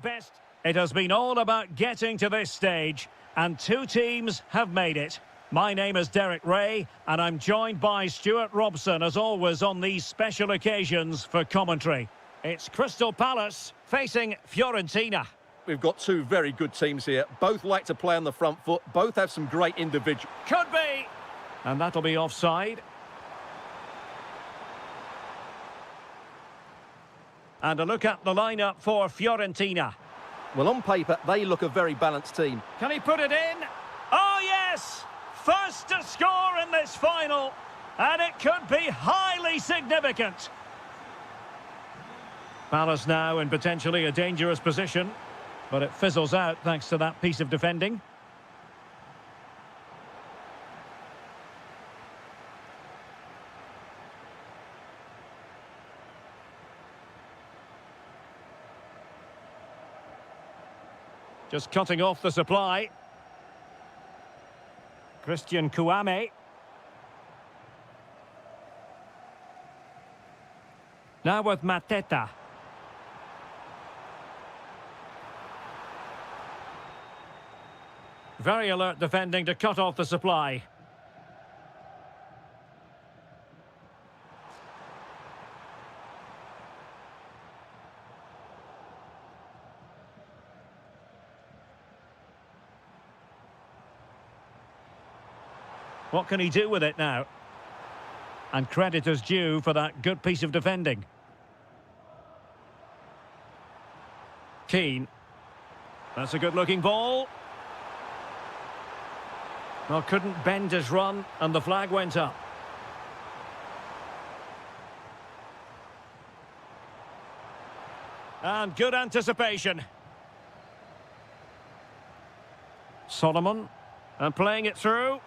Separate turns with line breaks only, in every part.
best. It has been all about getting to this stage, and two teams have made it. My name is Derek Ray, and I'm joined by Stuart Robson, as always, on these special occasions for commentary. It's Crystal Palace facing Fiorentina.
We've got two very good teams here. Both like to play on the front foot. Both have some great individuals.
Could be. And that'll be offside. And a look at the lineup for Fiorentina.
Well, on paper, they look a very balanced team.
Can he put it in? Oh, yes! First to score in this final. And it could be highly significant. Palace now in potentially a dangerous position. But it fizzles out thanks to that piece of defending. Just cutting off the supply. Christian Kouame. Now with Mateta. Very alert defending to cut off the supply. What can he do with it now? And credit is due for that good piece of defending. Keane. That's a good-looking ball. Well, couldn't bend his run, and the flag went up. And good anticipation. Solomon, and playing it through.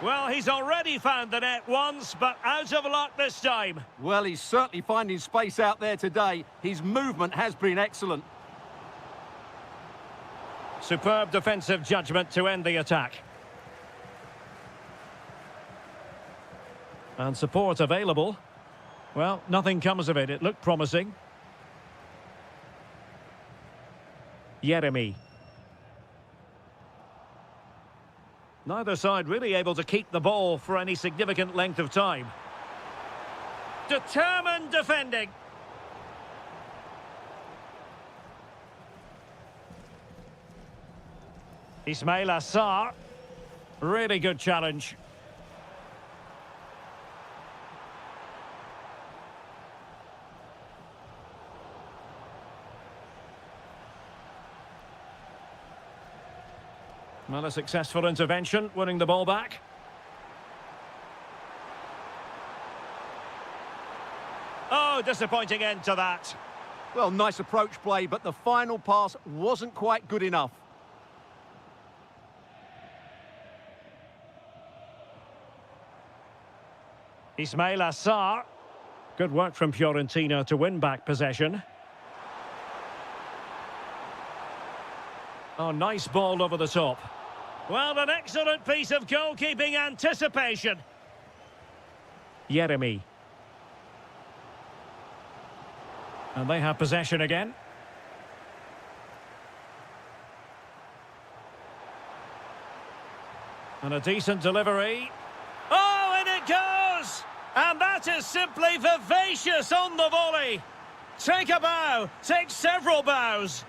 Well, he's already found the net once, but out of luck this time.
Well, he's certainly finding space out there today. His movement has been excellent.
Superb defensive judgment to end the attack. And support available. Well, nothing comes of it. It looked promising. Yeremy. Neither side really able to keep the ball for any significant length of time. Determined defending. Ismail Assar. Really good challenge. Well, a successful intervention, winning the ball back. Oh, disappointing end to that.
Well, nice approach play, but the final pass wasn't quite good enough.
Ismail Assar. Good work from Fiorentina to win back possession. Oh, nice ball over the top. Well, an excellent piece of goalkeeping anticipation. Yeremy. And they have possession again. And a decent delivery. Oh, and it goes! And that is simply vivacious on the volley. Take a bow, take several bows.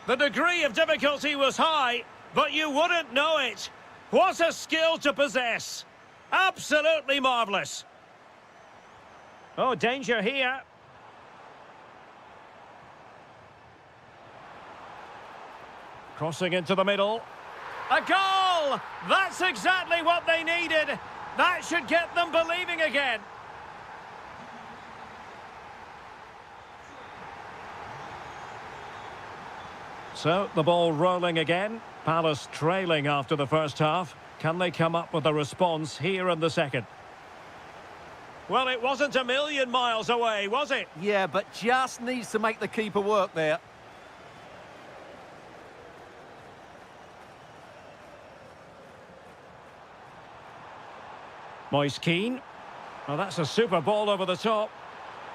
The degree of difficulty was high, but you wouldn't know it. What a skill to possess. Absolutely marvellous. Oh, danger here. Crossing into the middle. A goal! That's exactly what they needed. That should get them believing again. So, the ball rolling again. Palace trailing after the first half. Can they come up with a response here in the second? Well, it wasn't a million miles away, was it?
Yeah, but just needs to make the keeper work there.
Moise Keane. Well, that's a super ball over the top.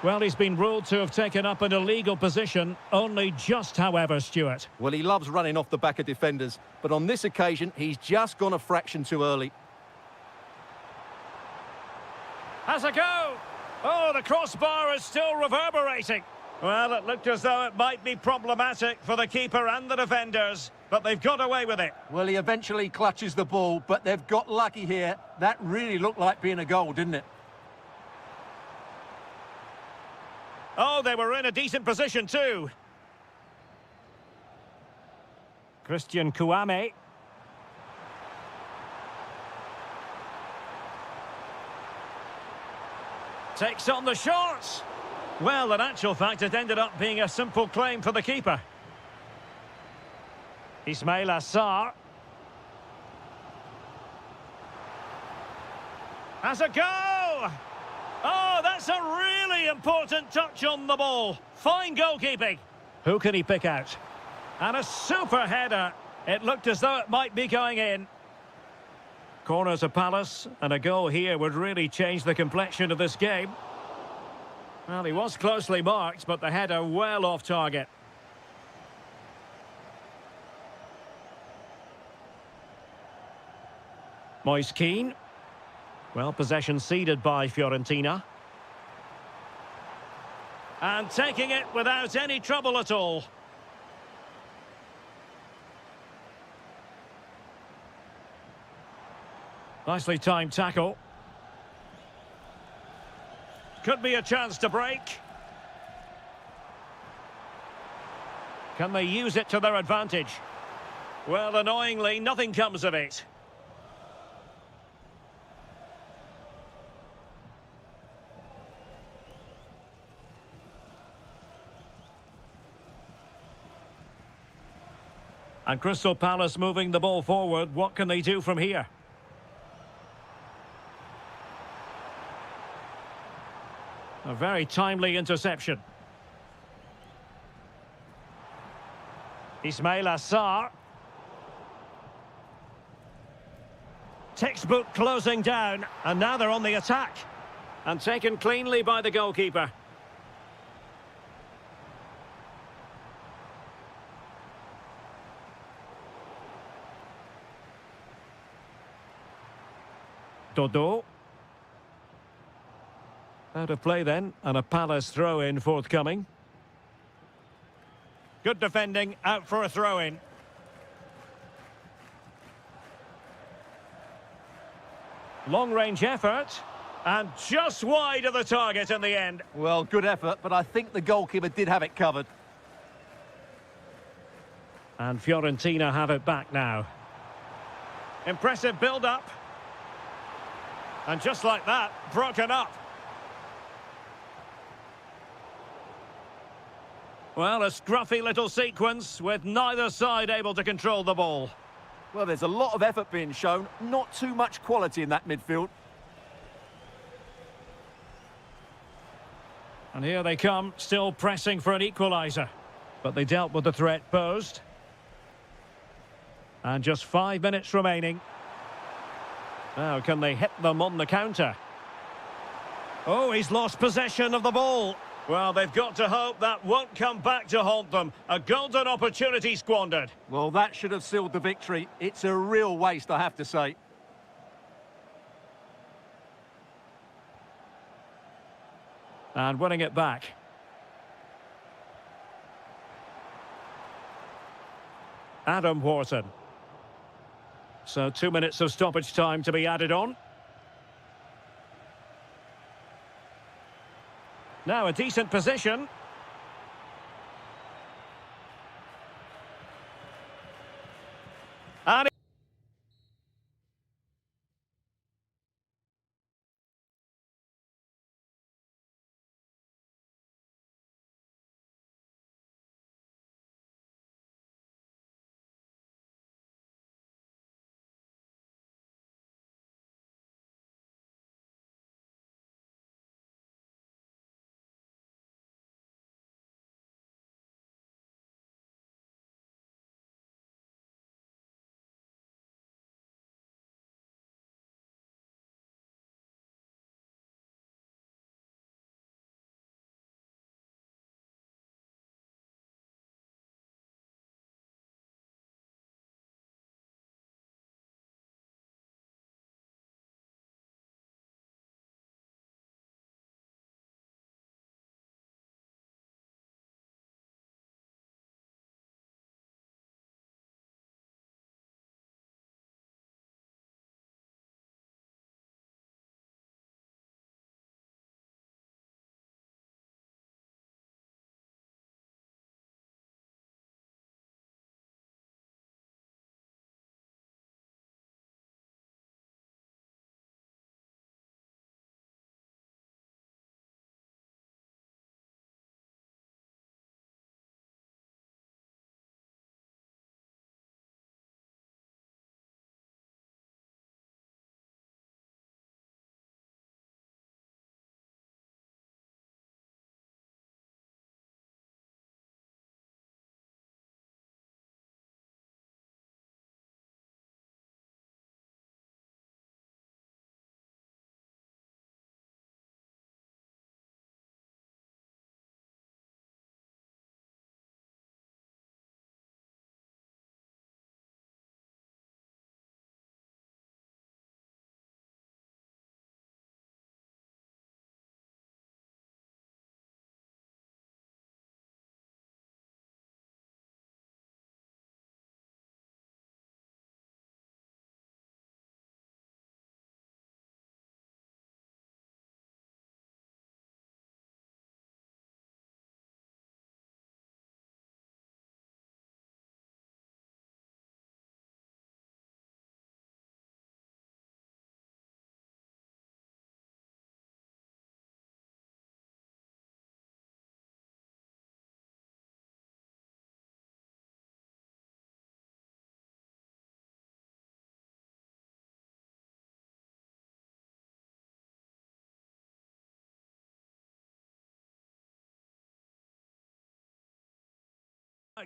Well, he's been ruled to have taken up an illegal position, only just, however, Stuart.
Well, he loves running off the back of defenders, but on this occasion, he's just gone a fraction too early.
Has a go! Oh, the crossbar is still reverberating. Well, it looked as though it might be problematic for the keeper and the defenders, but they've got away with it.
Well, he eventually clutches the ball, but they've got lucky here. That really looked like being a goal, didn't it?
Oh, they were in a decent position too. Christian Kouame. Takes on the shots. Well, in actual fact, it ended up being a simple claim for the keeper. Ismail Assar. Has a go! Oh, that's a really important touch on the ball. Fine goalkeeping. Who can he pick out? And a super header. It looked as though it might be going in. Corner to Palace, and a goal here would really change the complexion of this game. Well, he was closely marked, but the header well off target. Moise Keane. Well, possession ceded by Fiorentina. And taking it without any trouble at all. Nicely timed tackle. Could be a chance to break. Can they use it to their advantage? Well, annoyingly, nothing comes of it. And Crystal Palace moving the ball forward. What can they do from here? A very timely interception. Ismail Assar. Textbook closing down, and now they're on the attack. And taken cleanly by the goalkeeper. Dodo. Out of play then, and a Palace throw-in forthcoming. Good defending, out for a throw-in. Long-range effort, and just wide of the target in the end.
Well, good effort, but I think the goalkeeper did have it covered.
And Fiorentina have it back now. Impressive build-up. And just like that, broken up. Well, a scruffy little sequence with neither side able to control the ball.
Well, there's a lot of effort being shown, not too much quality in that midfield.
And here they come, still pressing for an equaliser. But they dealt with the threat posed. And just 5 minutes remaining. Now, can they hit them on the counter? Oh, he's lost possession of the ball. Well, they've got to hope that won't come back to haunt them. A golden opportunity squandered.
Well, that should have sealed the victory. It's a real waste, I have to say.
And winning it back. Adam Wharton. So 2 minutes of stoppage time to be added on. Now a decent position. And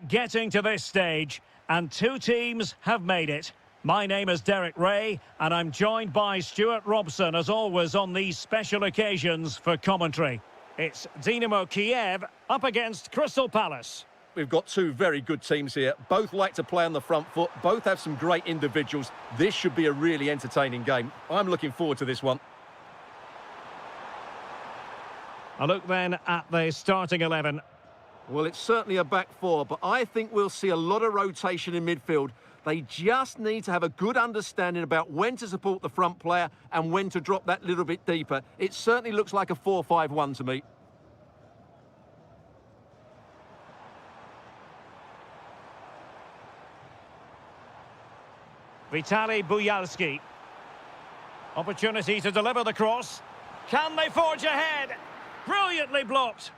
Getting to this stage, and two teams have made it. My name is Derek Ray, and I'm joined by Stuart Robson, as always, on these special occasions for commentary. It's Dynamo Kiev up against Crystal Palace.
We've got two very good teams here. Both like to play on the front foot. Both have some great individuals. This should be a really entertaining game. I'm looking forward to this one.
A look then at the starting 11.
Well, it's certainly a back four, but I think we'll see a lot of rotation in midfield. They just need to have a good understanding about when to support the front player and when to drop that little bit deeper. It certainly looks like a 4-5-1 to me.
Vitaly Buyalski. Opportunity to deliver the cross. Can they forge ahead? Brilliantly blocked.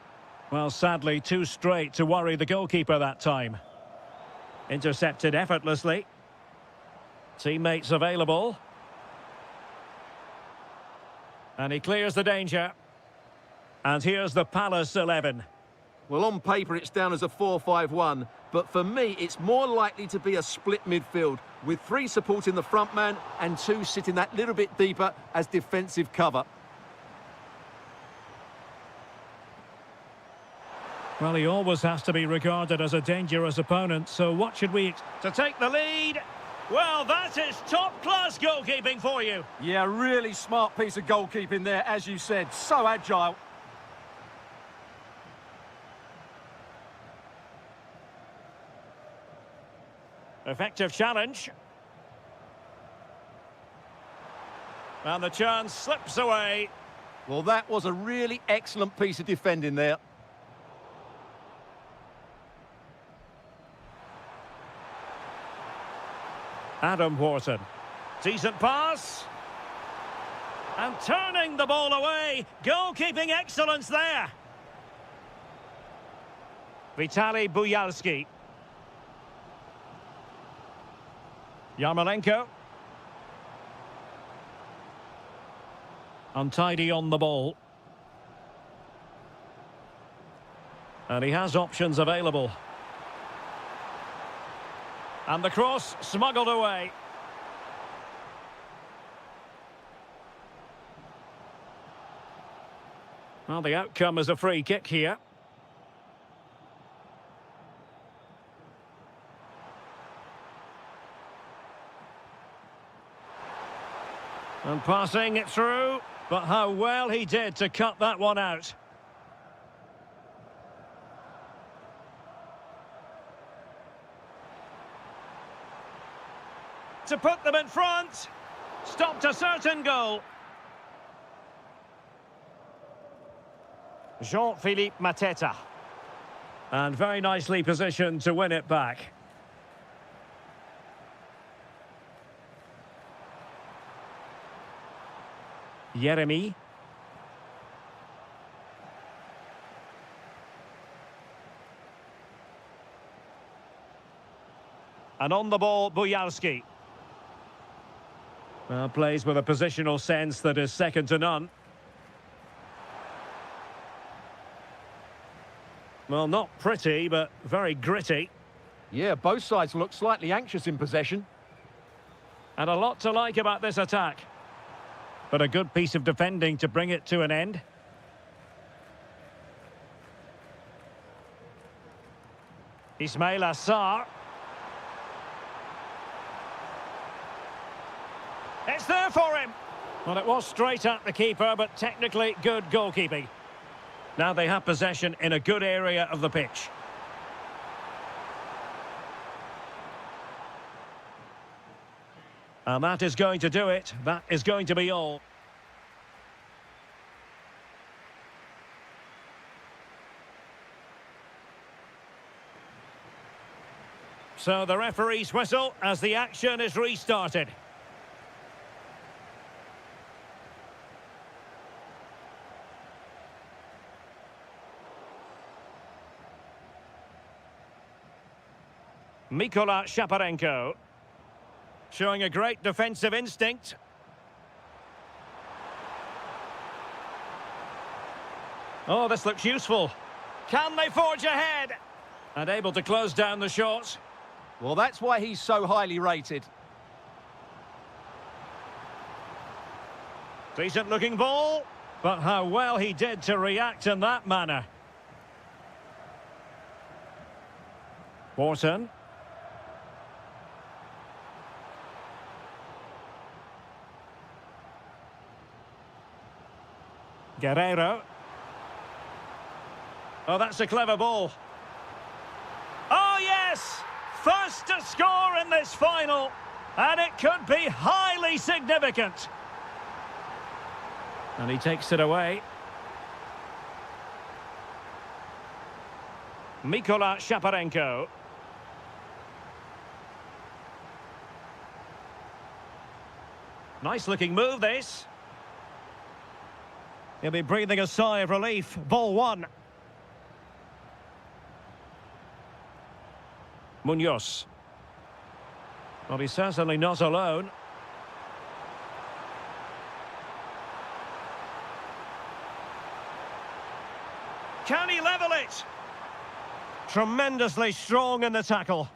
Well, sadly, too straight to worry the goalkeeper that time. Intercepted effortlessly. Teammates available. And he clears the danger. And here's the Palace 11.
Well, on paper, it's down as a 4-5-1, but for me, it's more likely to be a split midfield, with three supporting the front man and two sitting that little bit deeper as defensive cover.
Well, he always has to be regarded as a dangerous opponent, so what should we to take the lead? Well, that is top-class goalkeeping for you.
Yeah, really smart piece of goalkeeping there, as you said. So agile.
Effective challenge. And the chance slips away.
Well, that was a really excellent piece of defending there.
Adam Wharton. Decent pass. And turning the ball away. Goalkeeping excellence there. Vitaly Buyalski. Yarmolenko. Untidy on the ball. And he has options available. And the cross smuggled away. Well, the outcome is a free kick here. And passing it through, but how well he did to cut that one out. To put them in front. Stopped a certain goal. Jean-Philippe Mateta. And very nicely positioned to win it back. Yeremy. And on the ball, Buyalski. Well, plays with a positional sense that is second to none. Well, not pretty, but very gritty.
Yeah, both sides look slightly anxious in possession.
And a lot to like about this attack. But a good piece of defending to bring it to an end. Ismail Assar. It's there for him. Well, it was straight at the keeper, but technically good goalkeeping. Now they have possession in a good area of the pitch. And that is going to do it. That is going to be all. So the referee's whistle as the action is restarted. Mikola Shaparenko. Showing a great defensive instinct. Oh, this looks useful. Can they forge ahead? And able to close down the shot.
Well, that's why he's so highly rated.
Decent looking ball, but how well he did to react in that manner. Morton. Guerrero. Oh, that's a clever ball. Oh, yes! First to score in this final, and it could be highly significant. And he takes it away. Mikola Shaparenko. Nice looking move, this. He'll be breathing a sigh of relief. Ball one. Munoz. Well, he's certainly not alone. Can he level it? Tremendously strong in the tackle.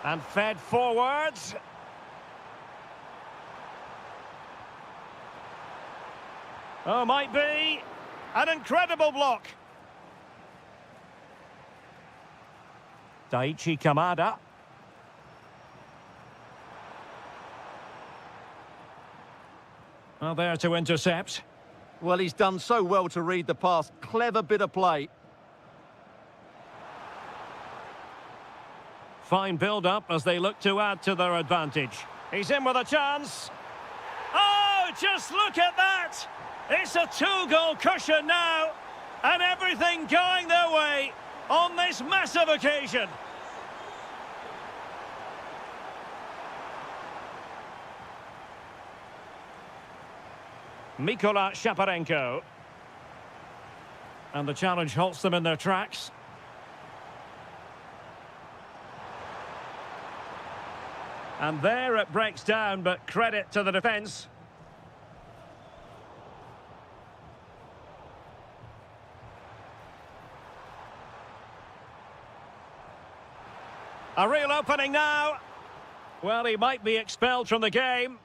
And fed forwards. Oh, might be an incredible block. Daichi Kamada. Well, there to intercept.
Well, he's done so well to read the pass. Clever bit of play.
Fine build-up as they look to add to their advantage. He's in with a chance. Oh, just look at that! It's a two-goal cushion now, and everything going their way on this massive occasion. Mikola Shaparenko. And the challenge halts them in their tracks. And there it breaks down, but credit to the defence. A real opening now. Well, he might be expelled from the game.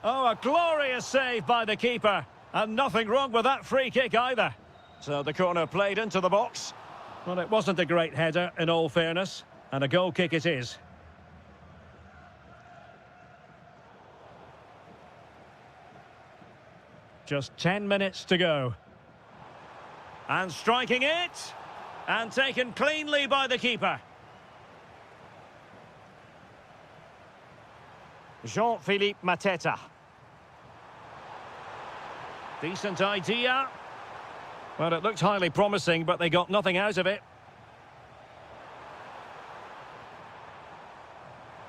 Oh, a glorious save by the keeper. And nothing wrong with that free kick either. So the corner played into the box. Well, it wasn't a great header, in all fairness. And a goal kick it is. Just 10 minutes to go. And striking it. And taken cleanly by the keeper. Jean-Philippe Mateta. Decent idea. Well, it looked highly promising, but they got nothing out of it.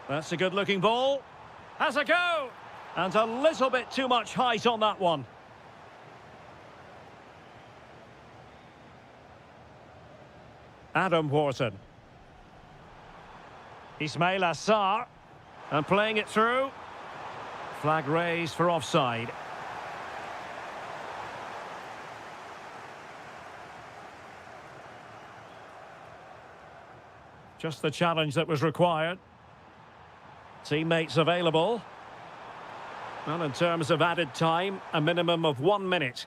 That's a good-looking ball. Has a go! And a little bit too much height on that one. Adam Wharton. Ismail Assar. And playing it through. Flag raised for offside. Just the challenge that was required. Teammates available. Well, in terms of added time, a minimum of 1 minute.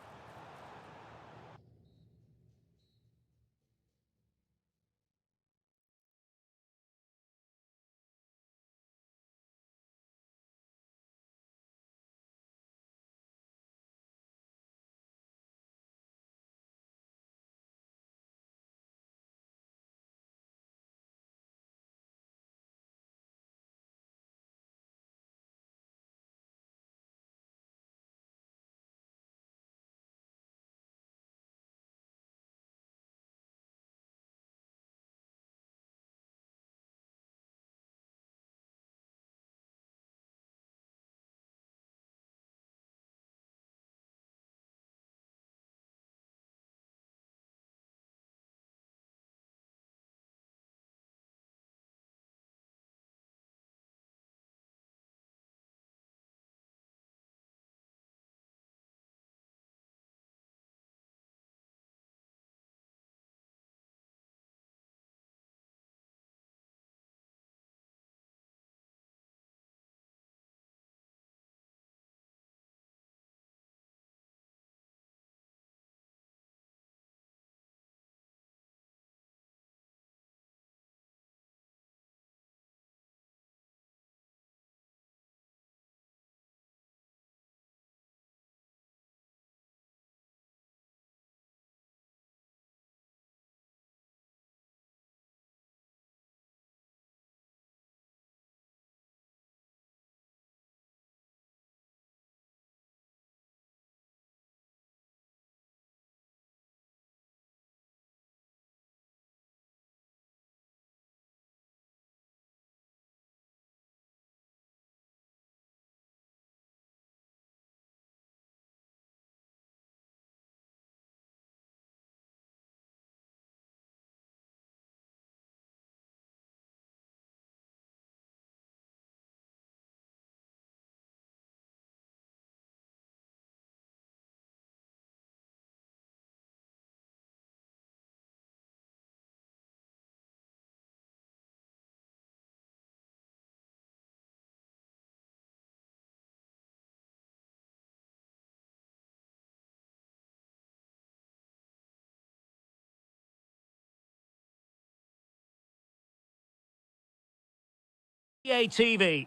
TV.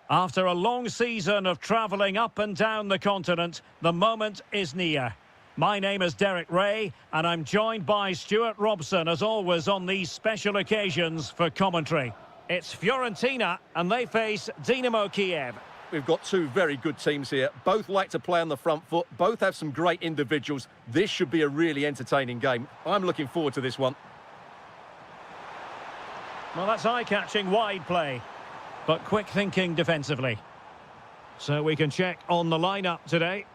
After a long season of travelling up and down the continent, the moment is near. My name is Derek Ray, and I'm joined by Stuart Robson, as always, on these special occasions for commentary. It's Fiorentina, and they face Dynamo Kiev.
We've got two very good teams here. Both like to play on the front foot. Both have some great individuals. This should be a really entertaining game. I'm looking forward to this one.
Well, that's eye-catching wide play, but quick thinking defensively. So we can check on the lineup today.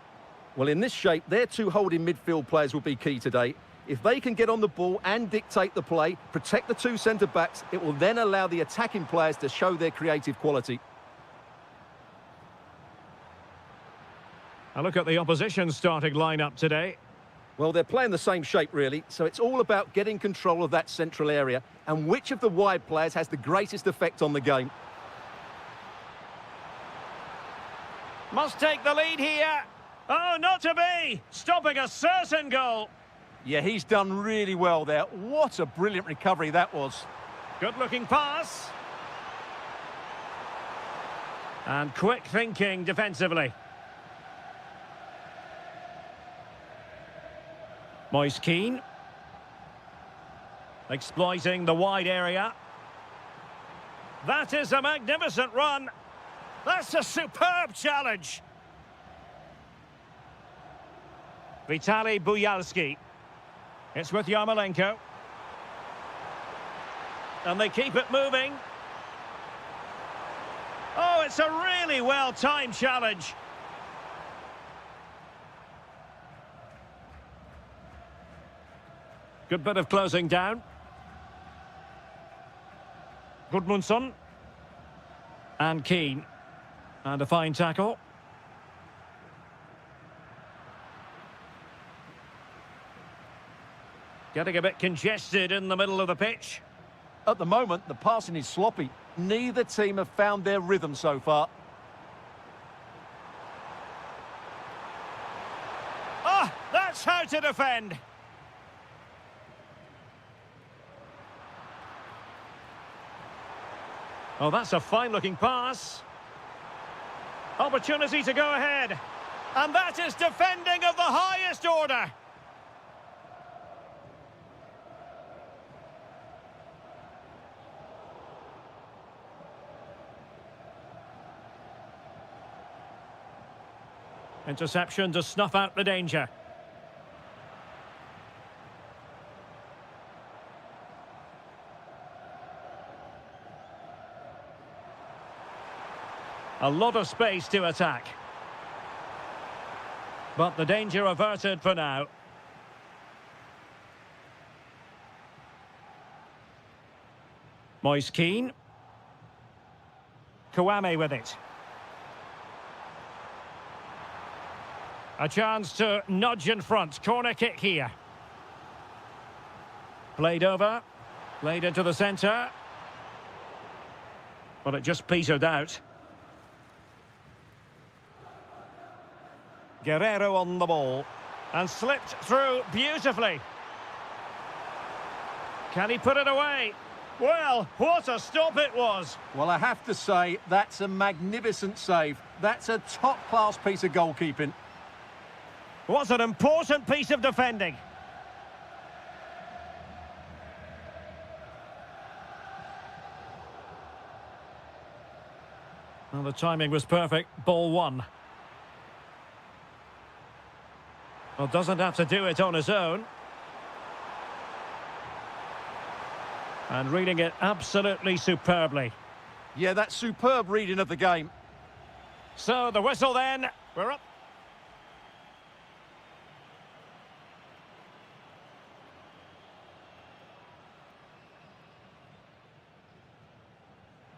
Well, in this shape, their two holding midfield players will be key today. If they can get on the ball and dictate the play, protect the two centre-backs, it will then allow the attacking players to show their creative quality.
A look at the opposition starting lineup today.
Well, they're playing the same shape, really, so it's all about getting control of that central area and which of the wide players has the greatest effect on the game.
Must take the lead here. Oh, not to be! Stopping a certain goal.
Yeah, he's done really well there. What a brilliant recovery that was.
Good-looking pass. And quick thinking defensively. Moise Keane. Exploiting the wide area. That is a magnificent run. That's a superb challenge. Vitaly Buyalski. It's with Yarmolenko. And they keep it moving. Oh, it's a really well-timed challenge. Good bit of closing down. Gudmundsson. And Keane. And a fine tackle. Getting a bit congested in the middle of the pitch.
At the moment, the passing is sloppy. Neither team have found their rhythm so far.
Ah, that's how to defend. Oh, that's a fine-looking pass. Opportunity to go ahead. And that is defending of the highest order. Interception to snuff out the danger. A lot of space to attack. But the danger averted for now. Moise Keane. Kouame with it. A chance to nudge in front. Corner kick here. Played over. Played into the centre. But it just petered out. Guerrero on the ball. And slipped through beautifully. Can he put it away? Well, what a stop it was.
Well, I have to say, that's a magnificent save. That's a top-class piece of goalkeeping.
What an important piece of defending. Well, the timing was perfect. Ball one. Well, doesn't have to do it on his own. And reading it absolutely superbly.
Yeah, that's superb reading of the game.
So, the whistle then. We're up.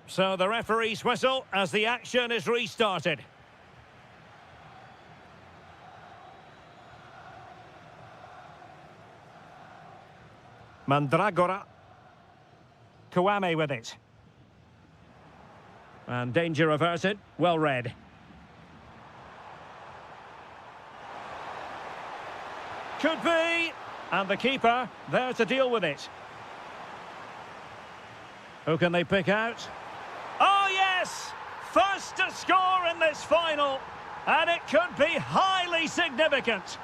So, the referee's whistle as the action is restarted. Mandragora. Kouame with it. And danger averted. Well read. Could be. And the keeper there to deal with it. Who can they pick out? Oh, yes! Yes! First to score in this final, and it could be highly significant.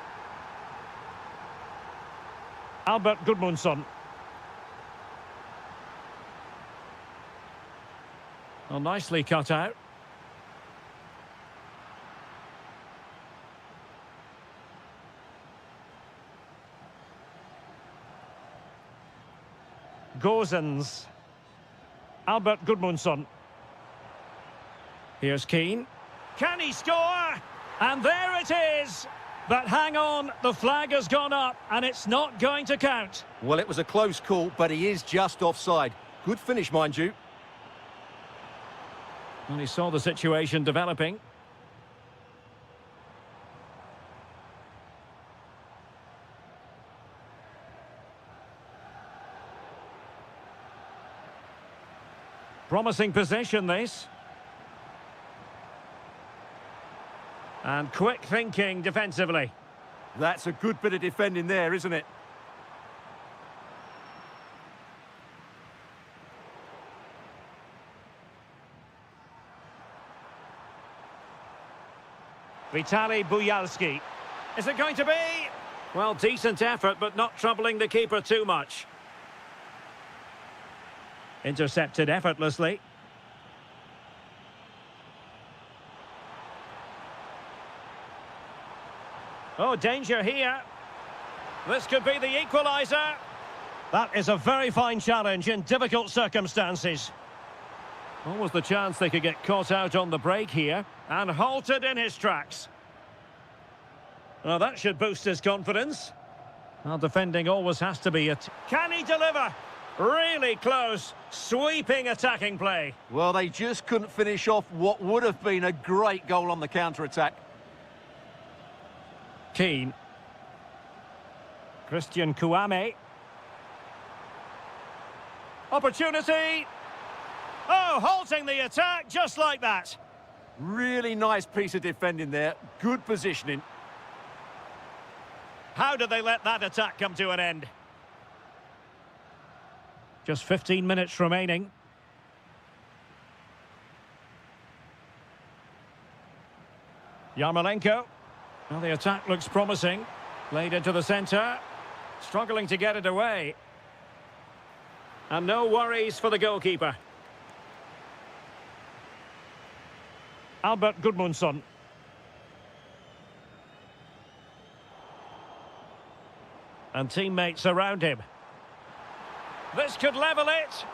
Albert Gudmundsson. Well, nicely cut out. Gozens. Albert Gudmundsson. Here's Keane. Can he score? And there it is. But hang on, the flag has gone up and it's not going to count.
Well, it was a close call, but he is just offside. Good finish, mind you.
And he saw the situation developing. Promising possession, this. And quick thinking defensively.
That's a good bit of defending there, isn't it?
Vitaly Buyalski. Is it going to be? Well, decent effort, but not troubling the keeper too much. Intercepted effortlessly. Oh, danger here. This could be the equaliser. That is a very fine challenge in difficult circumstances. Almost the chance they could get caught out on the break here and halted in his tracks. Well, that should boost his confidence. Well, defending always has to be it. Can he deliver? Really close, sweeping attacking play.
Well, they just couldn't finish off what would have been a great goal on the counter-attack.
Keane. Christian Kouame. Opportunity. Oh, halting the attack just like that.
Really nice piece of defending there. Good positioning.
How did they let that attack come to an end? Just 15 minutes remaining. Yarmolenko. Well, the attack looks promising. Played into the centre. Struggling to get it away. And no worries for the goalkeeper. Albert Gudmundsson. And teammates around him. This could level it.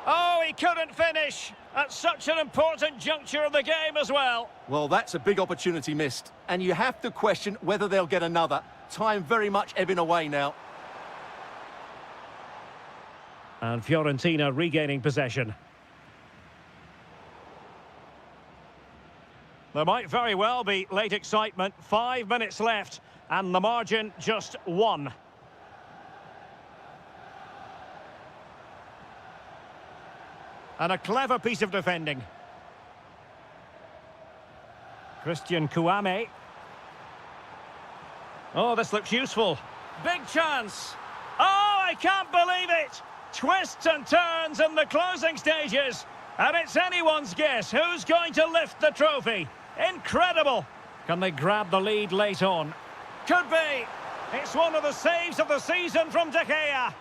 Oh, he couldn't finish at such an important juncture of the game as well.
Well, that's a big opportunity missed. And you have to question whether they'll get another. Time very much ebbing away now.
And Fiorentina regaining possession. There might very well be late excitement. 5 minutes left. And the margin just 1. And a clever piece of defending. Christian Kouame. Oh, this looks useful. Big chance. Oh, I can't believe it. Twists and turns in the closing stages. And it's anyone's guess who's going to lift the trophy. Incredible. Can they grab the lead late on? Could be. It's one of the saves of the season from De Gea.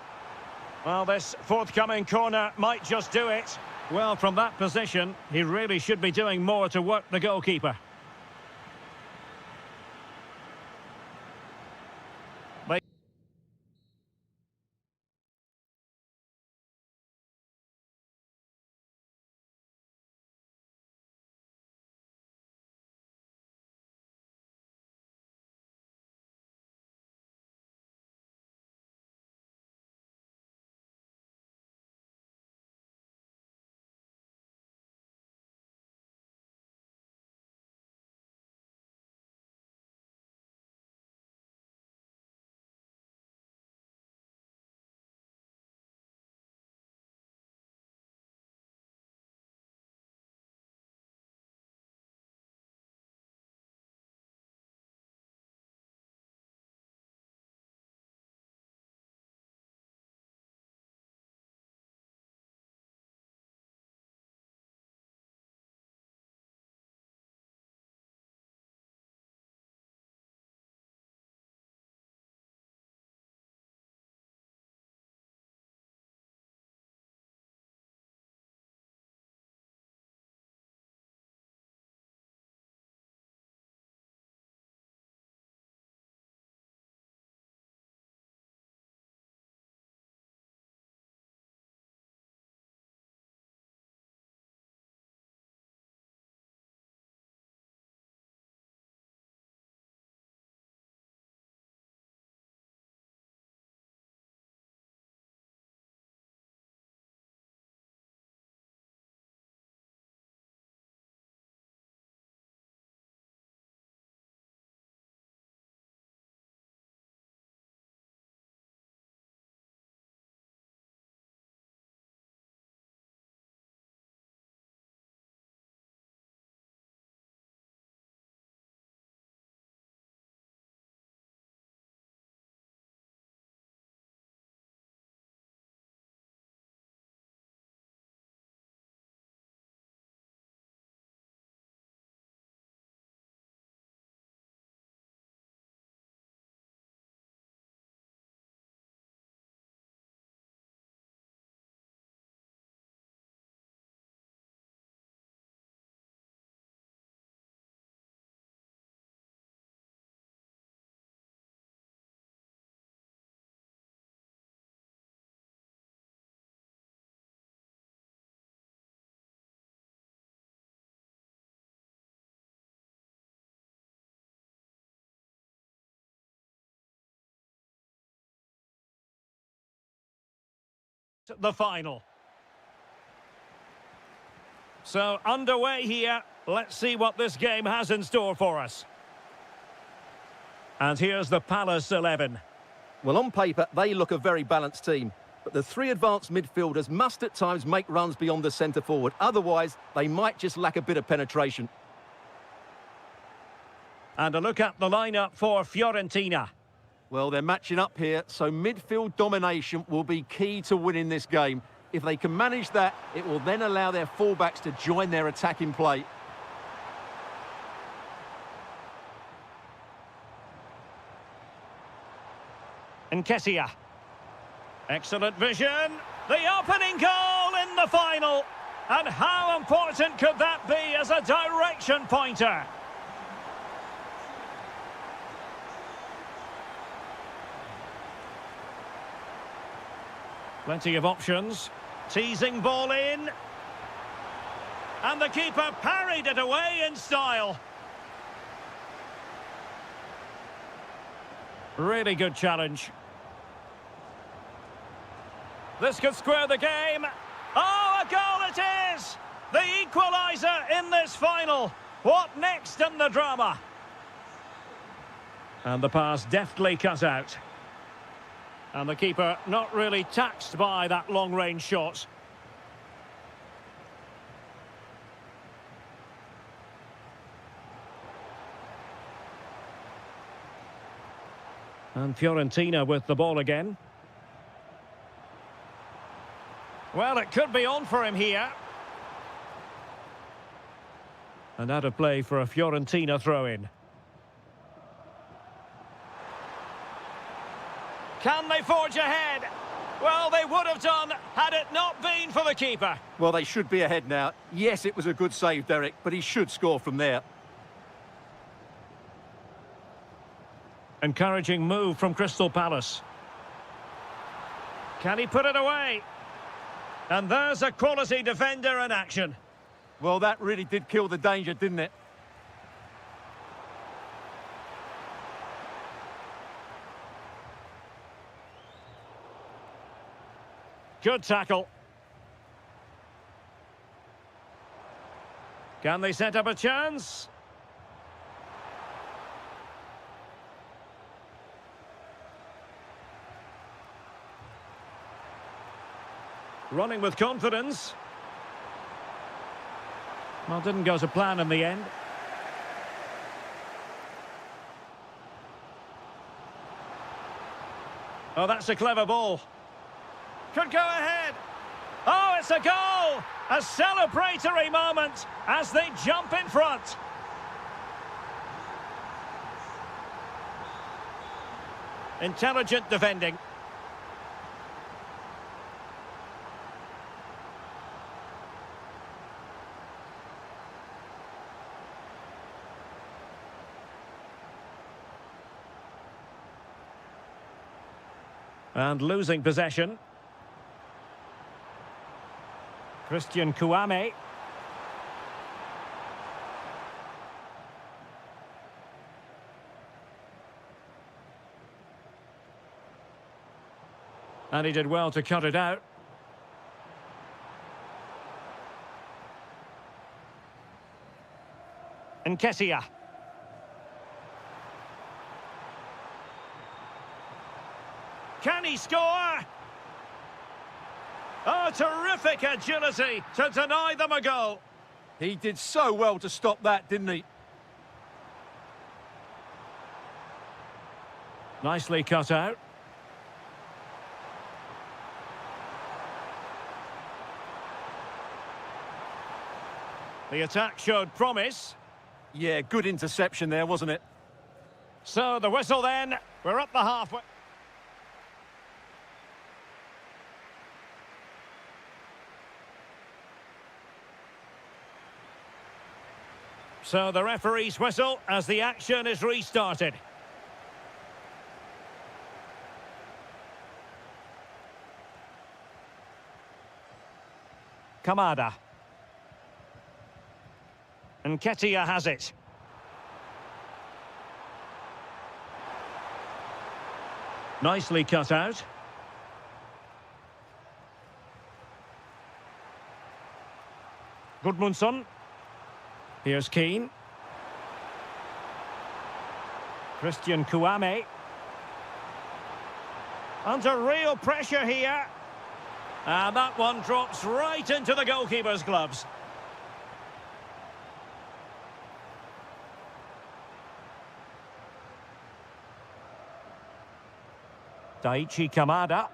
Well, this forthcoming corner might just do it. Well, from that position, he really should be doing more to work the goalkeeper. The final. So, underway here. Let's see what this game has in store for us. And here's the Palace 11.
Well, on paper, they look a very balanced team. But the three advanced midfielders must at times make runs beyond the centre-forward. Otherwise, they might just lack a bit of penetration.
And a look at the lineup for Fiorentina.
Well, they're matching up here, so midfield domination will be key to winning this game. If they can manage that, it will then allow their fullbacks to join their attacking play.
Nketiah. Excellent vision. The opening goal in the final. And how important could that be as a direction pointer? Plenty of options. Teasing ball in. And the keeper parried it away in style. Really good challenge. This could square the game. Oh, a goal it is! The equaliser in this final. What next in the drama? And the pass deftly cut out. And the keeper not really taxed by that long-range shot. And Fiorentina with the ball again. Well, it could be on for him here. And out of play for a Fiorentina throw-in. Can they forge ahead? Well, they would have done had it not been for the keeper.
Well, they should be ahead now. Yes, it was a good save, Derek, but he should score from there.
Encouraging move from Crystal Palace. Can he put it away? And there's a quality defender in action.
Well, that really did kill the danger, didn't it?
Good tackle. Can they set up a chance? Running with confidence. Well, didn't go to plan in the end. Oh, that's a clever ball. Could go ahead. Oh, it's a goal! A celebratory moment as they jump in front. Intelligent defending. And losing possession. Christian Kouame. And he did well to cut it out. Nketiah. Can he score? Oh, terrific agility to deny them a goal.
He did so well to stop that, didn't he?
Nicely cut out. The attack showed promise.
Yeah, good interception there, wasn't it?
So the whistle then. We're up the halfway. So the referee's whistle as the action is restarted. Kamada. And Nketiah has it. Nicely cut out. Gudmundsson. Here's Keane. Christian Kouame. Under real pressure here. And that one drops right into the goalkeeper's gloves. Daichi Kamada.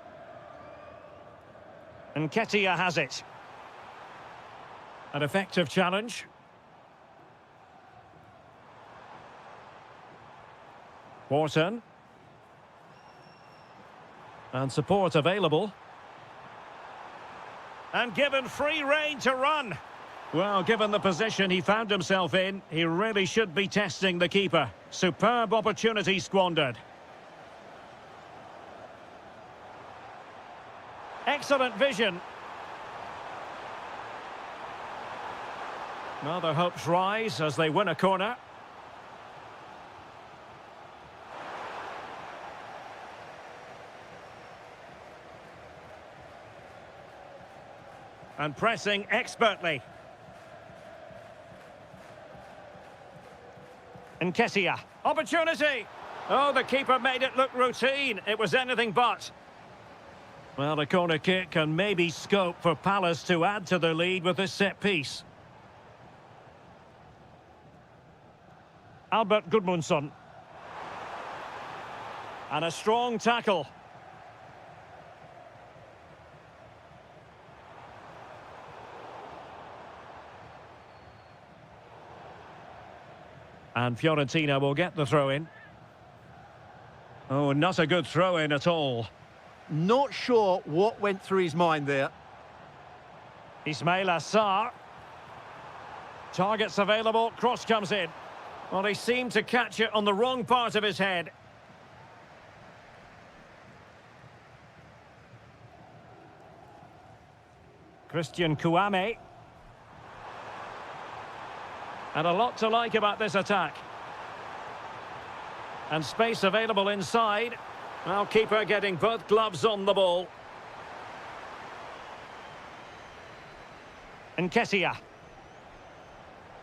And Nketiah has it. An effective challenge. Wharton. And support available. And given free rein to run. Well, given the position he found himself in, he really should be testing the keeper. Superb opportunity squandered. Excellent vision. Well, their hopes rise as they win a corner. And pressing expertly. Nketiah. Opportunity! Oh, the keeper made it look routine. It was anything but. Well, the corner kick and maybe scope for Palace to add to their lead with this set piece. Albert Gudmundsson. And a strong tackle. And Fiorentina will get the throw-in. Oh, not a good throw-in at all.
Not sure what went through his mind there.
Ismail Assar. Targets available, cross comes in. Well, he seemed to catch it on the wrong part of his head. Christian Kouame. And a lot to like about this attack. And space available inside. Well, keeper getting both gloves on the ball. Nketiah.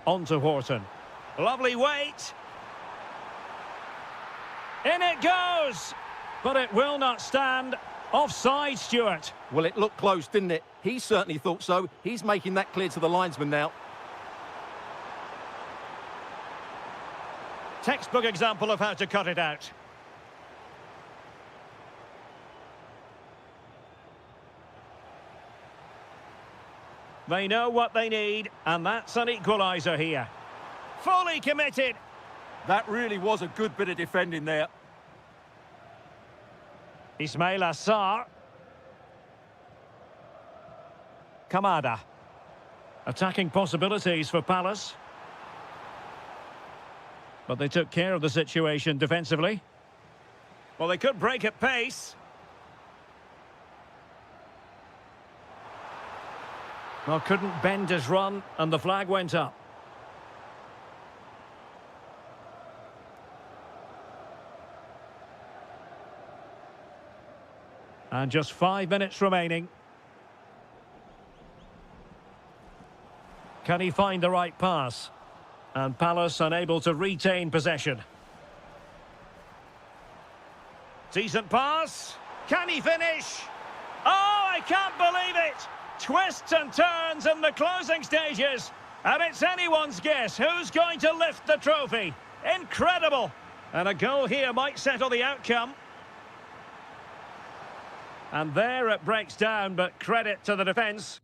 On to Wharton. Lovely weight. In it goes! But it will not stand. Offside, Stuart.
Well, it looked close, didn't it? He certainly thought so. He's making that clear to the linesman now.
Textbook example of how to cut it out. They know what they need, and that's an equaliser here. Fully committed.
That really was a good bit of defending there.
Ismail Assar. Kamada. Attacking possibilities for Palace. But they took care of the situation defensively. Well, they could break at pace. Well, couldn't bend his run, and the flag went up. And just 5 minutes remaining. Can he find the right pass? And Palace unable to retain possession. Decent pass. Can he finish? Oh, I can't believe it! Twists and turns in the closing stages. And it's anyone's guess who's going to lift the trophy. Incredible! And a goal here might settle the outcome. And there it breaks down, but credit to the defence.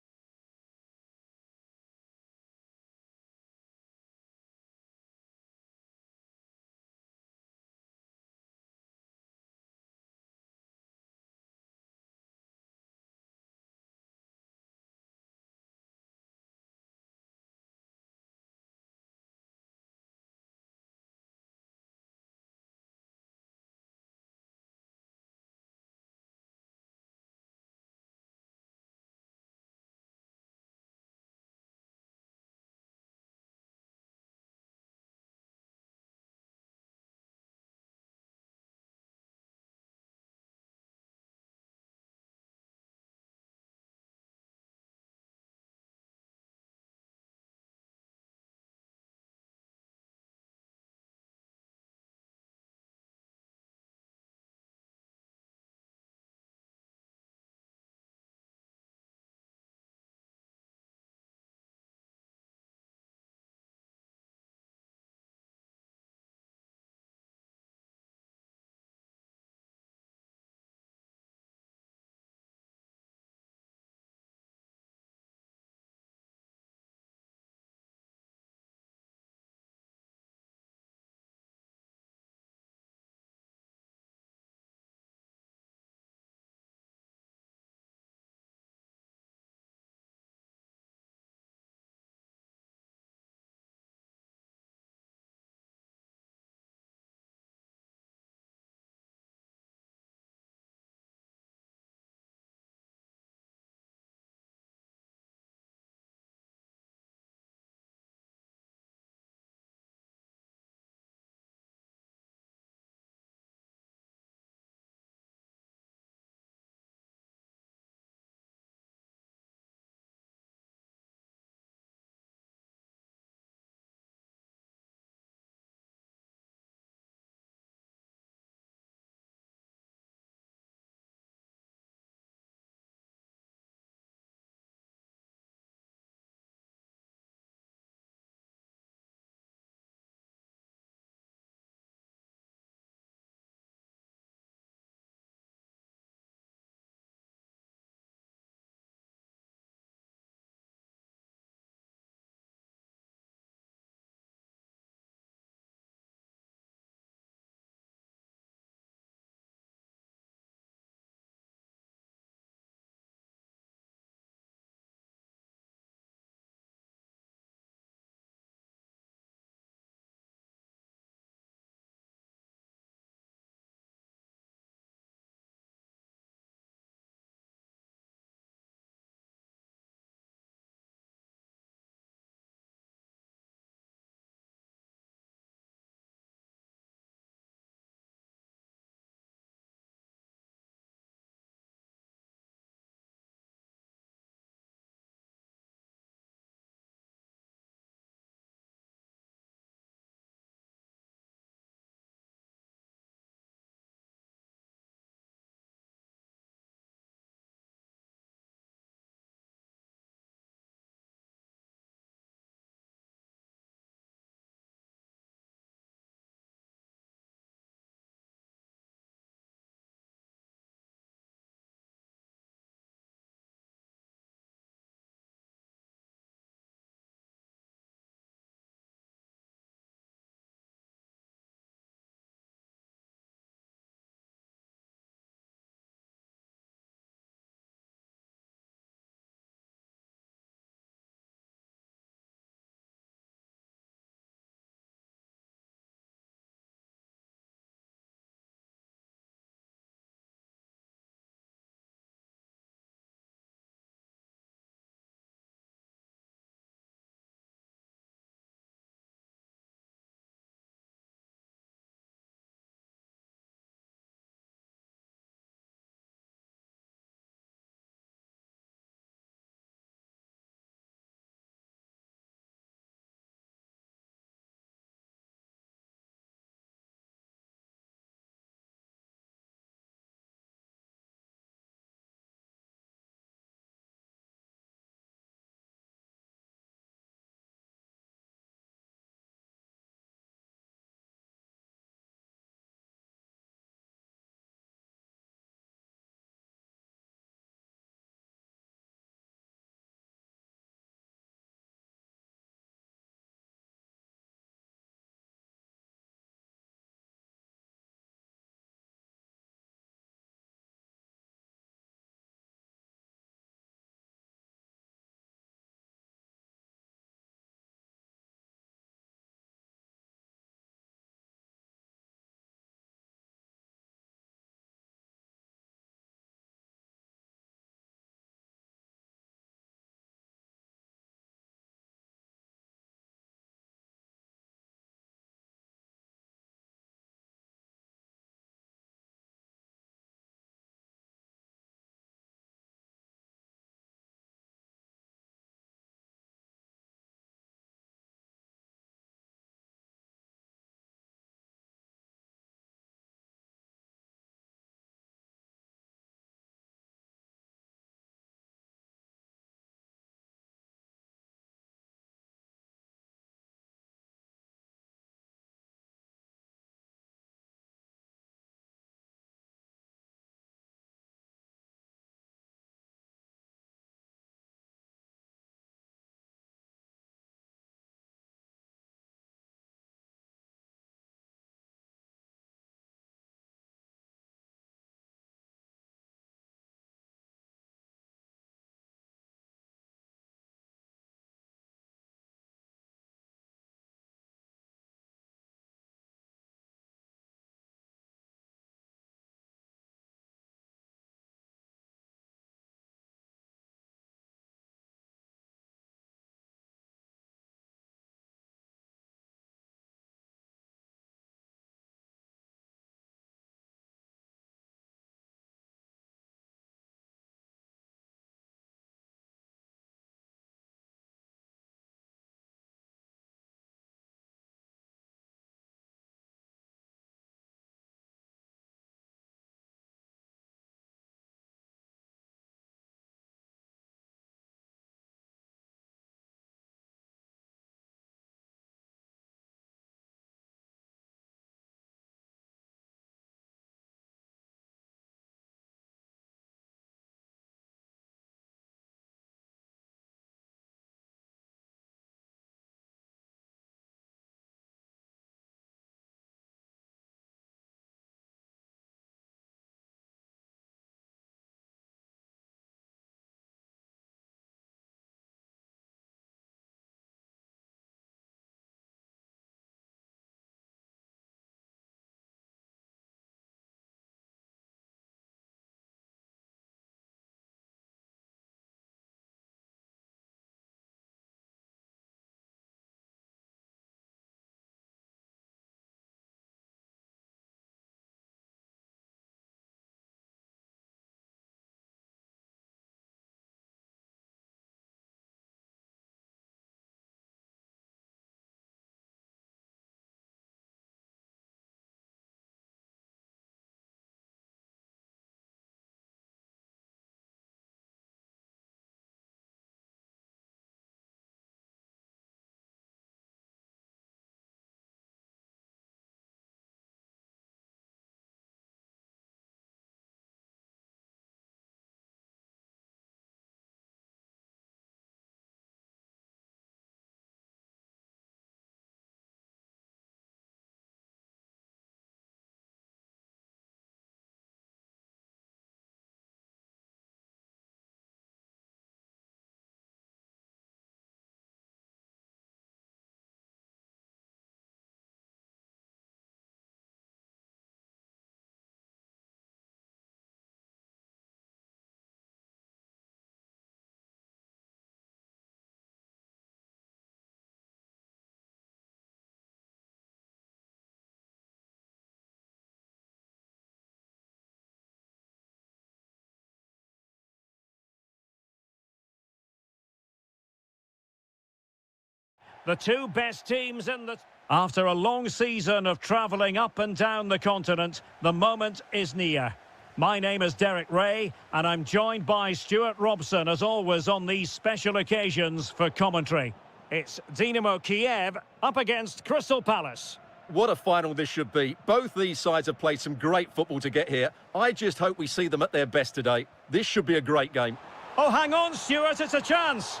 The two best teams in the... After a long season of travelling up and down the continent, the moment is near. My name is Derek Ray, and I'm joined by Stuart Robson, as always, on these special occasions for commentary. It's Dynamo Kiev up against Crystal Palace.
What a final this should be. Both these sides have played some great football to get here. I just hope we see them at their best today. This should be a great game.
Oh, hang on, Stuart, it's a chance.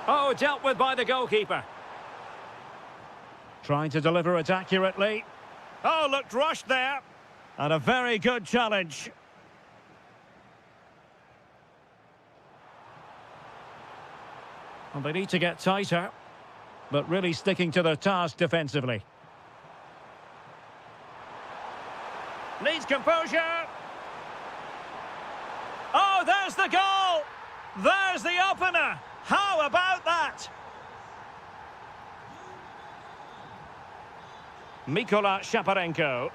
Oh, dealt with by the goalkeeper. Trying to deliver it accurately. Oh, looked rushed there. And a very good challenge. And they need to get tighter, but really sticking to their task defensively. Needs composure. Oh, there's the goal. There's the opener. How about that? Mikola Shaparenko.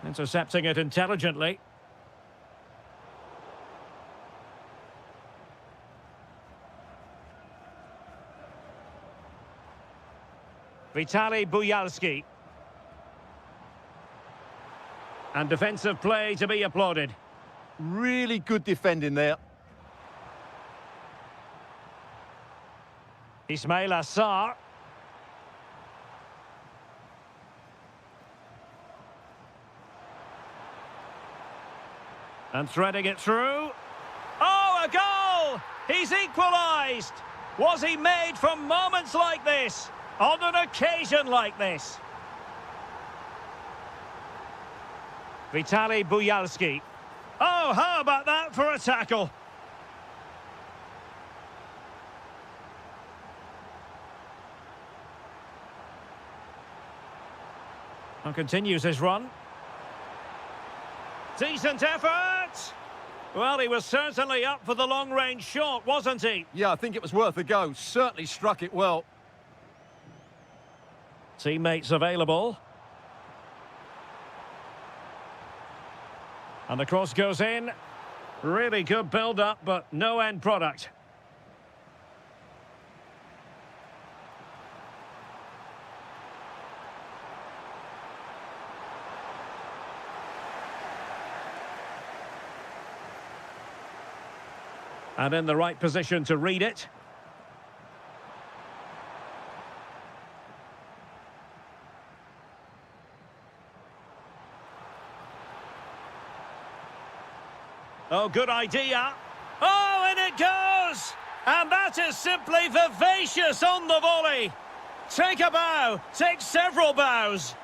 Intercepting it intelligently. Vitaly Buyalski. And defensive play to be applauded.
Really good defending there.
Ismail Assar. And threading it through. Oh, a goal! He's equalised! Was he made from moments like this? On an occasion like this? Vitaly Buyalski. Oh, how about that for a tackle? And continues his run. Decent effort! Well, he was certainly up for the long-range shot, wasn't he?
Yeah, I think it was worth a go. Certainly struck it well.
Teammates available. And the cross goes in. Really good build-up, but no end product. And in the right position to read it. Oh, good idea. Oh, and it goes! And that is simply vivacious on the volley. Take a bow, take several bows.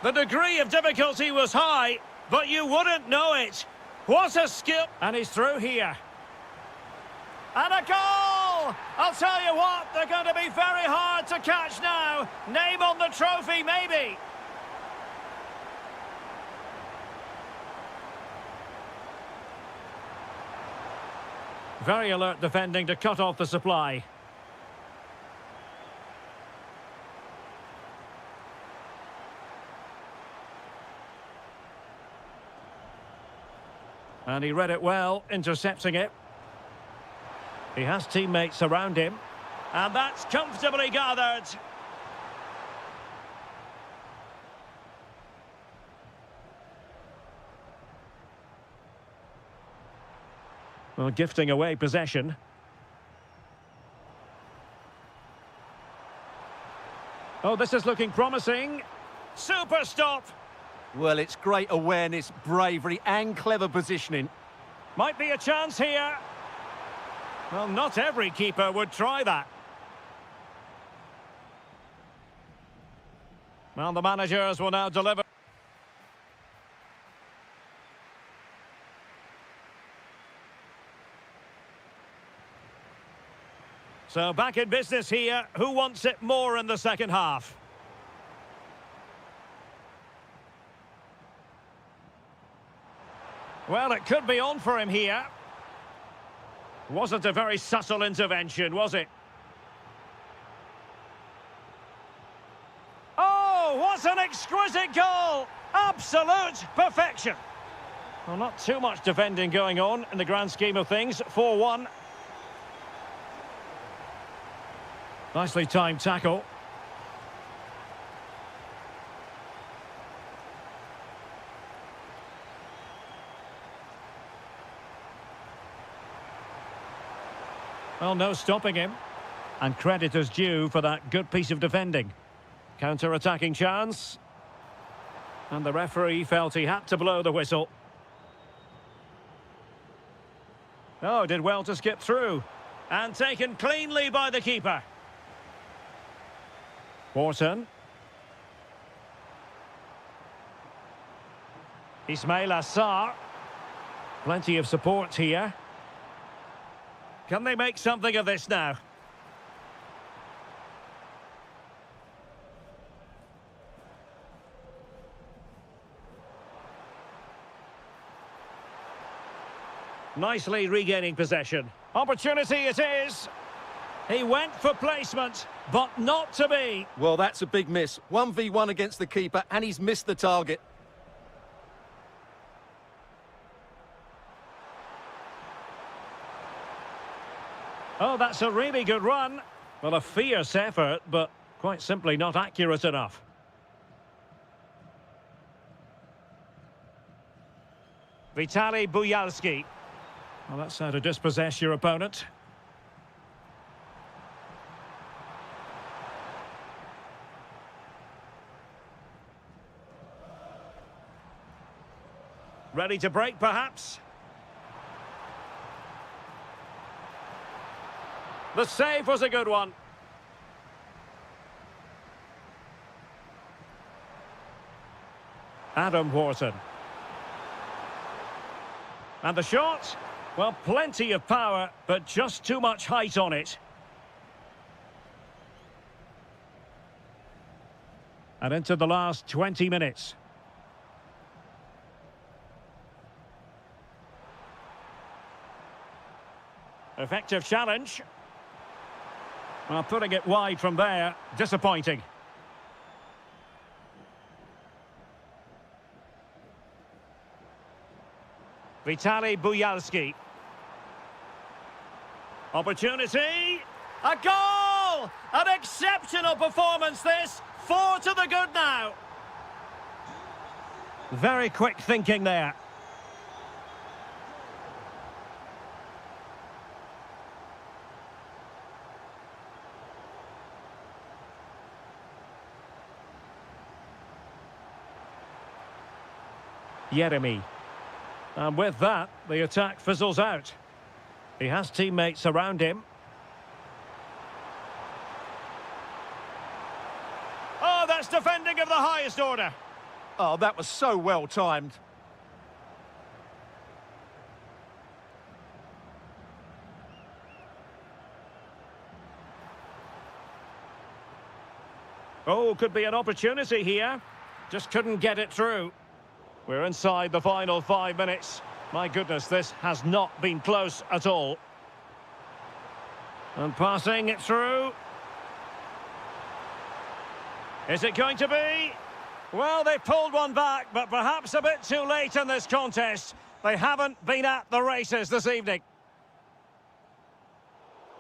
The degree of difficulty was high, but you wouldn't know it. What a skill! And he's through here. And a goal! I'll tell you what, they're going to be very hard to catch now. Name on the trophy, maybe. Very alert defending to cut off the supply. And he read it well, intercepting it. He has teammates around him. And that's comfortably gathered. Well, gifting away possession. Oh, this is looking promising. Super stop.
Well, it's great awareness, bravery and clever positioning.
Might be a chance here. Well, not every keeper would try that. Well, the managers will now deliver. So back in business here. Who wants it more in the second half? Well, it could be on for him here. Wasn't a very subtle intervention, was it? Oh, Oh, what an exquisite goal! Absolute perfection. Well, not too much defending going on in the grand scheme of things. 4-1. Nicely timed tackle. Well, no stopping him. And credit is due for that good piece of defending. Counter-attacking chance. And the referee felt he had to blow the whistle. Oh, did well to skip through. And taken cleanly by the keeper. Wharton. Ismail Assar. Plenty of support here. Can they make something of this now? Nicely regaining possession. Opportunity it is. He went for placement, but not to be.
Well, that's a big miss. 1v1 against the keeper, and he's missed the target.
Oh, that's a really good run. Well, a fierce effort, but quite simply not accurate enough. Vitaly Buyalski. Well, that's how to dispossess your opponent. Ready to break, perhaps? The save was a good one. Adam Wharton. And the shot? Well, plenty of power, but just too much height on it. And into the last 20 minutes. Effective challenge. Well, putting it wide from there, disappointing. Vitaly Buyalski. Opportunity. A goal! An exceptional performance this. 4 to the good now. Very quick thinking there. Jeremy. And with that, the attack fizzles out. He has teammates around him. Oh, that's defending of the highest order.
Oh, that was so well timed.
Oh, could be an opportunity here. Just couldn't get it through. We're inside the final 5 minutes. My goodness, this has not been close at all. And passing it through. Is it going to be? Well, they pulled one back, but perhaps a bit too late in this contest. They haven't been at the races this evening.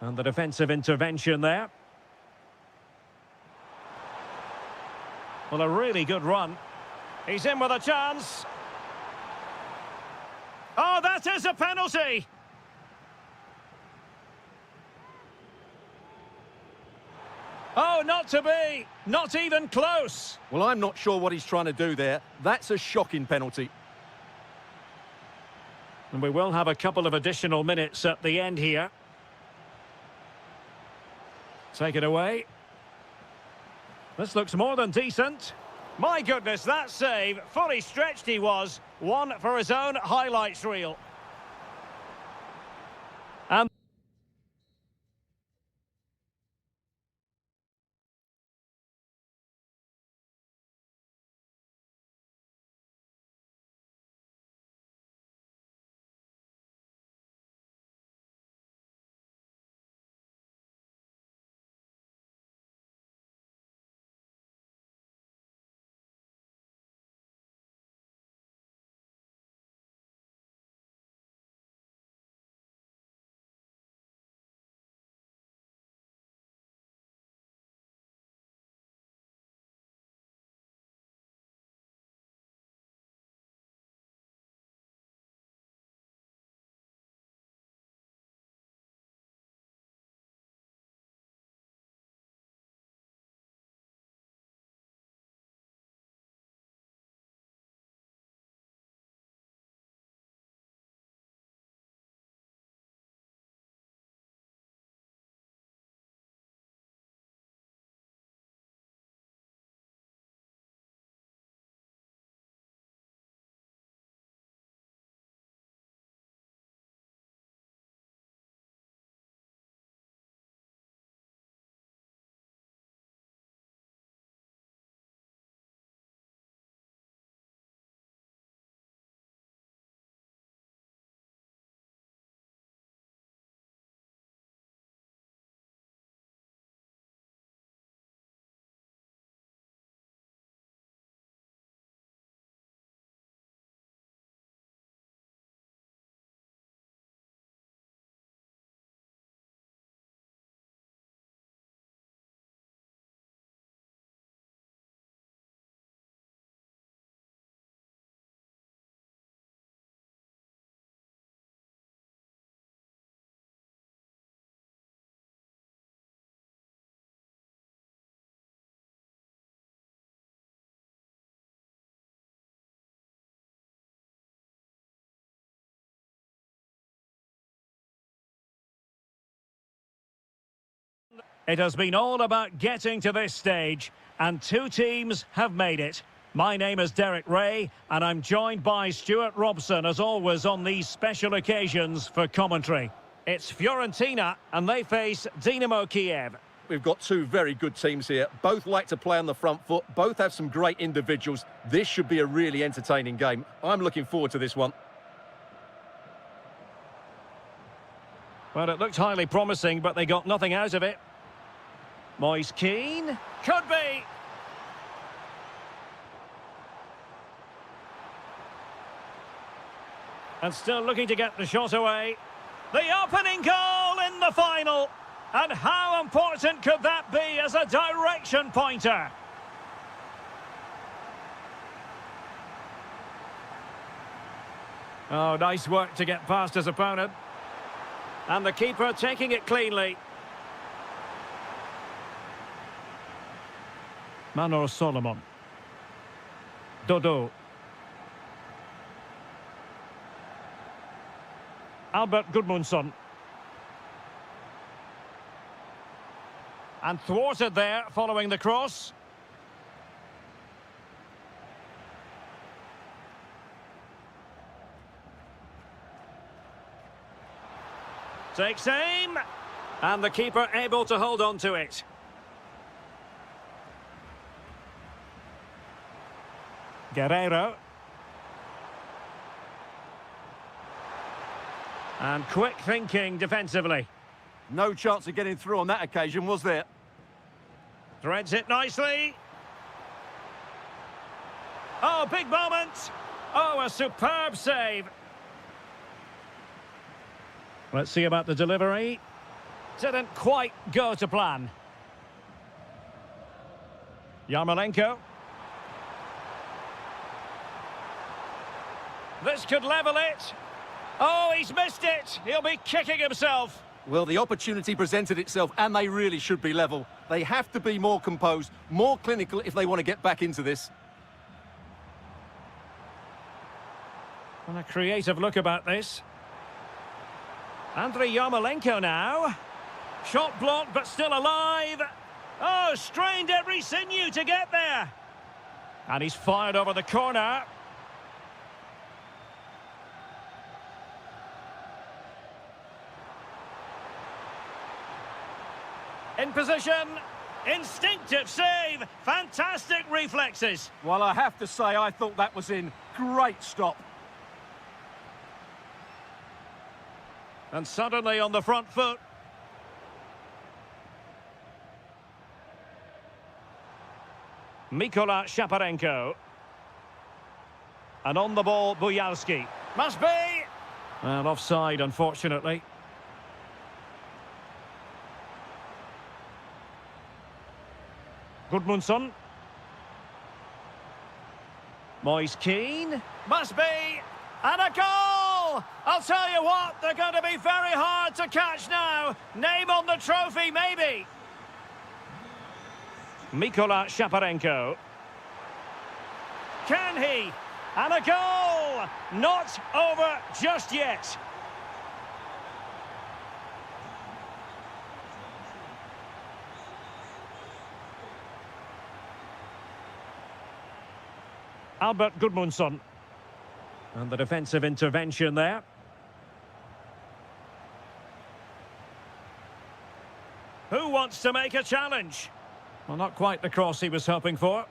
And the defensive intervention there. Well, a really good run. He's in with a chance. Oh, that is a penalty. Oh, not to be. Not even close.
Well, I'm not sure what he's trying to do there. That's a shocking penalty.
And we will have a couple of additional minutes at the end here. Take it away. This looks more than decent. My goodness, that save, fully stretched he was. One for his own highlights reel. And It has been all about getting to this stage, and two teams have made it. My name is Derek Ray, and I'm joined by Stuart Robson, as always, on these special occasions for commentary. It's Fiorentina, and they face Dynamo Kiev.
We've got two very good teams here. Both like to play on the front foot. Both have some great individuals. This should be a really entertaining game. I'm looking forward to this one.
Well, it looked highly promising, but they got nothing out of it. Moise Keane. Could be. And still looking to get the shot away. The opening goal in the final. And how important could that be as a direction pointer? Oh, nice work to get past his opponent. And the keeper taking it cleanly. Manor Solomon. Dodo. Albert Gudmundsson. And thwarted there following the cross. Takes aim. And the keeper able to hold on to it. Guerreiro. And quick thinking defensively.
No chance of getting through on that occasion, was there?
Threads it nicely. Oh, big moment. Oh, a superb save. Let's see about the delivery. Didn't quite go to plan. Yarmolenko. This could level it. Oh, he's missed it. He'll be kicking himself.
Well, the opportunity presented itself, and they really should be level. They have to be more composed, more clinical if they want to get back into this.
And a creative look about this. Andriy Yarmolenko now. Shot blocked, but still alive. Oh, strained every sinew to get there. And he's fired over the corner. In position, instinctive save, fantastic reflexes.
Well, I have to say, I thought that was in. Great stop.
And suddenly on the front foot. Mikola Shaparenko. And on the ball, Bujalski. Must be! And offside, unfortunately. Gudmundsson. Moise Keane. Must be! And a goal! I'll tell you what, they're going to be very hard to catch now. Name on the trophy, maybe. Mikola Shaparenko. Can he? And a goal! Not over just yet. Albert Gudmundsson. And the defensive intervention there. Who wants to make a challenge? Well, not quite the cross he was hoping for.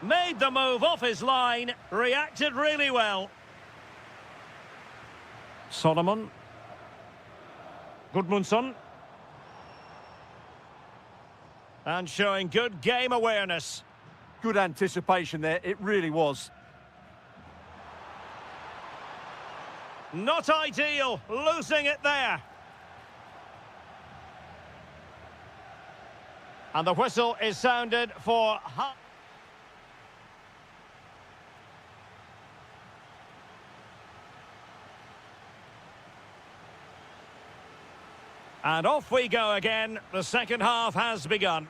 Made the move off his line, reacted really well. Solomon. Gudmundsson. And showing good game awareness.
Good anticipation there, it really was.
Not ideal, losing it there. And the whistle is sounded for... And off we go again. The second half has begun.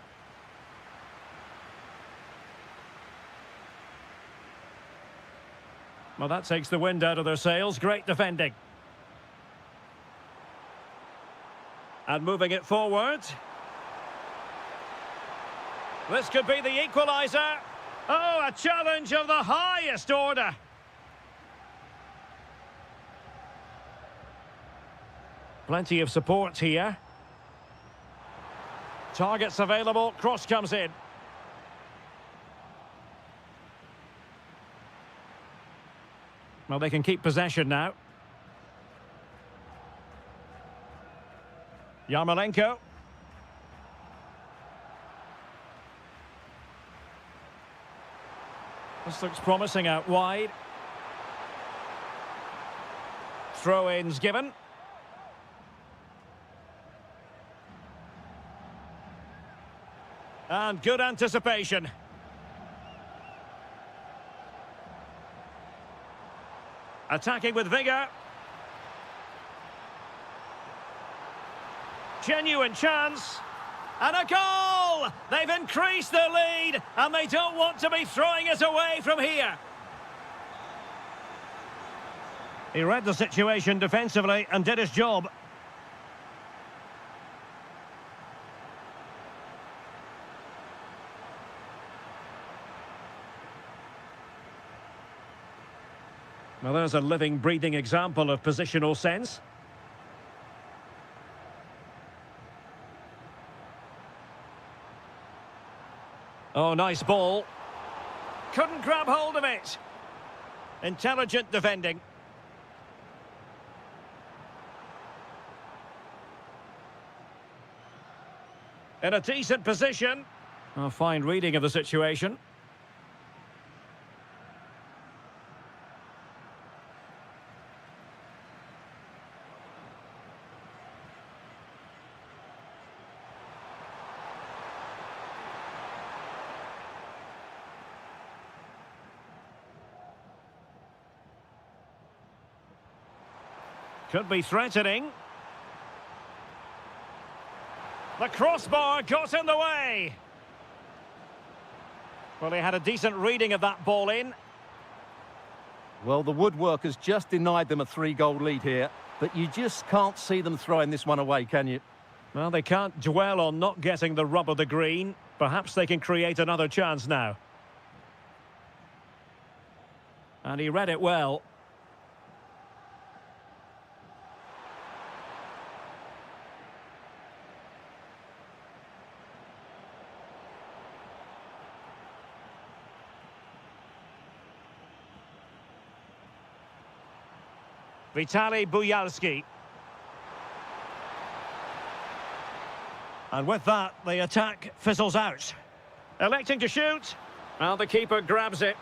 Well, that takes the wind out of their sails. Great defending. And moving it forward. This could be the equaliser. Oh, a challenge of the highest order. Plenty of support here. Targets available, cross comes in. Well, they can keep possession now. Yarmolenko. This looks promising out wide. Throw-ins given. And good anticipation. Attacking with vigour. Genuine chance. And a goal! They've increased their lead, and they don't want to be throwing it away from here. He read the situation defensively and did his job. Well, there's a living, breathing example of positional sense. Oh, nice ball. Couldn't grab hold of it. Intelligent defending. In a decent position. A fine reading of the situation. Could be threatening. The crossbar got in the way. Well, he had a decent reading of that ball in.
Well, the woodworkers just denied them a 3-goal lead here, but you just can't see them throwing this one away, can you?
Well, they can't dwell on not getting the rub of the green. Perhaps they can create another chance now. And he read it well. Vitaly Buyalski. And with that, the attack fizzles out. Electing to shoot. Well, the keeper grabs it.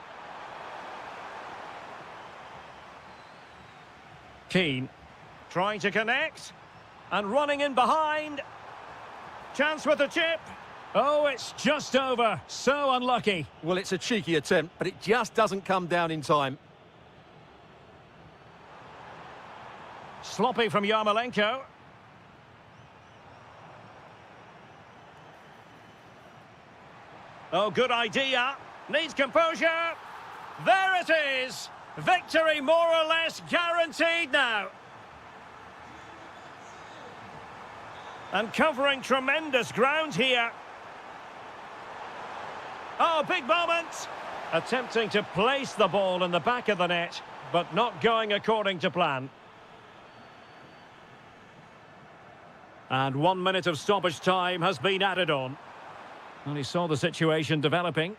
Keane. Trying to connect. And running in behind. Chance with the chip. Oh, it's just over. So unlucky.
Well, it's a cheeky attempt, but it just doesn't come down in time.
Sloppy from Yarmolenko. Oh, good idea. Needs composure. There it is. Victory more or less guaranteed now. And covering tremendous ground here. Oh, big moment. Attempting to place the ball in the back of the net, but not going according to plan. And 1 minute of stoppage time has been added on. And he saw the situation developing.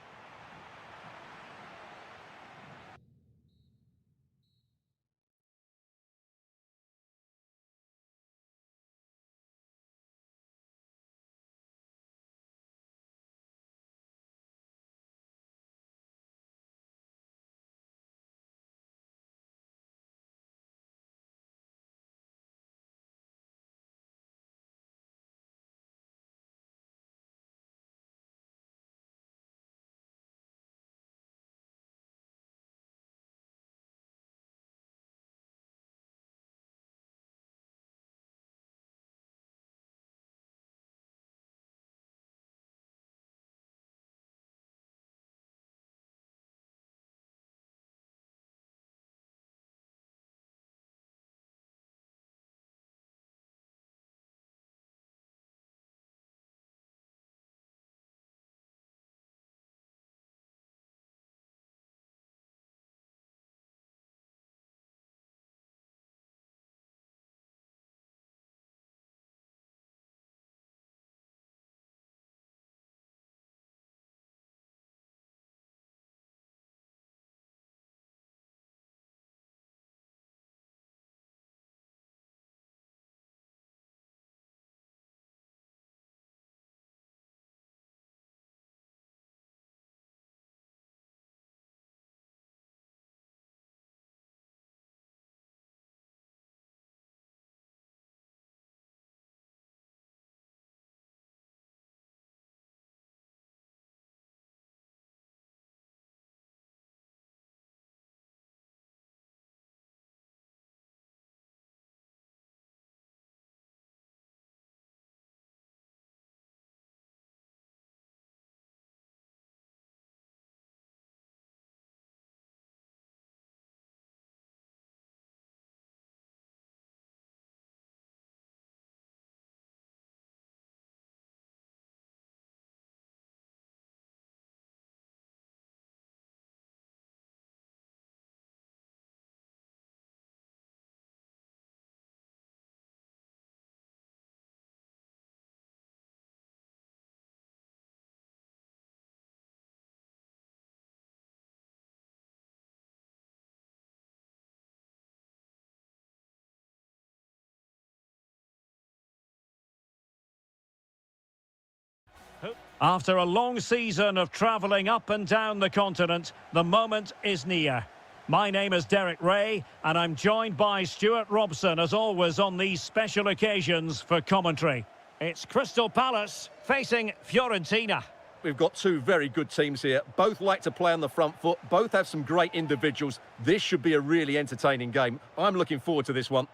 After a long season of travelling up and down the continent, the moment is near. My name is Derek Ray, and I'm joined by Stuart Robson, as always, on these special occasions for commentary. It's Crystal Palace facing Fiorentina.
We've got two very good teams here. Both like to play on the front foot. Both have some great individuals. This should be a really entertaining game. I'm looking forward to this one.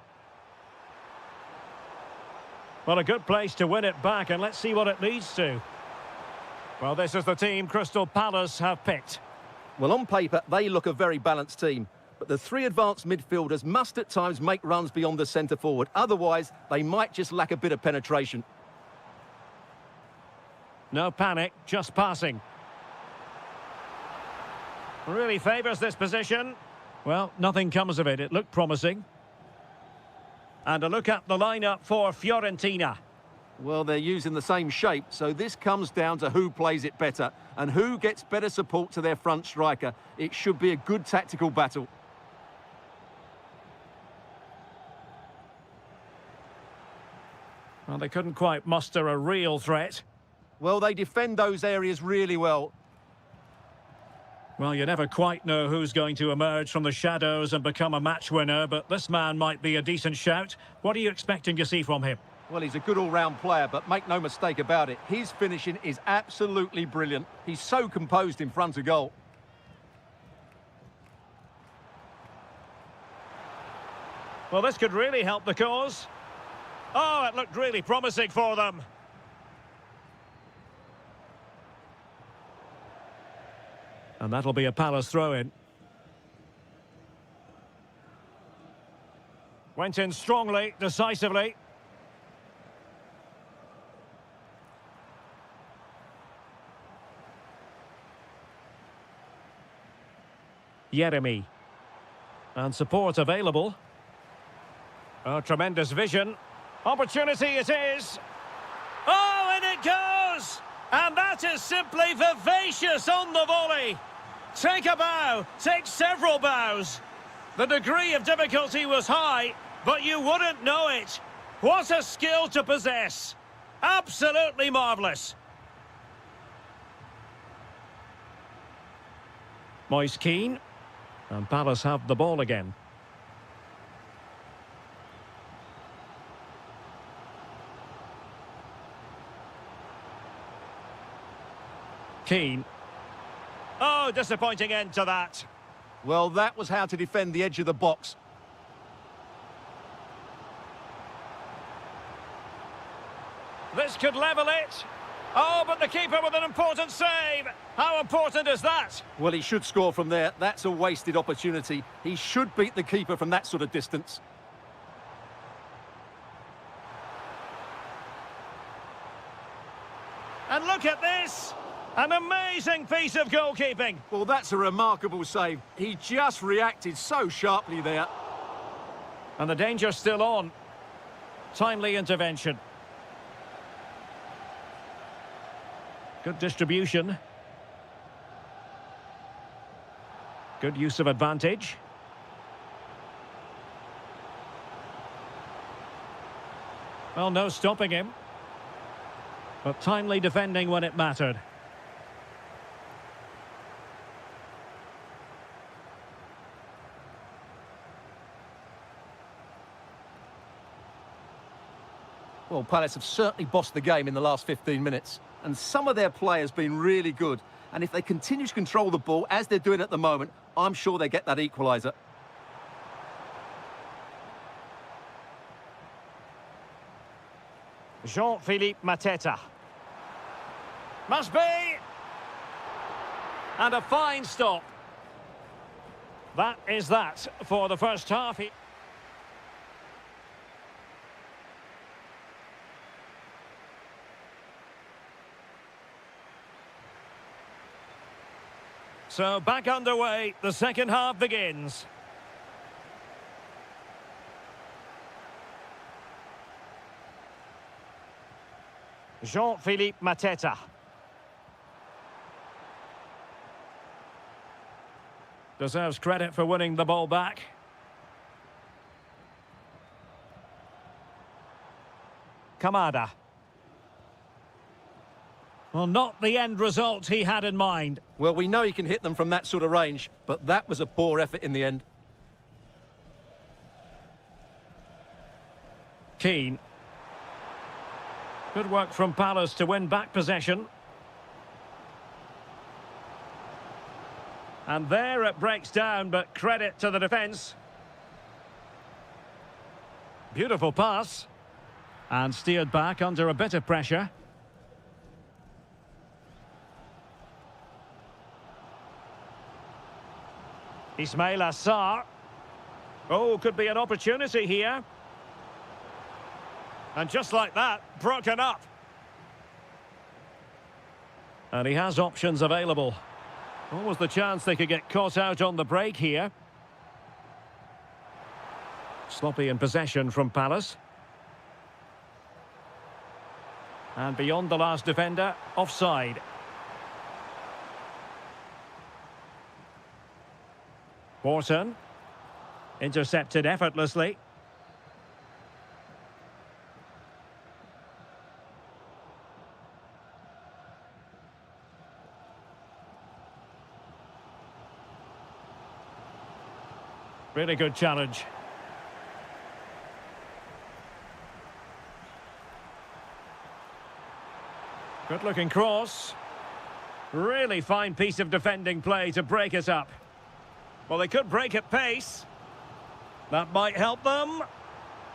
Well, a good place to win it back, and let's see what it leads to. Well, this is the team Crystal Palace have picked.
Well, on paper, they look a very balanced team. But the three advanced midfielders must at times make runs beyond the centre forward. Otherwise, they might just lack a bit of penetration.
No panic, just passing. Really favours this position. Well, nothing comes of it. It looked promising. And a look at the lineup for Fiorentina.
Well, they're using the same shape, so this comes down to who plays it better and who gets better support to their front striker. It should be a good tactical battle.
Well, they couldn't quite muster a real threat.
Well, they defend those areas really well.
Well, you never quite know who's going to emerge from the shadows and become a match winner, but this man might be a decent shout. What are you expecting to see from him?
Well, he's a good all-round player, but make no mistake about it, his finishing is absolutely brilliant. He's so composed in front of goal.
Well, this could really help the cause. Oh, it looked really promising for them. And that'll be a Palace throw-in. Went in strongly, decisively. Jeremy. And support available. Oh, tremendous vision. Opportunity it is. Oh, and it goes! And that is simply vivacious on the volley. Take a bow, take several bows. The degree of difficulty was high, but you wouldn't know it. What a skill to possess. Absolutely marvellous. Moise Keane. And Palace have the ball again. Keane. Oh, disappointing end to that.
Well, that was how to defend the edge of the box.
This could level it. Oh, but the keeper with an important save. How important is that?
Well, he should score from there. That's a wasted opportunity. He should beat the keeper from that sort of distance.
And look at this. An amazing piece of goalkeeping.
Well, that's a remarkable save. He just reacted so sharply there.
And the danger's still on. Timely intervention. Good distribution. Good use of advantage. Well, no stopping him. But timely defending when it mattered.
Well, Palace have certainly bossed the game in the last 15 minutes. And some of their players have been really good. And if they continue to control the ball, as they're doing at the moment, I'm sure they get that equaliser.
Jean-Philippe Mateta. Must be! And a fine stop. That is that for the first half. So back underway, the second half begins. Jean-Philippe Mateta. Deserves credit for winning the ball back. Kamada. Well, not the end result he had in mind.
Well, we know he can hit them from that sort of range, but that was a poor effort in the end.
Keane. Good work from Palace to win back possession. And there it breaks down, but credit to the defence. Beautiful pass. And steered back under a bit of pressure. Ismail Assar. Oh, could be an opportunity here. And just like that, broken up. And he has options available. What was the chance they could get caught out on the break here? Sloppy in possession from Palace. And beyond the last defender, offside. Wharton. Intercepted effortlessly. Really good challenge. Good looking cross. Really fine piece of defending play to break it up. Well, they could break at pace. That might help them.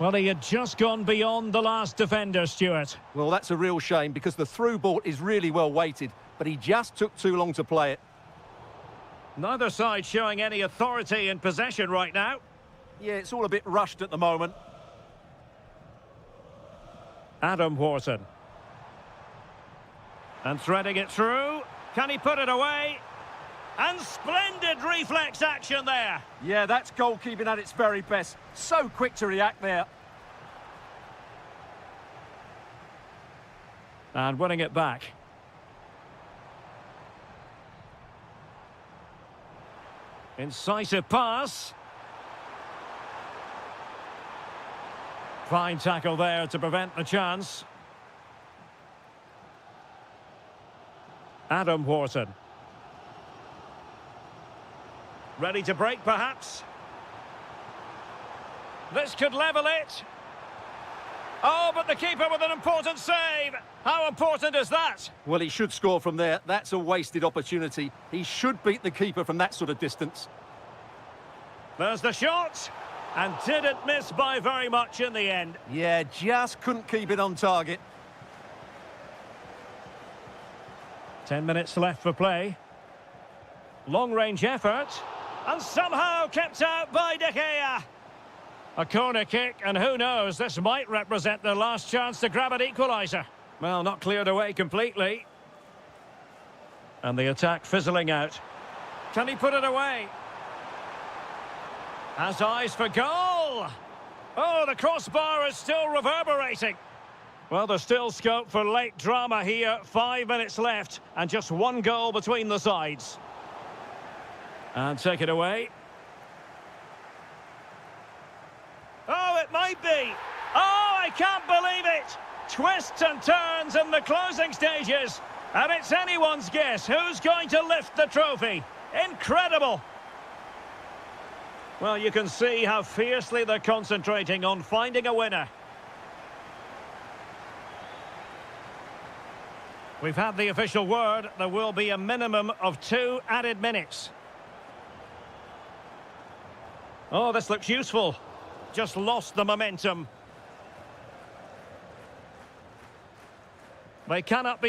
Well, he had just gone beyond the last defender, Stuart.
Well, that's a real shame because the through ball is really well weighted, but he just took too long to play it.
Neither side showing any authority in possession right now.
Yeah, it's all a bit rushed at the moment.
Adam Wharton. And threading it through. Can he put it away? And splendid reflex action there.
Yeah, that's goalkeeping at its very best. So quick to react there.
And winning it back. Incisive pass. Fine tackle there to prevent the chance. Adam Wharton. Ready to break, perhaps. This could level it. Oh, but the keeper with an important save. How important is that?
Well, he should score from there. That's a wasted opportunity. He should beat the keeper from that sort of distance.
There's the shot. And didn't miss by very much in the end.
Yeah, just couldn't keep it on target.
10 minutes left for play. Long-range effort. And somehow kept out by De Gea. A corner kick, and who knows, this might represent their last chance to grab an equaliser. Well, not cleared away completely. And the attack fizzling out. Can he put it away? Has eyes for goal. Oh, the crossbar is still reverberating. Well, there's still scope for late drama here. 5 minutes left, and just one goal between the sides. And take it away. Oh, it might be. Oh, I can't believe it. Twists and turns in the closing stages. And it's anyone's guess who's going to lift the trophy. Incredible. Well, you can see how fiercely they're concentrating on finding a winner. We've had the official word. There will be a minimum of 2 added minutes. Oh, this looks useful. Just lost the momentum. They cannot be...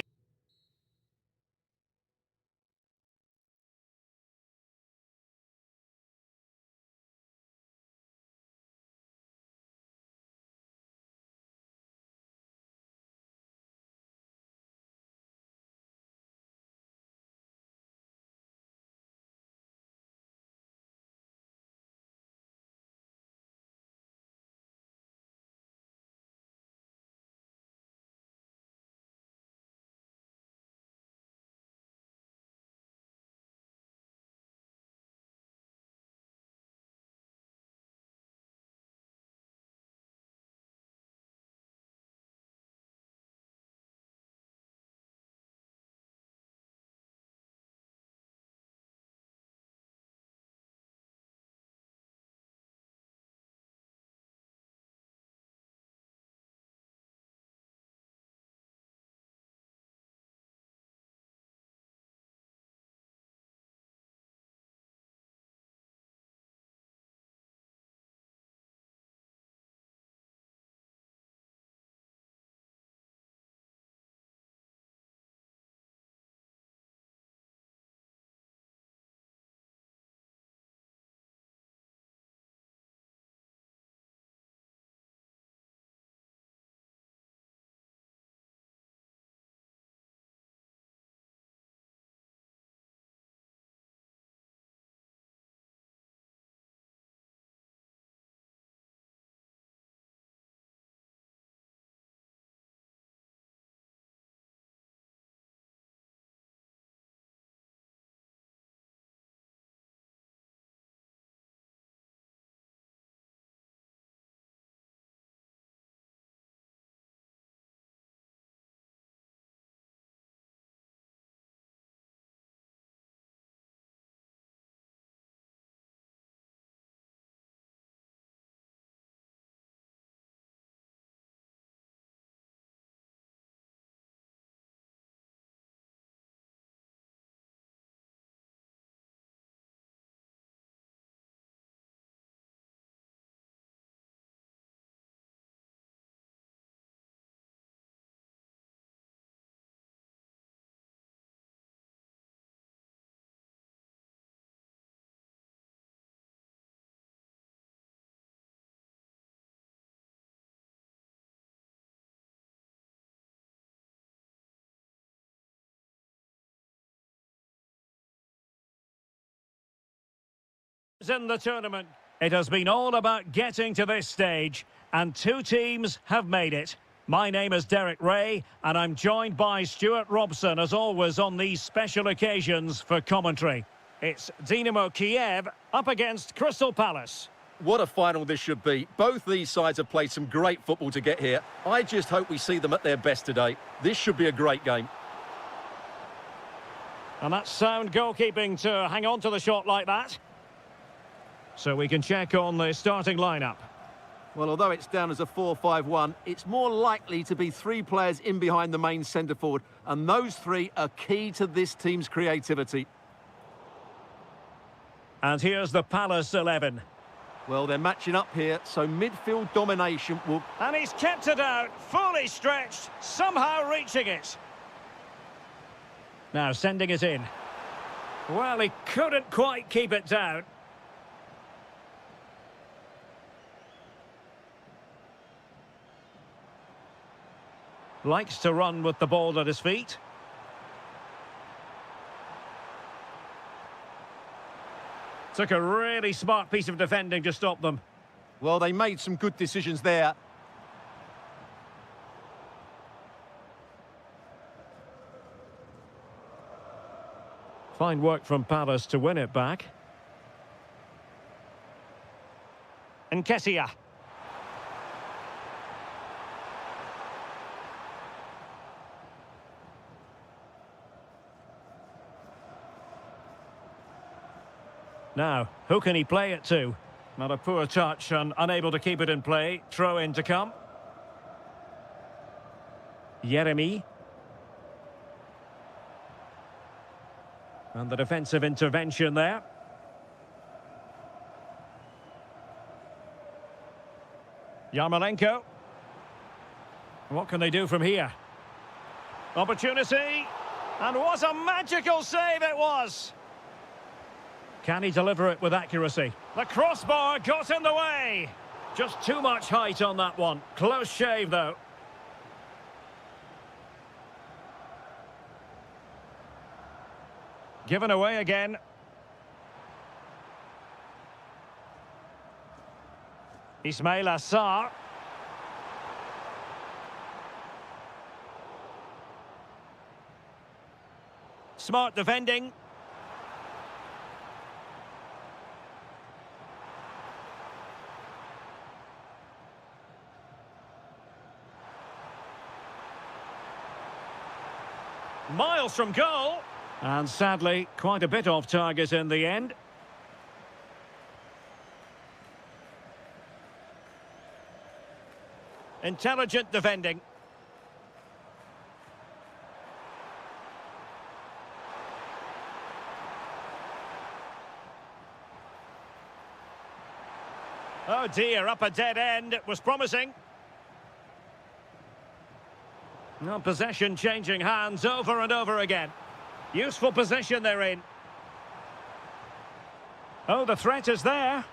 In the tournament, it has been all about getting to this stage, and two teams have made it. My name is Derek Ray, and I'm joined by Stuart Robson, as always, on these special occasions for commentary. It's Dynamo Kiev up against Crystal Palace.
What a final this should be. Both these sides have played some great football to get here. I just hope we see them at their best today. This should be a great game.
And that's sound goalkeeping to hang on to the shot like that. So we can check on the starting lineup.
Well, although it's down as a 4-5-1, it's more likely to be three players in behind the main centre forward, and those three are key to this team's creativity.
And here's the Palace 11.
Well, they're matching up here, so midfield domination will...
And he's kept it out, fully stretched, somehow reaching it. Now sending it in. Well, he couldn't quite keep it down. Likes to run with the ball at his feet. Took a really smart piece of defending to stop them.
Well, they made some good decisions there.
Fine work from Palace to win it back. Nketiah. Now, who can he play it to? Not a poor touch and unable to keep it in play. Throw in to come. Yeremy. And the defensive intervention there. Yarmolenko. What can they do from here? Opportunity. And what a magical save it was! Can he deliver it with accuracy? The crossbar got in the way. Just too much height on that one. Close shave, though. Given away again. Ismail Assar. Smart defending. Miles from goal. And sadly, quite a bit off target in the end. Intelligent defending. Oh dear, up a dead end. It was promising. Well, possession changing hands over and over again. Useful position they're in. Oh, the threat is there.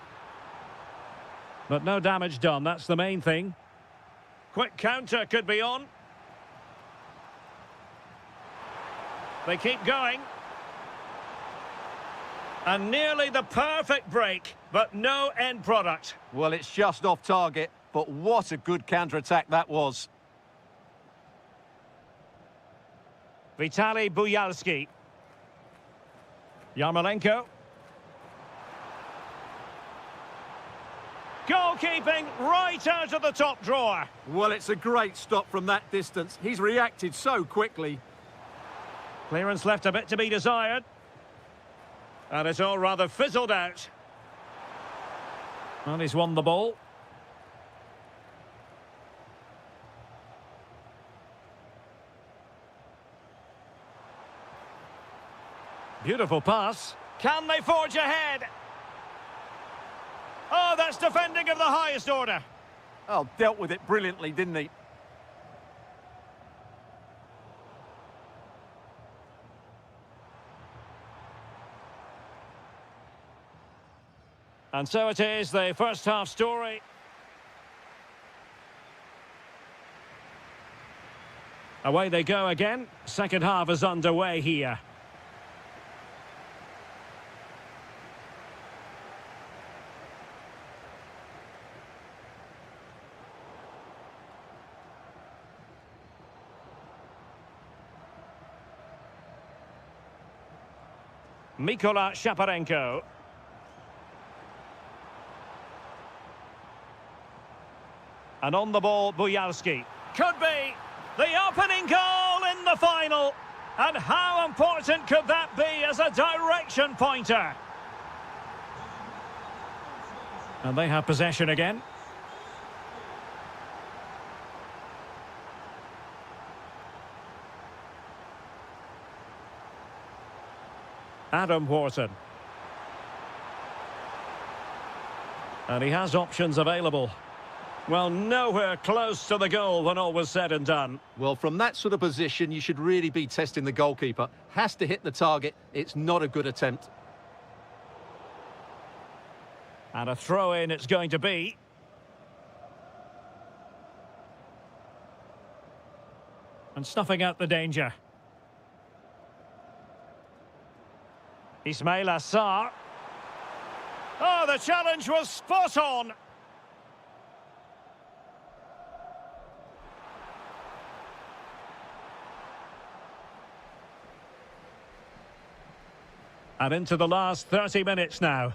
But no damage done, that's the main thing. Quick counter could be on. They keep going. And nearly the perfect break, but no end product.
Well, it's just off target, but what a good counter-attack that was.
Vitaly Buyalski. Yarmolenko. Goalkeeping right out of the top drawer.
Well, it's a great stop from that distance. He's reacted so quickly.
Clearance left a bit to be desired. And it's all rather fizzled out. And he's won the ball. Beautiful pass. Can they forge ahead? Oh, that's defending of the highest order.
Oh, dealt with it brilliantly, didn't he?
And so it is, the first half story. Away they go again. Second half is underway here. Mikola Shaparenko. And on the ball, Bujalski. Could be the opening goal in the final. And how important could that be as a direction pointer? And they have possession again. Adam Wharton. And he has options available. Well, nowhere close to the goal when all was said and done.
Well, from that sort of position, you should really be testing the goalkeeper. Has to hit the target. It's not a good attempt.
And a throw-in it's going to be. And snuffing out the danger. Ismail Assar. Oh, the challenge was spot on. And into the last 30 minutes now.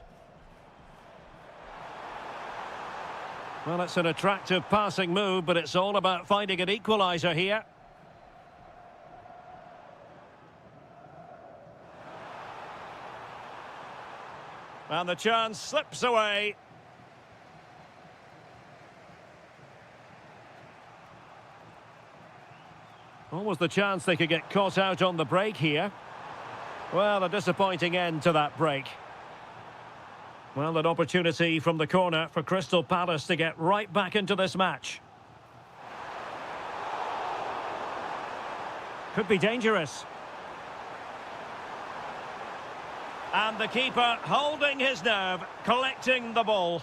Well, it's an attractive passing move, but it's all about finding an equaliser here. And the chance slips away. Almost the chance they could get caught out on the break here. Well, a disappointing end to that break. Well, an opportunity from the corner for Crystal Palace to get right back into this match. Could be dangerous. And the keeper holding his nerve, collecting the ball.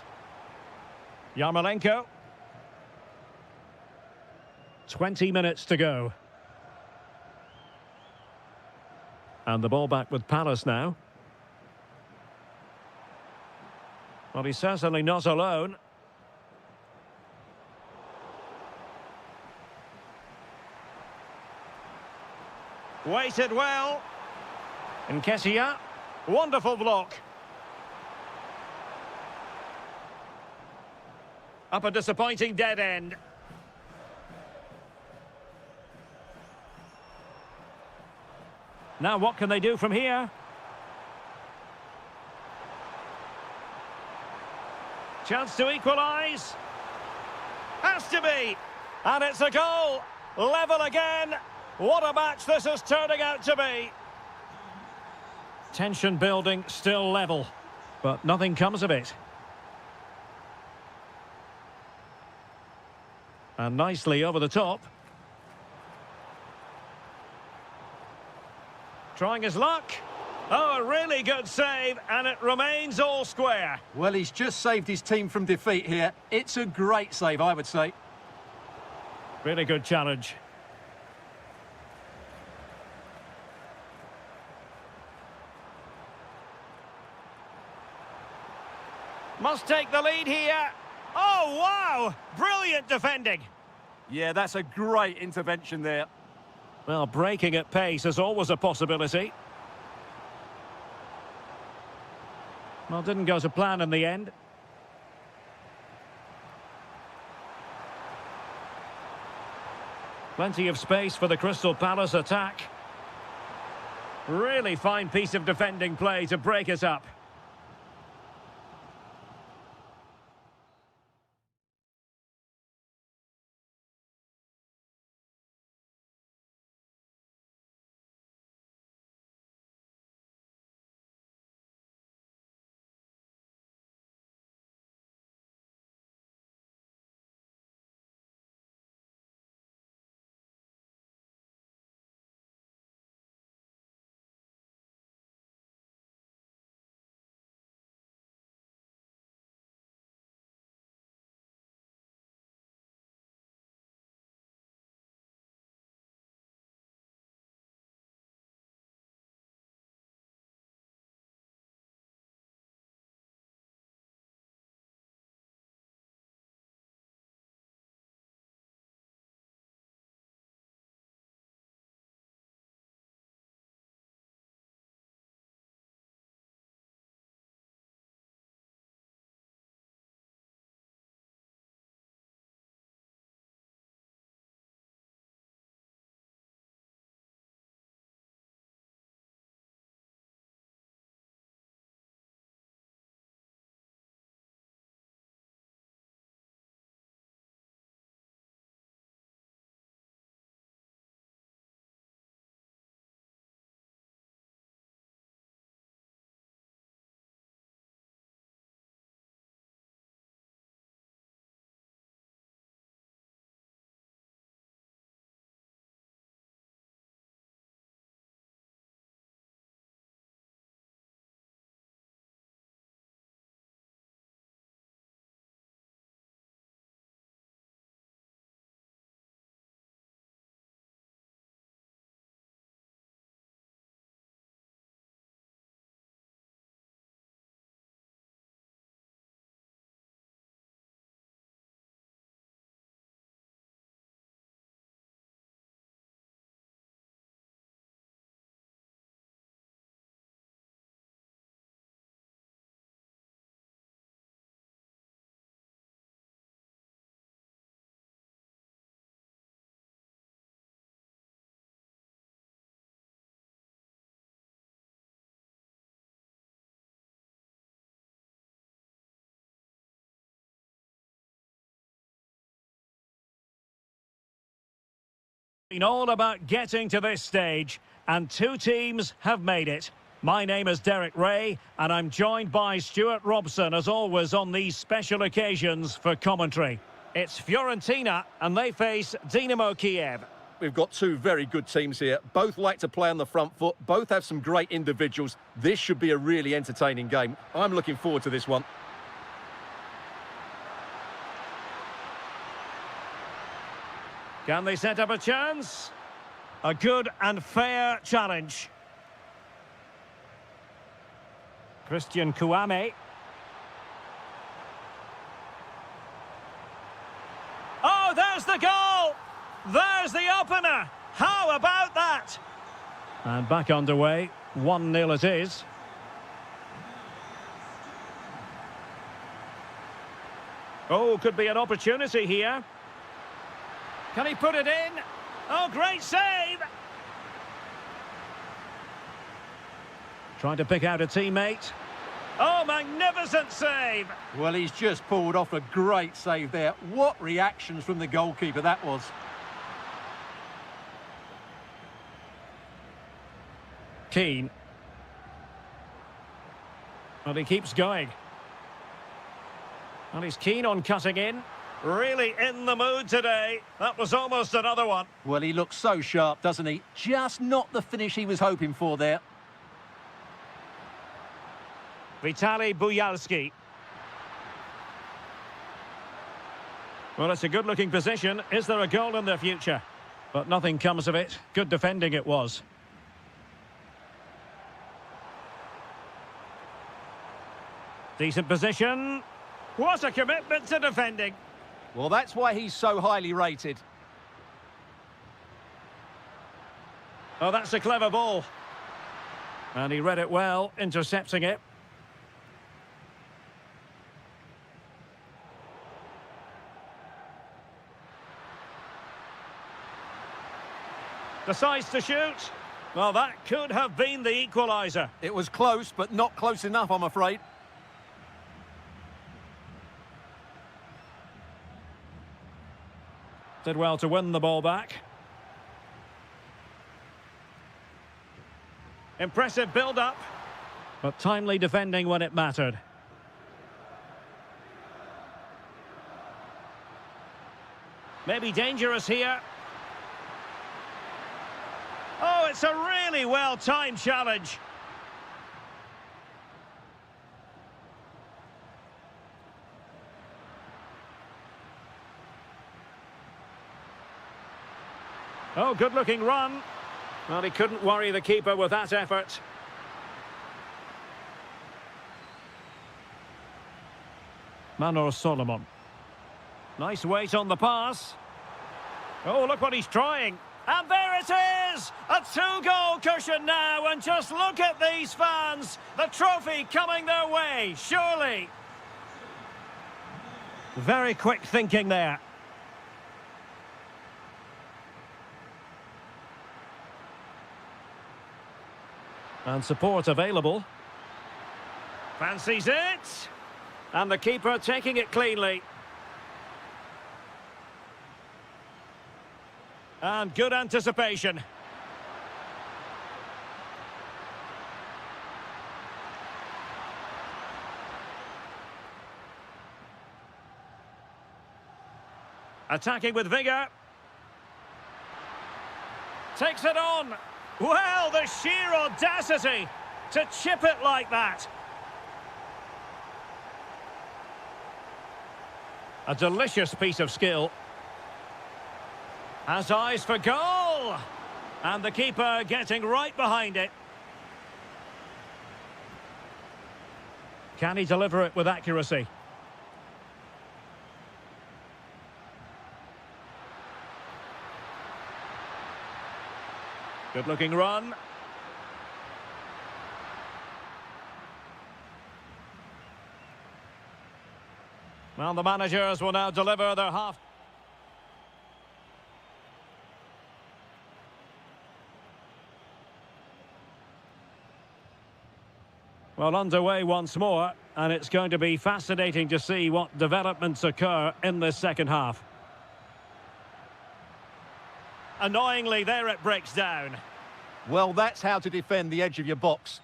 Yarmolenko. 20 minutes to go. And the ball back with Palace now. Well, he's certainly not alone. Waited well. Nketiah. Wonderful block. Up a disappointing dead end. Now what can they do from here? Chance to equalise. Has to be. And it's a goal. Level again. What a match this is turning out to be. Tension building, still level. But nothing comes of it. And nicely over the top. Trying his luck. Oh, a really good save, and it remains all square.
Well, he's just saved his team from defeat here. It's a great save, I would say.
Really good challenge. Must take the lead here. Oh, wow! Brilliant defending.
Yeah, that's a great intervention there.
Well, breaking at pace is always a possibility. Well, didn't go to plan in the end. Plenty of space for the Crystal Palace attack. Really fine piece of defending play to break it up. Been all about getting to this stage, and two teams have made it. My name is Derek Ray, and I'm joined by Stuart Robson, as always, on these special occasions for commentary. It's Fiorentina, and they face Dynamo Kiev.
We've got two very good teams here. Both like to play on the front foot. Both have some great individuals. This should be a really entertaining game. I'm looking forward to this one.
Can they set up a chance? A good and fair challenge. Christian Kouame. Oh, there's the goal! There's the opener! How about that? And back underway. 1-0 it is. Oh, could be an opportunity here. Can he put it in? Oh, great save! Trying to pick out a teammate. Oh, magnificent save!
Well, he's just pulled off a great save there. What reactions from the goalkeeper that was.
Keane. Well, he keeps going. And he's keen on cutting in. Really in the mood today. That was almost another one.
Well, he looks so sharp, doesn't he? Just not the finish he was hoping for there.
Vitaly Bujalski. Well, it's a good-looking position. Is there a goal in the future? But nothing comes of it. Good defending it was. Decent position. What a commitment to defending.
Well, that's why he's so highly rated.
Oh, that's a clever ball. And he read it well, intercepting it. Decides to shoot. Well, that could have been the equaliser.
It was close, but not close enough, I'm afraid.
Did well to win the ball back. Impressive build-up, but timely defending when it mattered. Maybe dangerous here. Oh, it's a really well-timed challenge. Oh, good-looking run. Well, he couldn't worry the keeper with that effort. Manor Solomon. Nice weight on the pass. Oh, look what he's trying. And there it is! A two-goal cushion now, and just look at these fans. The trophy coming their way, surely. Very quick thinking there. And support available. Fancies it. And the keeper taking it cleanly. And good anticipation. Attacking with vigour. Takes it on. Well, the sheer audacity to chip it like that. A delicious piece of skill. Has eyes for goal. And the keeper getting right behind it. Can he deliver it with accuracy? Good-looking run. Well, the managers will now deliver their half. Well, underway once more, and it's going to be fascinating to see what developments occur in this second half. annoyingly, there it breaks down.
Well, that's how to defend the edge of your box.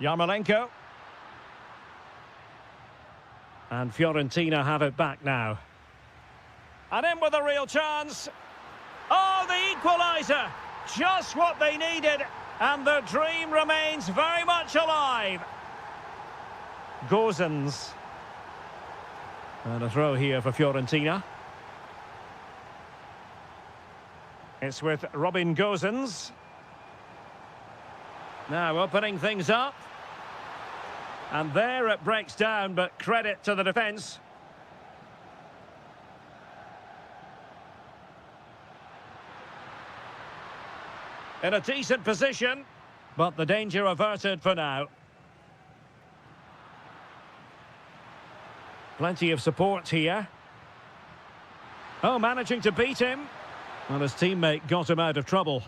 Yarmolenko. And Fiorentina have it back now. And in with a real chance. Oh, the equaliser! Just what they needed, and the dream remains very much alive. Gozens. And a throw here for Fiorentina. It's with Robin Gozens. Now opening things up. And there it breaks down, but credit to the defence. In a decent position, but the danger averted for now. Plenty of support here. Oh, managing to beat him. Well, his teammate got him out of trouble.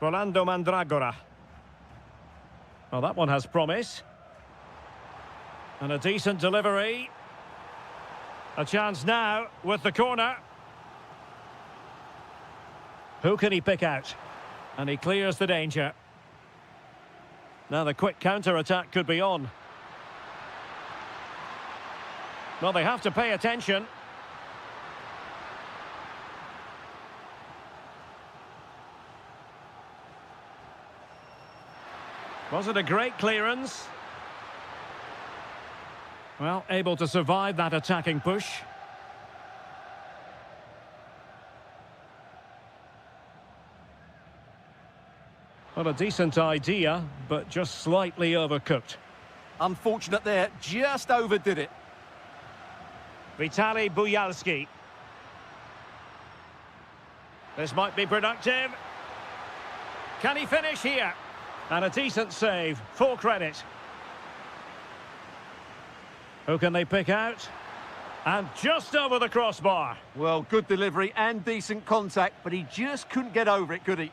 Rolando Mandragora. Well, that one has promise. And a decent delivery. A chance now with the corner. Who can he pick out? And he clears the danger. Now the quick counter-attack could be on. Well, they have to pay attention. Was it a great clearance? Well, able to survive that attacking push. Well, a decent idea, but just slightly overcooked.
Unfortunate there, just overdid it.
Vitaly Buyalski. This might be productive. Can he finish here? And a decent save, full credit. Who can they pick out? And just over the crossbar.
Well, good delivery and decent contact, but he just couldn't get over it, could he?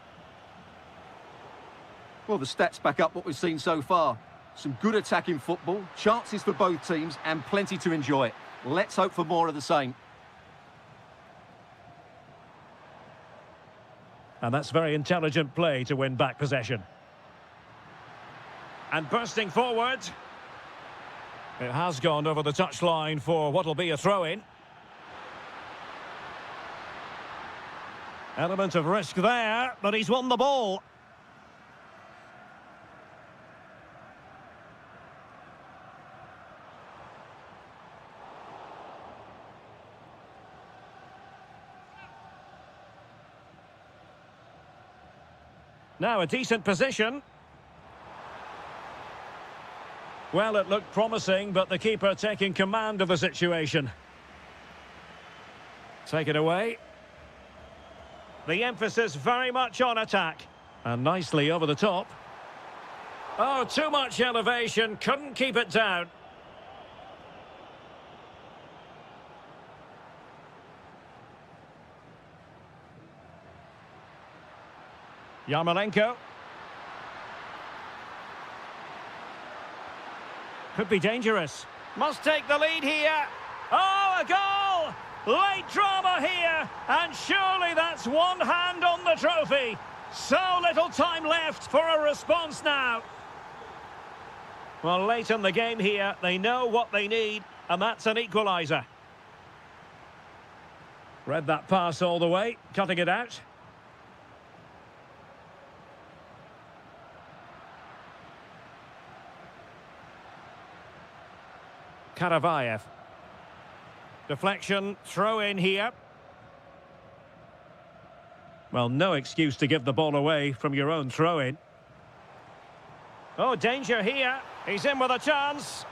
Well, the stats back up what we've seen so far. Some good attacking football, chances for both teams, and plenty to enjoy. Let's hope for more of the same.
And that's very intelligent play to win back possession. And bursting forward. It has gone over the touchline for what will be a throw-in. Element of risk there, but he's won the ball. Now a decent position. Well, it looked promising, but the keeper taking command of the situation. Take it away. The emphasis very much on attack. And nicely over the top. Oh, too much elevation, couldn't keep it down. Yarmolenko. Could be dangerous. Must take the lead here. Oh, a goal! Late drama here. And surely that's one hand on the trophy. So little time left for a response now. Well, late in the game here, they know what they need, and that's an equaliser. Read that pass all the way, cutting it out. Karavayev. Deflection, throw in here. Well, no excuse to give the ball away from your own throw-in. Oh, danger here. He's in with a chance.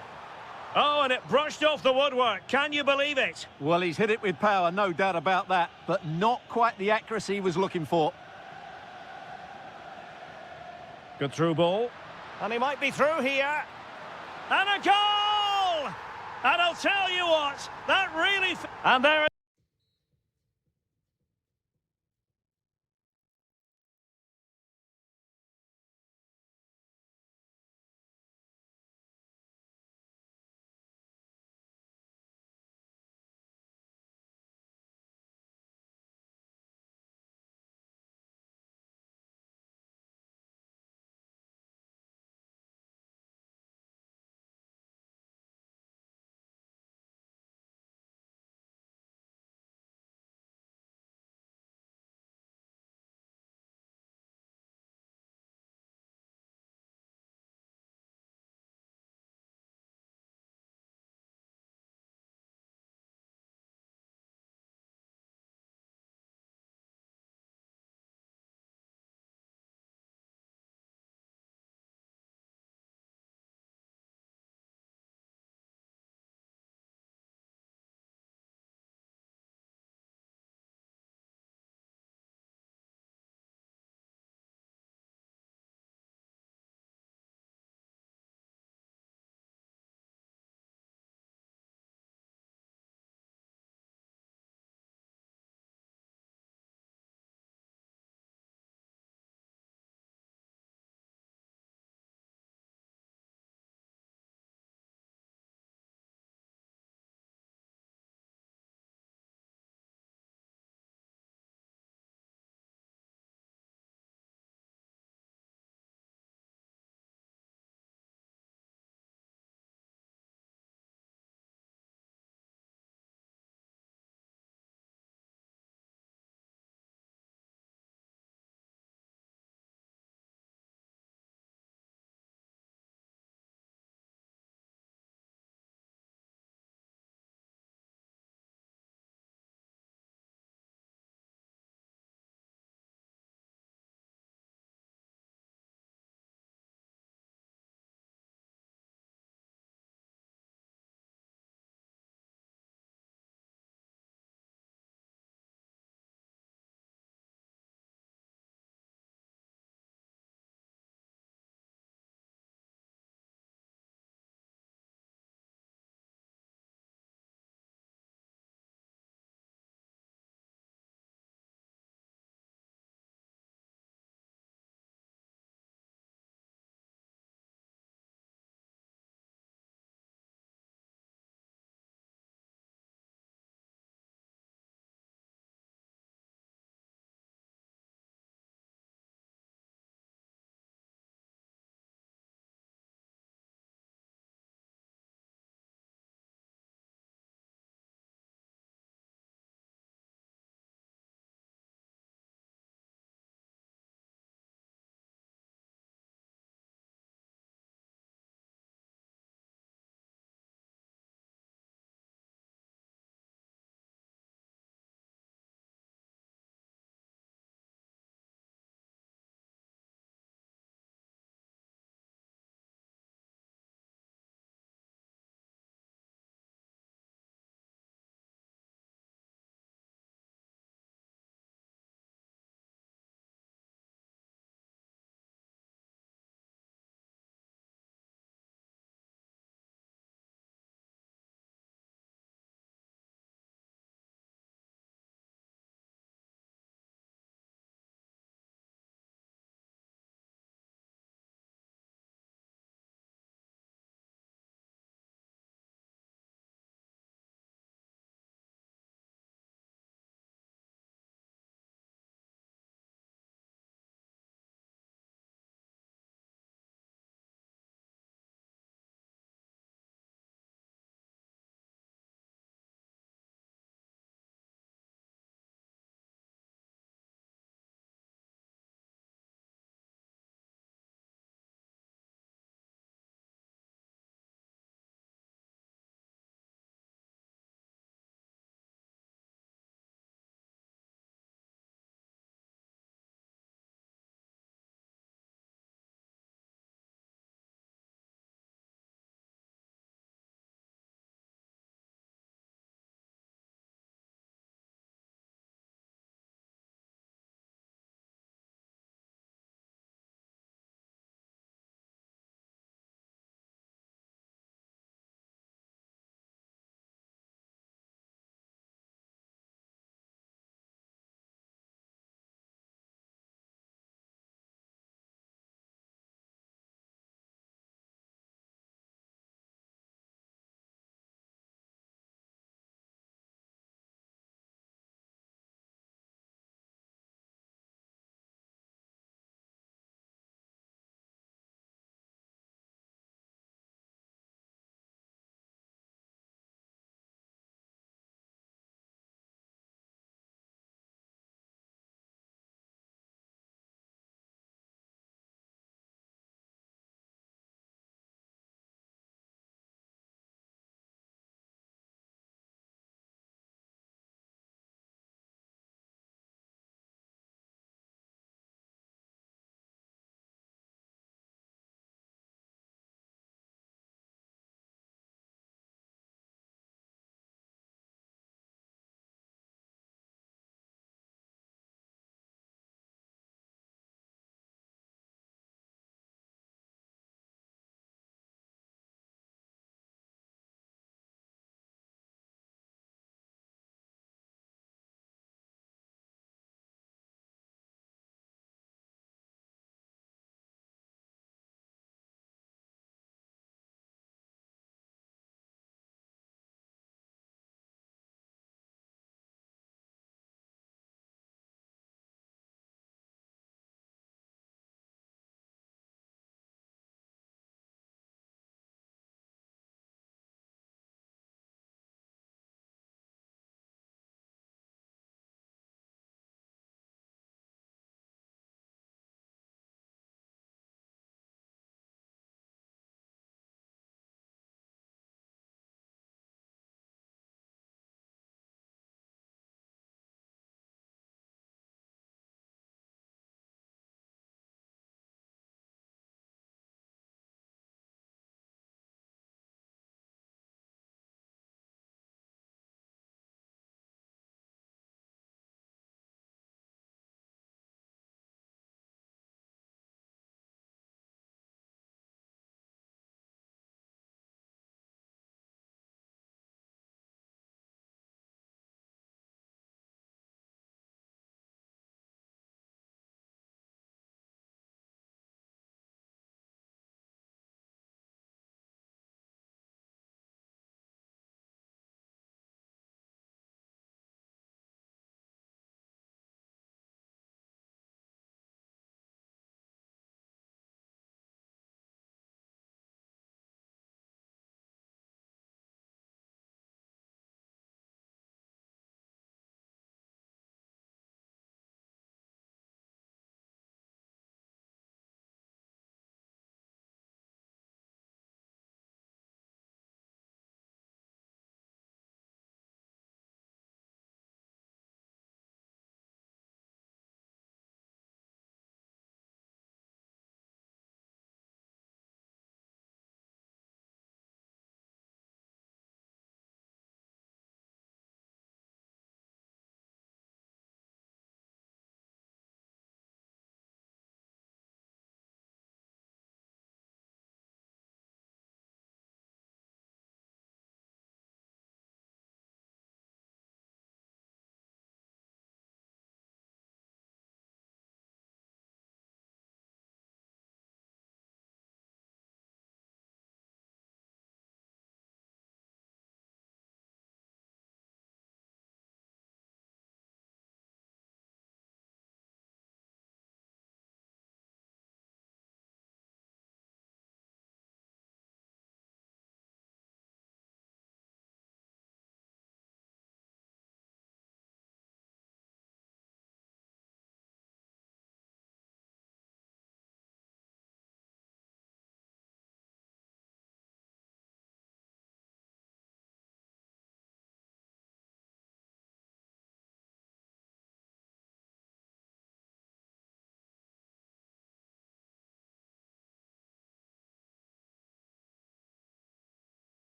Oh, and it brushed off the woodwork. Can you believe it?
Well, he's hit it with power, no doubt about that, but not quite the accuracy he was looking for.
Good through ball. And he might be through here. And a goal! And I'll tell you what, that really... And there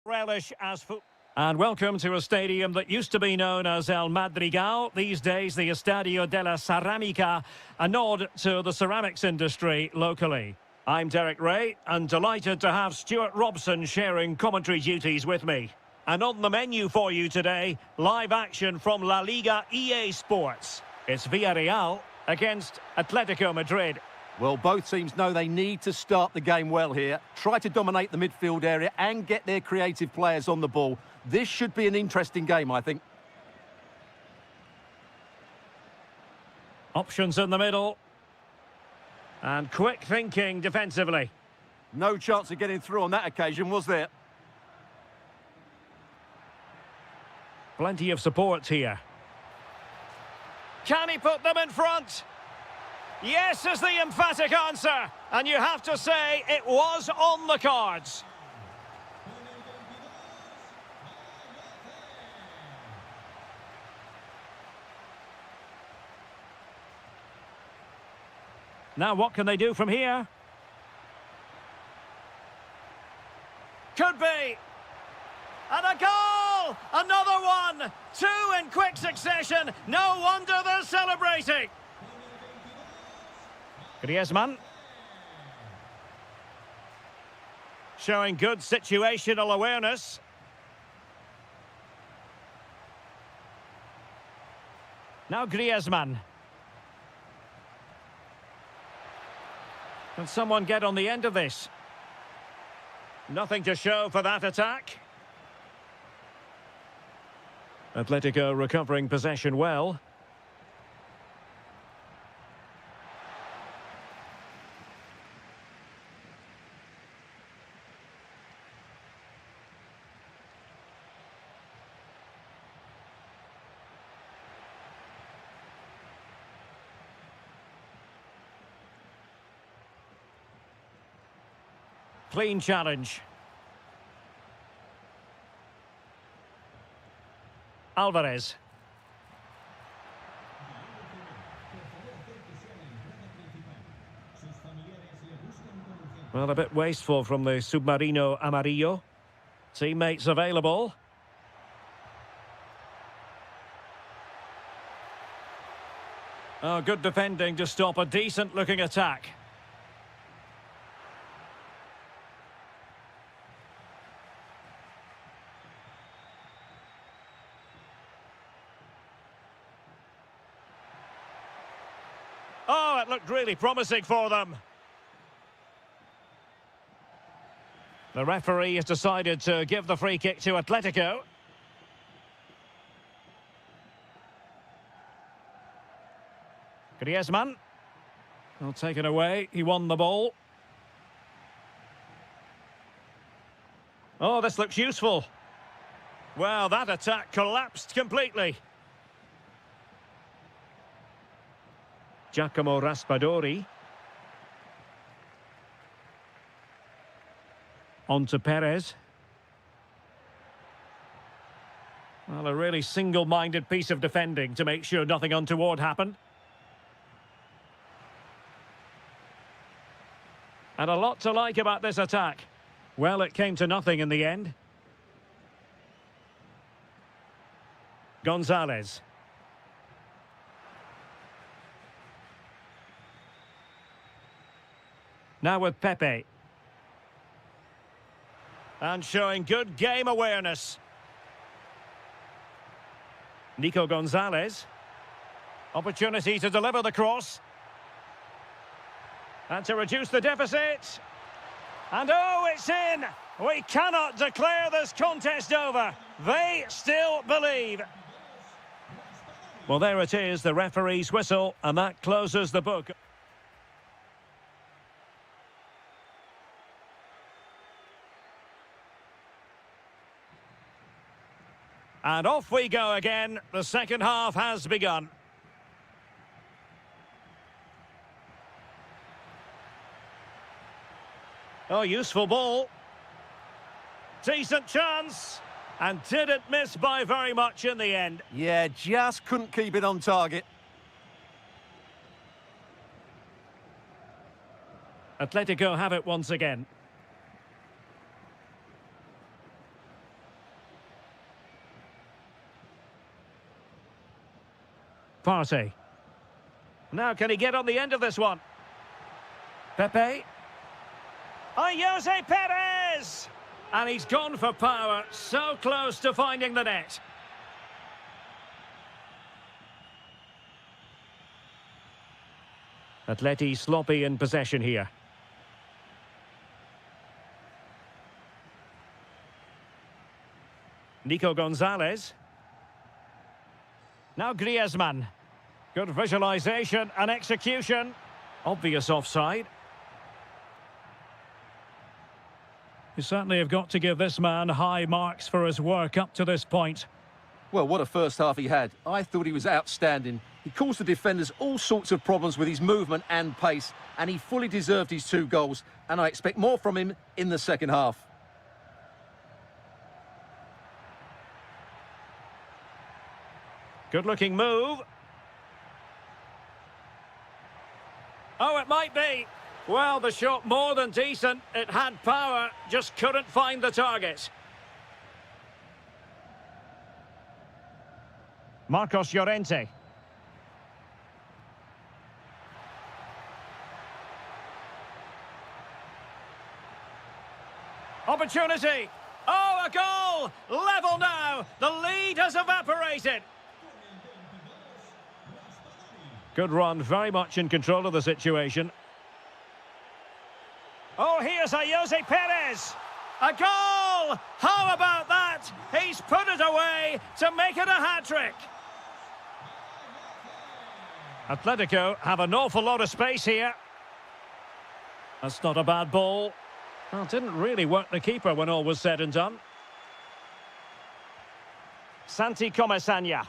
Relish as foot. And welcome to a stadium that used to be known as El Madrigal, these days the Estadio de la Ceramica, a nod to the ceramics industry locally. I'm Derek Ray, and delighted to have Stuart Robson sharing commentary duties with me. And on the menu for you today, live action from La Liga EA Sports. It's Villarreal against Atletico Madrid.
Well, both teams know they need to start the game well here, try to dominate the midfield area and get their creative players on the ball. This should be an interesting game, I think.
Options in the middle. And quick thinking defensively.
No chance of getting through on that occasion, was there?
Plenty of support here. Can he put them in front? Yes is the emphatic answer. And you have to say it was on the cards. Now what can they do from here? Could be. And a goal! Another one! Two in quick succession. No wonder they're celebrating. Griezmann. Showing good situational awareness. Now Griezmann. Can someone get on the end of this? Nothing to show for that attack. Atletico recovering possession well. Clean challenge. Alvarez. Well, a bit wasteful from the Submarino Amarillo. Teammates available. Oh, good defending to stop a decent-looking attack. Oh, it looked really promising for them. The referee has decided to give the free kick to Atletico. Griezmann. Well, taken away. He won the ball. Oh, this looks useful. Well, that attack collapsed completely. Giacomo Raspadori. On to Perez. Well, a really single-minded piece of defending to make sure nothing untoward happened. And a lot to like about this attack. Well, it came to nothing in the end. Gonzalez. Now with Pepe. And showing good game awareness. Nico Gonzalez. Opportunity to deliver the cross. And to reduce the deficit. And oh, it's in! We cannot declare this contest over. They still believe. Well, there it is, the referee's whistle, and that closes the book. And off we go again. The second half has begun. Oh, useful ball. Decent chance. And didn't miss by very much in the end.
Yeah, just couldn't keep it on target.
Atletico have it once again. Partey. Now can he get on the end of this one? Pepe. Jose Perez! And he's gone for power, so close to finding the net. Atleti sloppy in possession here. Nico Gonzalez. Now Griezmann. Good visualisation and execution. Obvious offside. You certainly have got to give this man high marks for his work up to this point.
Well, what a first half he had. I thought he was outstanding. He caused the defenders all sorts of problems with his movement and pace, and he fully deserved his 2 goals, and I expect more from him in the second half.
Good-looking move. Oh, it might be. Well, the shot more than decent. It had power, just couldn't find the target. Marcos Llorente. Opportunity. Oh, a goal! Level now. The lead has evaporated. Good run, very much in control of the situation. Oh, here's a Jose Perez. A goal! How about that? He's put it away to make it a hat-trick. Atletico have an awful lot of space here. That's not a bad ball. Well, didn't really work the keeper when all was said and done. Santi Comesaña.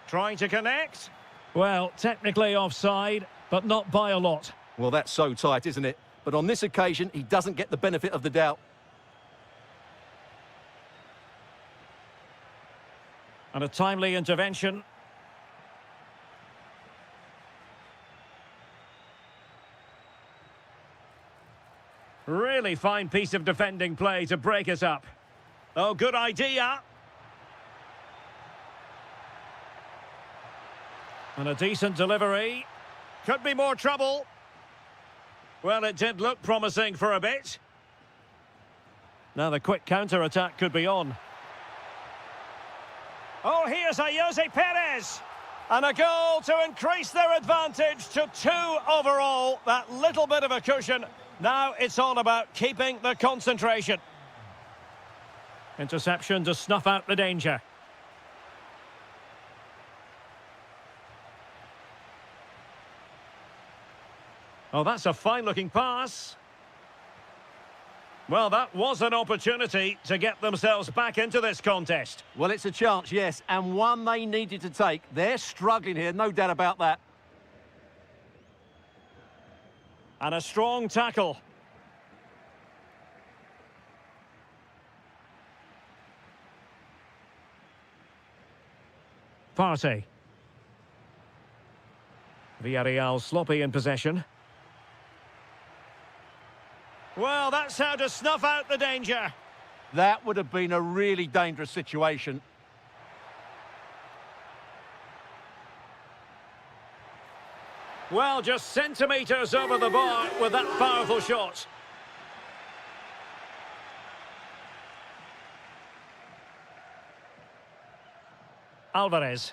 Trying to connect. Well, technically offside, but not by a lot.
Well, that's so tight, isn't it? But on this occasion, he doesn't get the benefit of the doubt.
And a timely intervention. Really fine piece of defending play to break us up. Oh, good idea. And a decent delivery. Could be more trouble. Well, it did look promising for a bit. Now the quick counter-attack could be on. Oh, here's a Jose Perez. And a goal to increase their advantage to 2 overall. That little bit of a cushion. Now it's all about keeping the concentration. Interception to snuff out the danger. Oh, that's a fine-looking pass. Well, that was an opportunity to get themselves back into this contest.
Well, it's a chance, yes, and one they needed to take. They're struggling here, no doubt about that.
And a strong tackle. Partey. Villarreal sloppy in possession. Well, that's how to snuff out the danger.
That would have been a really dangerous situation.
Well, just centimetres over the bar with that powerful shot. Alvarez.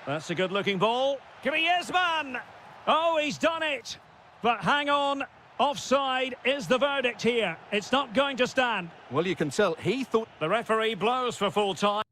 That's a good-looking ball. Griezmann! Oh, he's done it! But hang on, offside is the verdict here. It's not going to stand.
Well, you can tell he thought...
The referee blows for full time.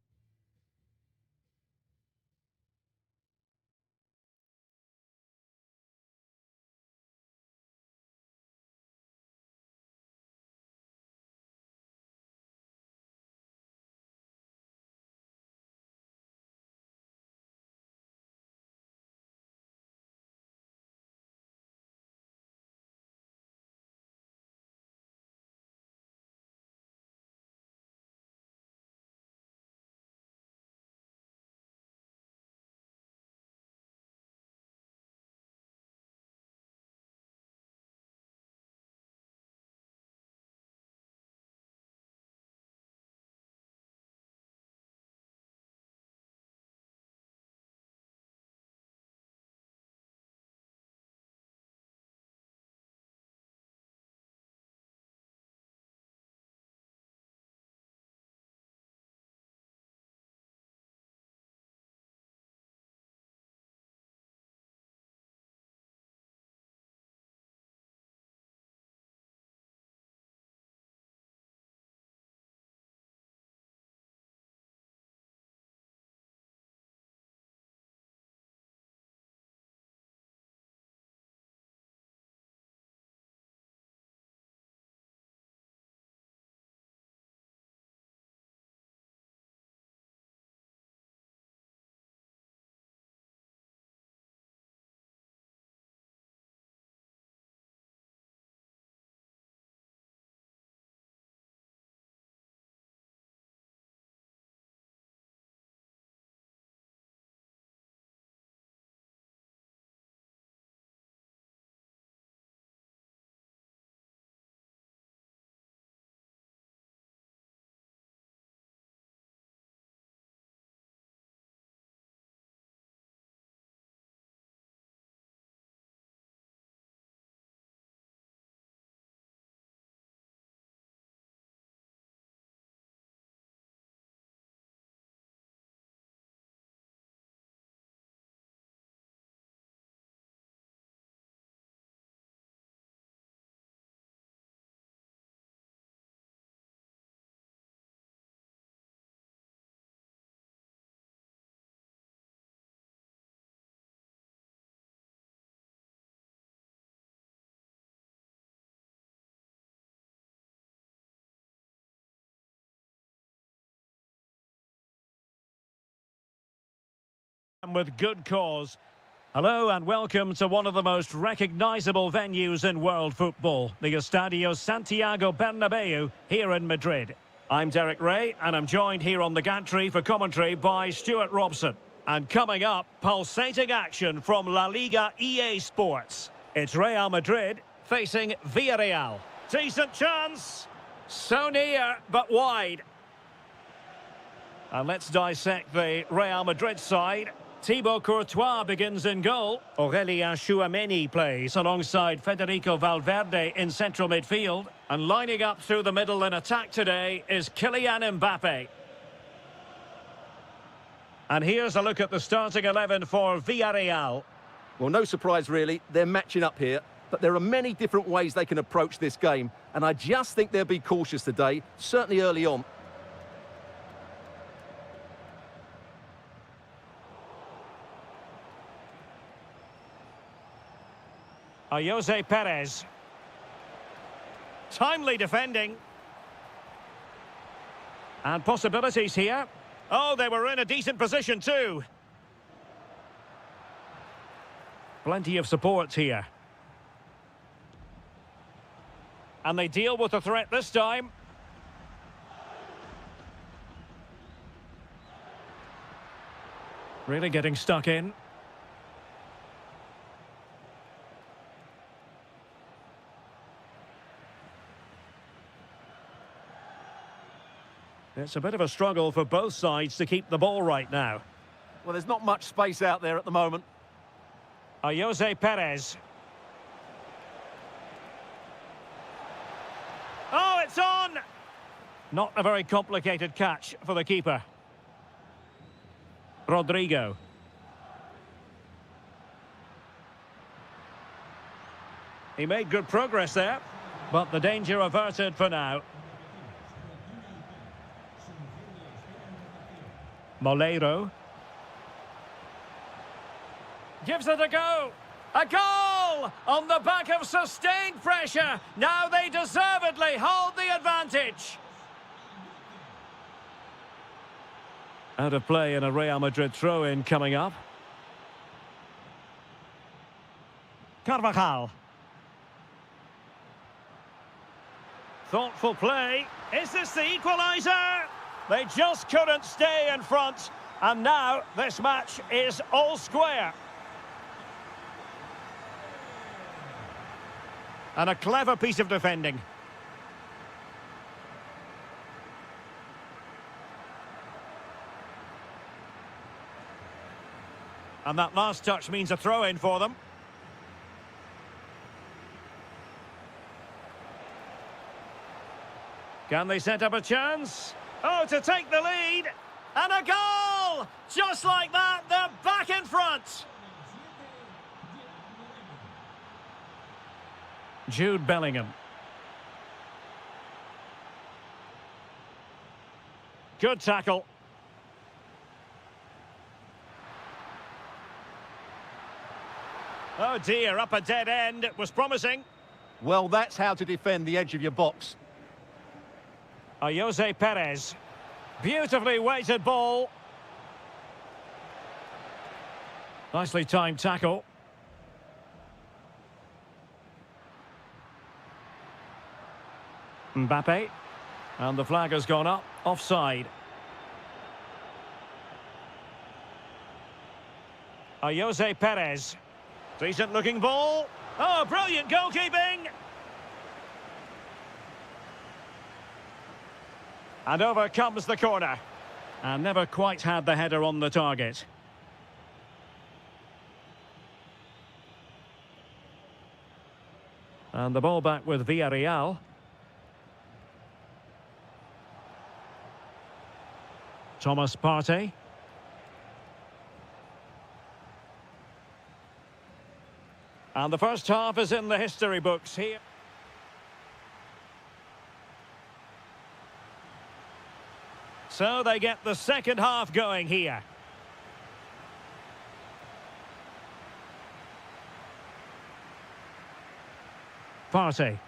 with good cause. Hello and welcome to one of the most recognisable venues in world football, the Estadio Santiago Bernabeu here in Madrid. I'm Derek Ray and I'm joined here on the gantry for commentary by Stuart Robson. And coming up, pulsating action from La Liga EA Sports. It's Real Madrid facing Villarreal. Decent chance. So near, but wide. And let's dissect the Real Madrid side. Thibaut Courtois begins in goal. Aurélien Tchouameni plays alongside Federico Valverde in central midfield. And lining up through the middle in attack today is Kylian Mbappe. And here's a look at the starting 11 for Villarreal.
Well, no surprise really, they're matching up here. But there are many different ways they can approach this game. And I just think they'll be cautious today, certainly early on.
Jose Perez. Timely defending. And possibilities here. Oh, they were in a decent position too. Plenty of support here. And they deal with the threat this time. Really getting stuck in. It's a bit of a struggle for both sides to keep the ball right now.
Well, there's not much space out there at the moment.
Jose Perez. Oh, it's on! Not a very complicated catch for the keeper. Rodrigo. He made good progress there, but the danger averted for now. Moleiro. Gives it a go. A goal! On the back of sustained pressure. Now they deservedly hold the advantage. Out of play and a Real Madrid throw-in coming up. Carvajal. Thoughtful play. Is this the equaliser? They just couldn't stay in front. And now this match is all square. And a clever piece of defending. And that last touch means a throw-in for them. Can they set up a chance? Oh, to take the lead. And a goal! Just like that, they're back in front. Jude Bellingham. Good tackle. Oh dear, up a dead end. It was promising.
Well, that's how to defend the edge of your box.
Jose Perez. Beautifully weighted ball. Nicely timed tackle. Mbappe. And the flag has gone up. Offside. Jose Perez. Decent looking ball. Oh, brilliant goalkeeping. And over comes the corner. And never quite had the header on the target. And the ball back with Villarreal. Thomas Partey. And the first half is in the history books here. So they get the second half going here. Partey.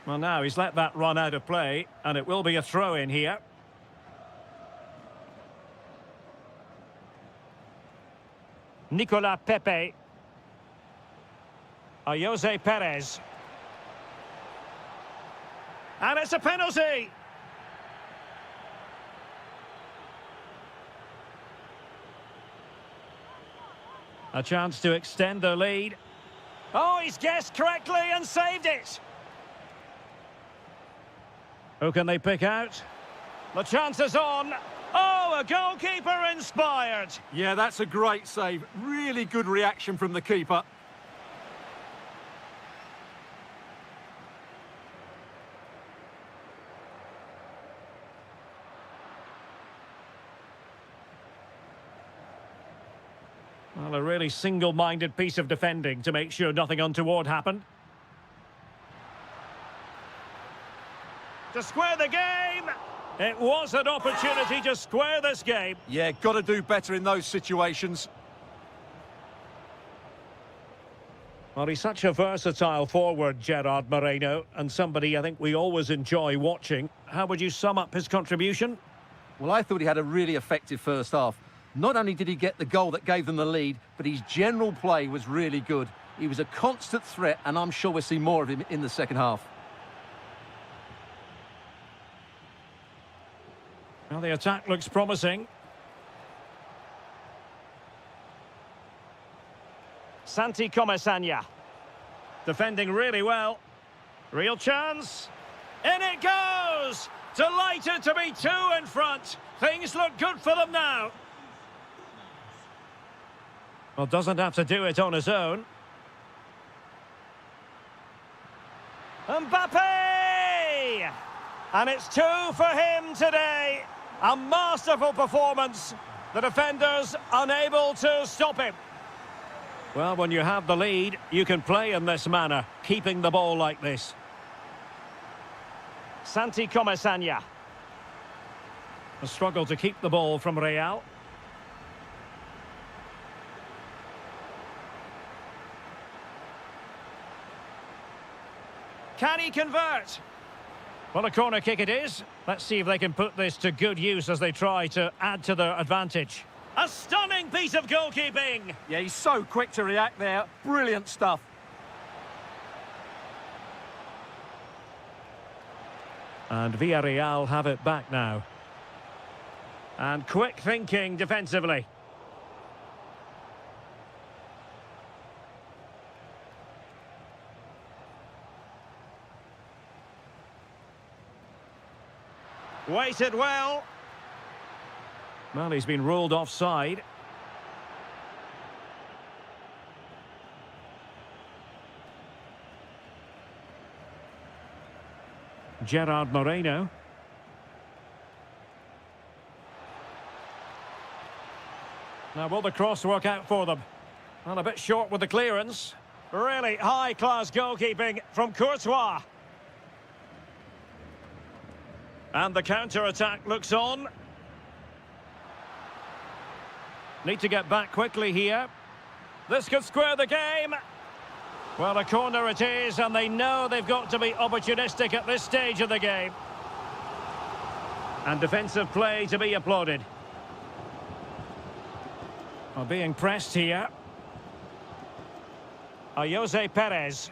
Well, now he's let that run out of play, and it will be a throw-in here. Nicolas Pepe. Jose Perez. And it's a penalty. A chance to extend their lead. Oh, he's guessed correctly and saved it. Who can they pick out? The chance is on. Oh, a goalkeeper inspired.
Yeah, that's a great save. Really good reaction from the keeper.
Well, a really single-minded piece of defending to make sure nothing untoward happened. To square the game. It was an opportunity to square this game.
Yeah, got to do better in those situations.
Well, he's such a versatile forward, Gerard Moreno, and somebody I think we always enjoy watching. How would you sum up his contribution?
Well, I thought he had a really effective first half. Not only did he get the goal that gave them the lead, but his general play was really good. He was a constant threat, and I'm sure we'll see more of him in the second half.
Well, the attack looks promising. Santi Comesaña. Defending really well. Real chance. In it goes! Delighted to be two in front. Things look good for them now. Well, doesn't have to do it on his own. Mbappe! And it's two for him today. A masterful performance. The defenders unable to stop him. Well, when you have the lead, you can play in this manner, keeping the ball like this. Santi Comesaña. A struggle to keep the ball from Real. Can he convert? Well, a corner kick it is. Let's see if they can put this to good use as they try to add to their advantage. A stunning piece of goalkeeping.
Yeah, he's so quick to react there. Brilliant stuff.
And Villarreal have it back now. And quick thinking defensively. Waited well. Well, he's been ruled offside. Gerard Moreno. Now, will the cross work out for them? Well, a bit short with the clearance. Really high-class goalkeeping from Courtois. And the counter-attack looks on. Need to get back quickly here. This could square the game. Well, a corner it is, and they know they've got to be opportunistic at this stage of the game. And defensive play to be applauded. Well, being pressed here. Jose Perez.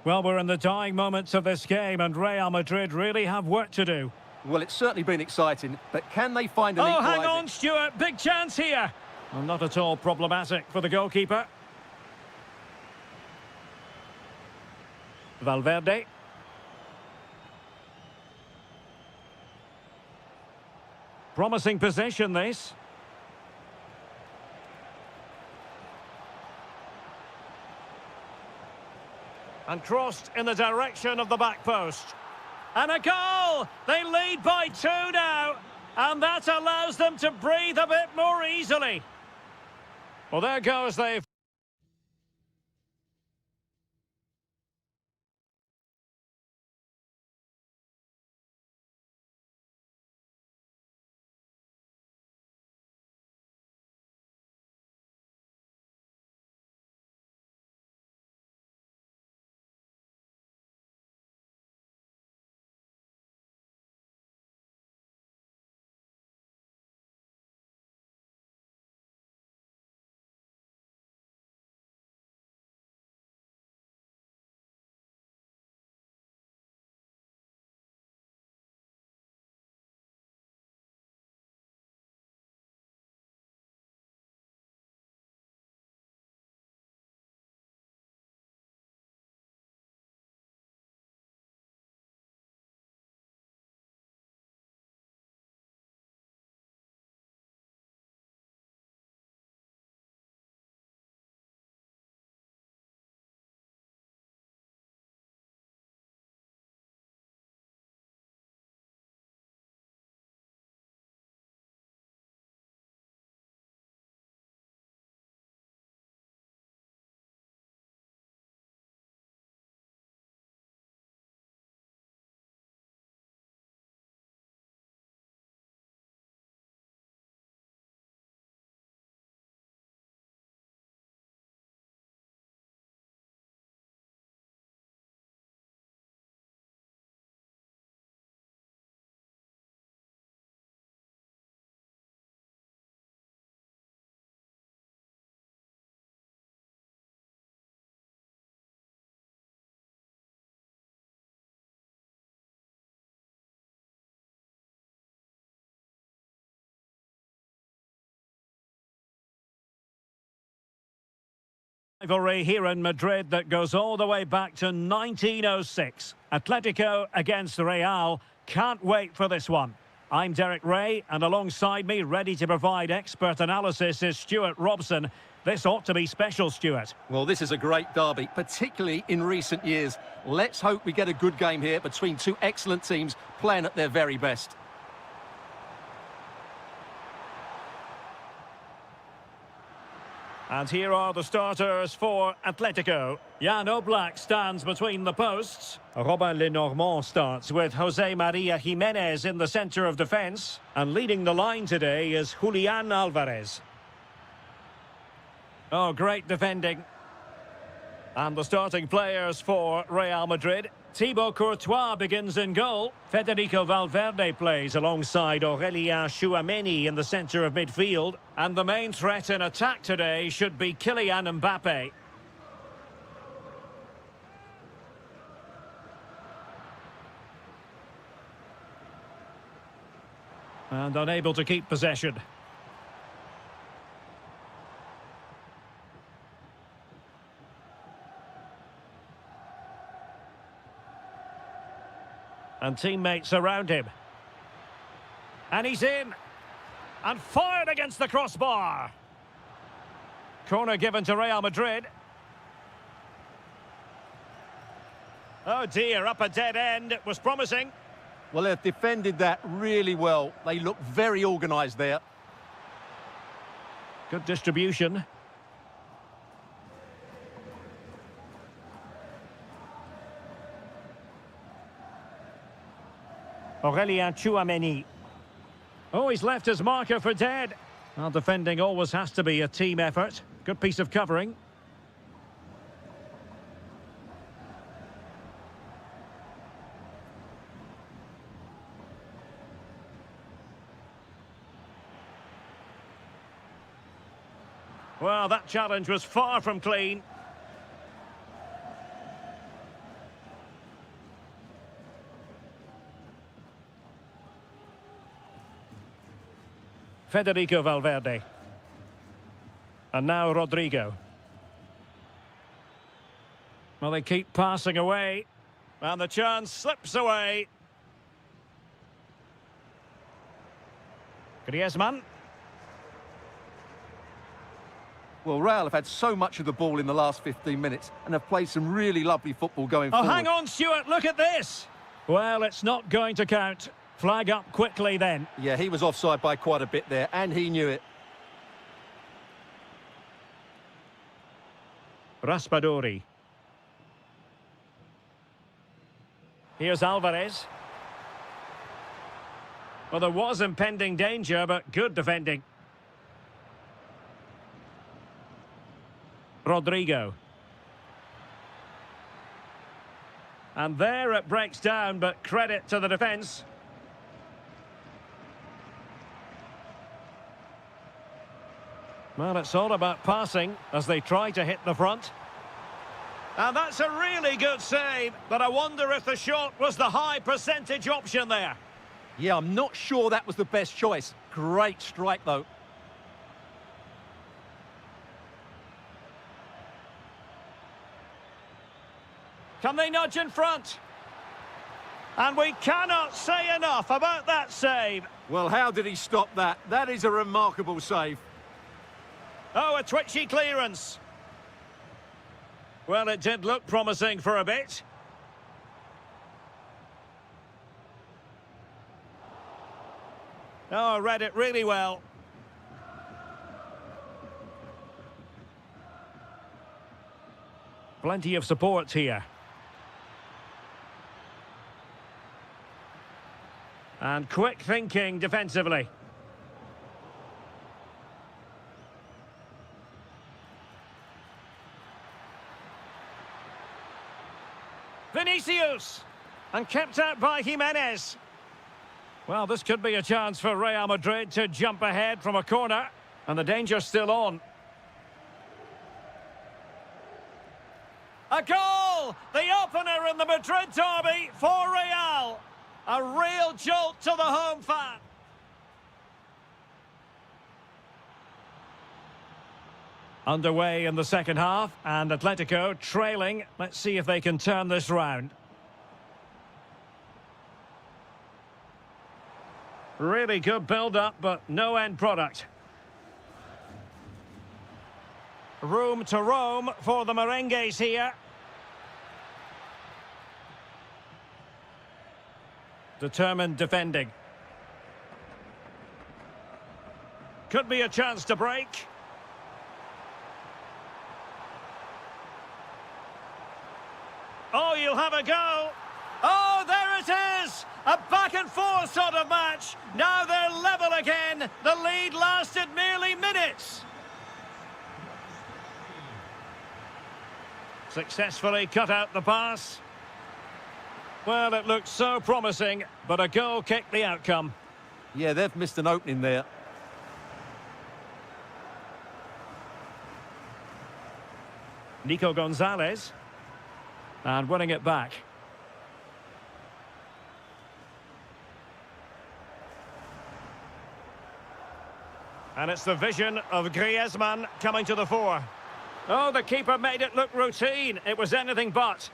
Well, we're in the dying moments of this game, and Real Madrid really have work to do.
Well, it's certainly been exciting, but can they find an equaliser?
Oh, hang on, Stuart. Big chance here. Well, not at all problematic for the goalkeeper. Valverde. Promising position, this. And crossed in the direction of the back post. And a goal! They lead by 2 now. And that allows them to breathe a bit more easily. Well, there goes the Rivalry here in Madrid that goes all the way back to 1906. Atletico against Real. Can't wait for this one. I'm Derek Ray, and alongside me, ready to provide expert analysis, is Stuart Robson. This ought to be special, Stuart.
Well, this is a great derby, particularly in recent years. Let's hope we get a good game here between two excellent teams playing at their very best.
And here are the starters for Atletico. Jan Oblak stands between the posts. Robin Lenormand starts with Jose Maria Jimenez in the centre of defence. And leading the line today is Julian Alvarez. Oh, great defending. And the starting players for Real Madrid. Thibaut Courtois begins in goal. Federico Valverde plays alongside Aurélien Tchouameni in the centre of midfield. And the main threat in attack today should be Kylian Mbappe. And unable to keep possession. And teammates around him. And he's in. And fired against the crossbar. Corner given to Real Madrid. Oh dear, up a dead end. It was promising.
Well, they've defended that really well. They look very organised there.
Good distribution. Aurélien Tchouameni. Oh, he's left his marker for dead. Well, defending always has to be a team effort. Good piece of covering. Well, that challenge was far from clean. Federico Valverde. And now Rodrigo. Well, they keep passing away. And the chance slips away. Griezmann.
Well, Real have had so much of the ball in the last 15 minutes and have played some really lovely football going forward.
Oh, hang on, Stuart, look at this. Well, it's not going to count. Flag up quickly then.
Yeah, he was offside by quite a bit there, and he knew it.
Raspadori. Here's Alvarez. Well, there was impending danger, but good defending. Rodrigo. And there it breaks down, but credit to the defence. Well, it's all about passing as they try to hit the front. And that's a really good save, but I wonder if the shot was the high percentage option there.
Yeah, I'm not sure that was the best choice. Great strike, though.
Can they nudge in front? And we cannot say enough about that save.
Well, how did he stop that? That is a remarkable save.
Oh, a twitchy clearance. Well, it did look promising for a bit. Oh, read it really well. Plenty of support here. And quick thinking defensively. Vinicius! And kept out by Jimenez. Well, this could be a chance for Real Madrid to jump ahead from a corner. And the danger's still on. A goal! The opener in the Madrid derby for Real. A real jolt to the home fan. Underway in the second half, and Atletico trailing. Let's see if they can turn this round. Really good build-up, but no end product. Room to roam for the merengues here. Determined defending. Could be a chance to break. Oh, you'll have a go. Oh, there it is! A back and forth sort of match. Now they're level again. The lead lasted merely minutes. Successfully cut out the pass. Well, it looked so promising, but a goal kicked the outcome.
Yeah, they've missed an opening there.
Nico Gonzalez. And winning it back. And it's the vision of Griezmann coming to the fore. Oh, the keeper made it look routine. It was anything but.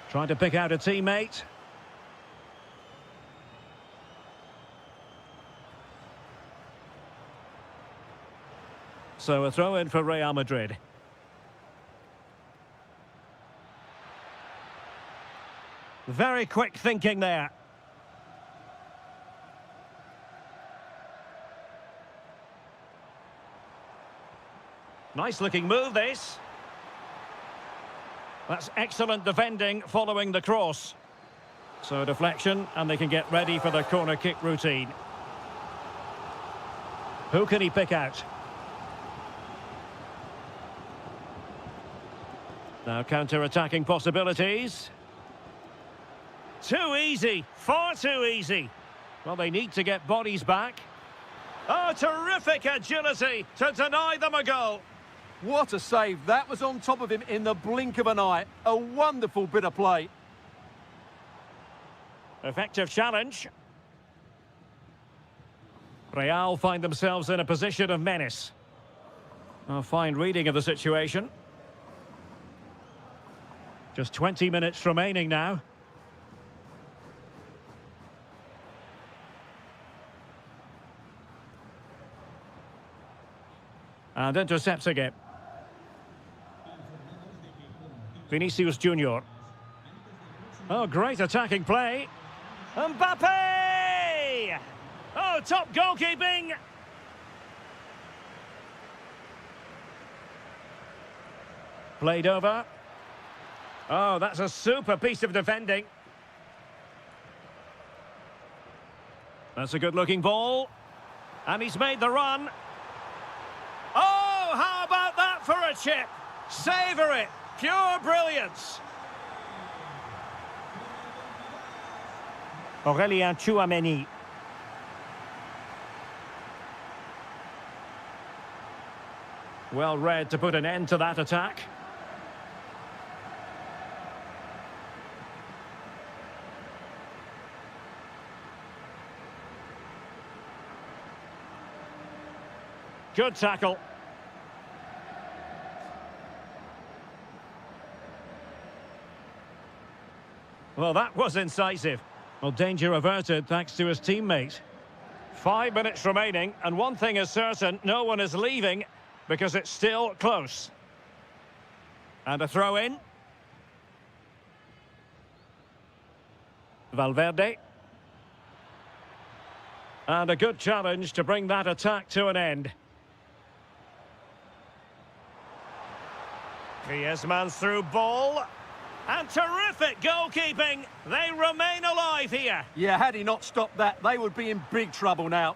Trying to pick out a teammate. So a throw in for Real Madrid. Very quick thinking there. Nice looking move, this. That's excellent defending following the cross. So deflection, and they can get ready for the corner kick routine. Who can he pick out? Now counter-attacking possibilities. Too easy, far too easy. Well, they need to get bodies back. Oh, terrific agility to deny them a goal.
What a save. That was on top of him in the blink of an eye. A wonderful bit of play.
Effective challenge. Real find themselves in a position of menace. A fine reading of the situation. Just 20 minutes remaining now. And intercepting it. Vinicius Junior. Oh, great attacking play. Mbappe! Oh, top goalkeeping. Played over. Oh, that's a super piece of defending. That's a good-looking ball. And he's made the run. Oh, how about that for a chip? Savour it. Pure brilliance. Aurélien Tchouameni. Well read to put an end to that attack. Good tackle. Well, that was incisive. Well, danger averted thanks to his teammate. 5 minutes remaining, and one thing is certain, no one is leaving because it's still close. And a throw in. Valverde. And a good challenge to bring that attack to an end. Griezmann's through ball. And terrific goalkeeping. They remain alive here.
Yeah, had he not stopped that, they would be in big trouble now.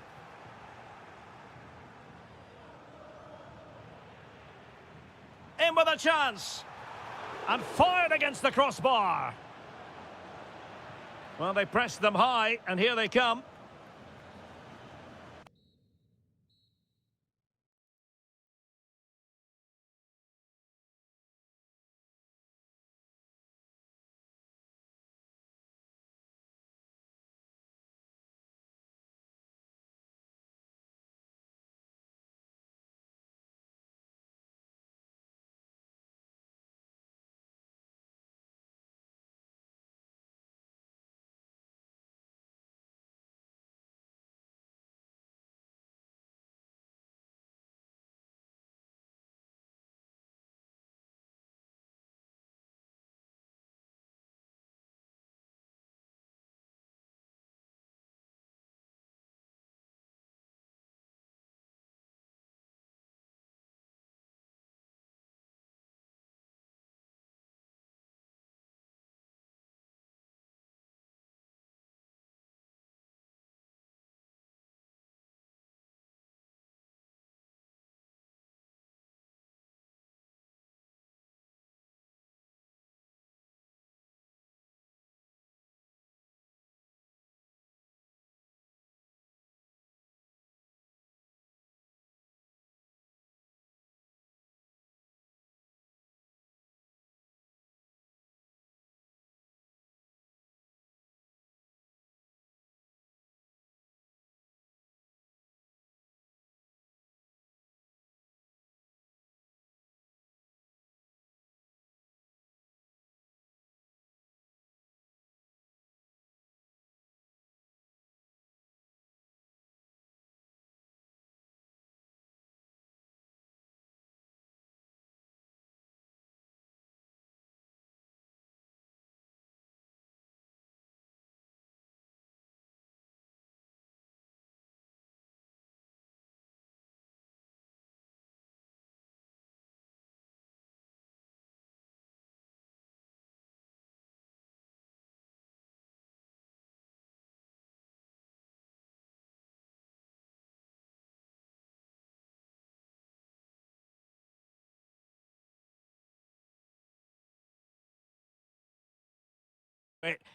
In with a chance. And fired against the crossbar. Well, they pressed them high, and here they come.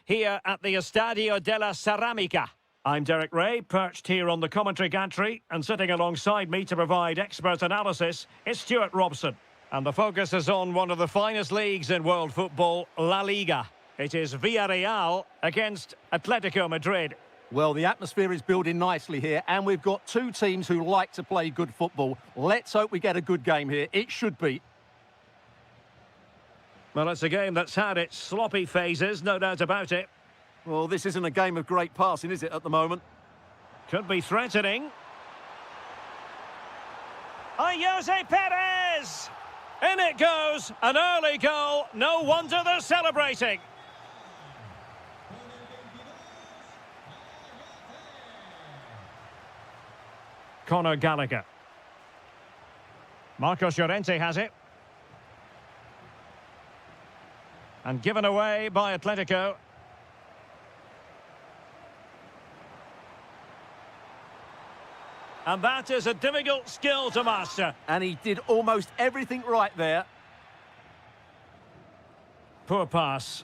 Here at the Estadio de la Ceramica. I'm Derek Ray, perched here on the commentary gantry, and sitting alongside me to provide expert analysis is Stuart Robson. And the focus is on one of the finest leagues in world football, La Liga. It is Villarreal against Atletico Madrid.
Well, the atmosphere is building nicely here, and we've got two teams who like to play good football. Let's hope we get a good game here. It should be.
Well, it's a game that's had its sloppy phases, no doubt about it.
Well, this isn't a game of great passing, is it, at the moment?
Could be threatening. Jose Perez! In it goes, an early goal. No wonder they're celebrating. Conor Gallagher. Marcos Llorente has it. And given away by Atletico. And that is a difficult skill to master.
And he did almost everything right there.
Poor pass.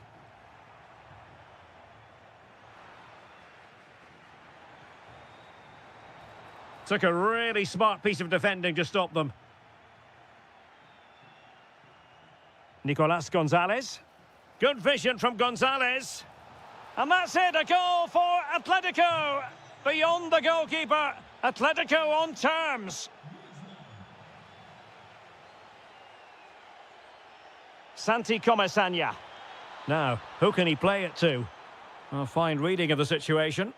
Took a really smart piece of defending to stop them. Nicolas Gonzalez. Good vision from Gonzalez. And that's it, a goal for Atletico. Beyond the goalkeeper, Atletico on terms. Santi Comesaña. Now, who can he play it to? A fine reading of the situation.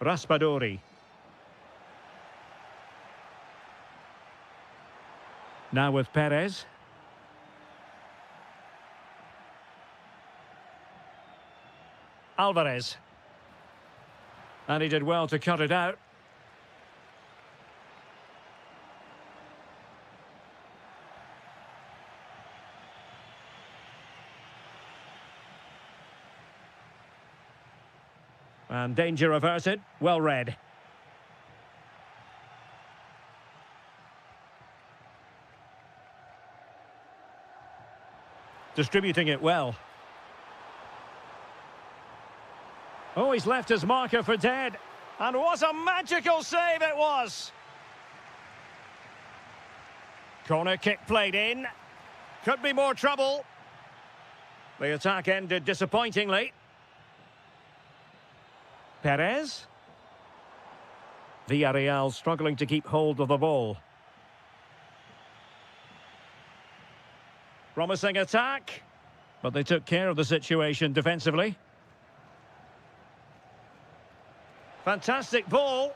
Raspadori. Now with Perez. Alvarez. And he did well to cut it out. And danger averted. Well read. Distributing it well. Oh, he's left his marker for dead. And what a magical save it was. Corner kick played in. Could be more trouble. The attack ended disappointingly. Perez. Villarreal struggling to keep hold of the ball. Promising attack. But they took care of the situation defensively. Fantastic ball.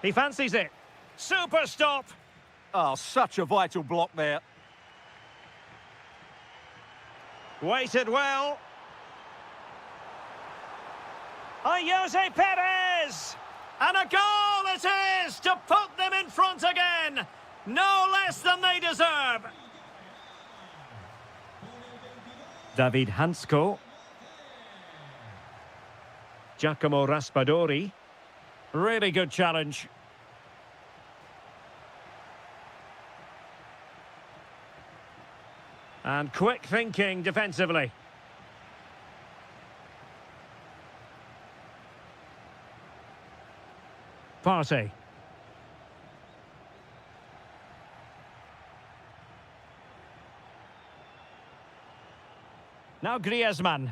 He fancies it. Super stop.
Oh, such a vital block there.
Waited well. Jose Perez! And a goal it is to put them in front again. No less than they deserve. David Hansko. Giacomo Raspadori. Really good challenge. And quick thinking defensively. Partey. Now Griezmann.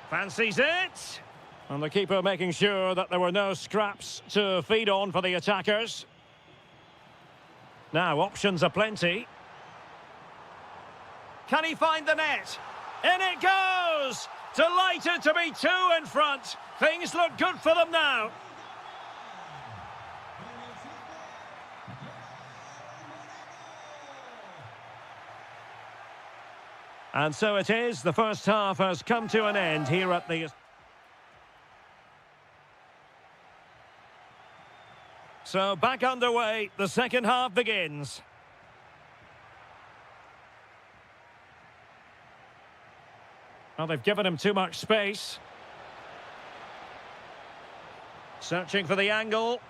Fancies it. And the keeper making sure that there were no scraps to feed on for the attackers. Now options are plenty. Can he find the net? In it goes! Delighted to be two in front. Things look good for them now. And so it is. The first half has come to an end here at the... So back underway. The second half begins. Well, they've given him too much space. Searching for the angle.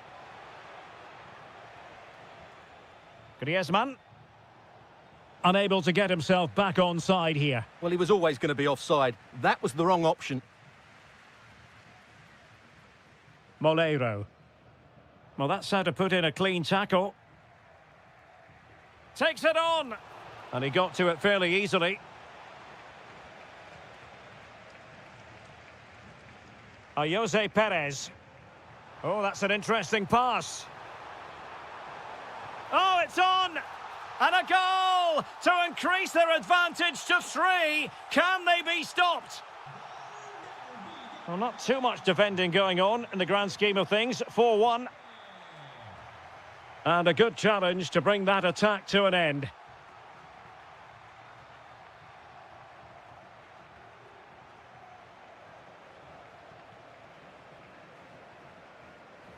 Griezmann. Unable to get himself back on side here.
Well, he was always going to be offside. That was the wrong option.
Moleiro. Well, that's how to put in a clean tackle. Takes it on. And he got to it fairly easily. Jose Perez. Oh, that's an interesting pass. Oh, it's on! And a goal to increase their advantage to 3. Can they be stopped? Well, not too much defending going on in the grand scheme of things. 4-1. And a good challenge to bring that attack to an end.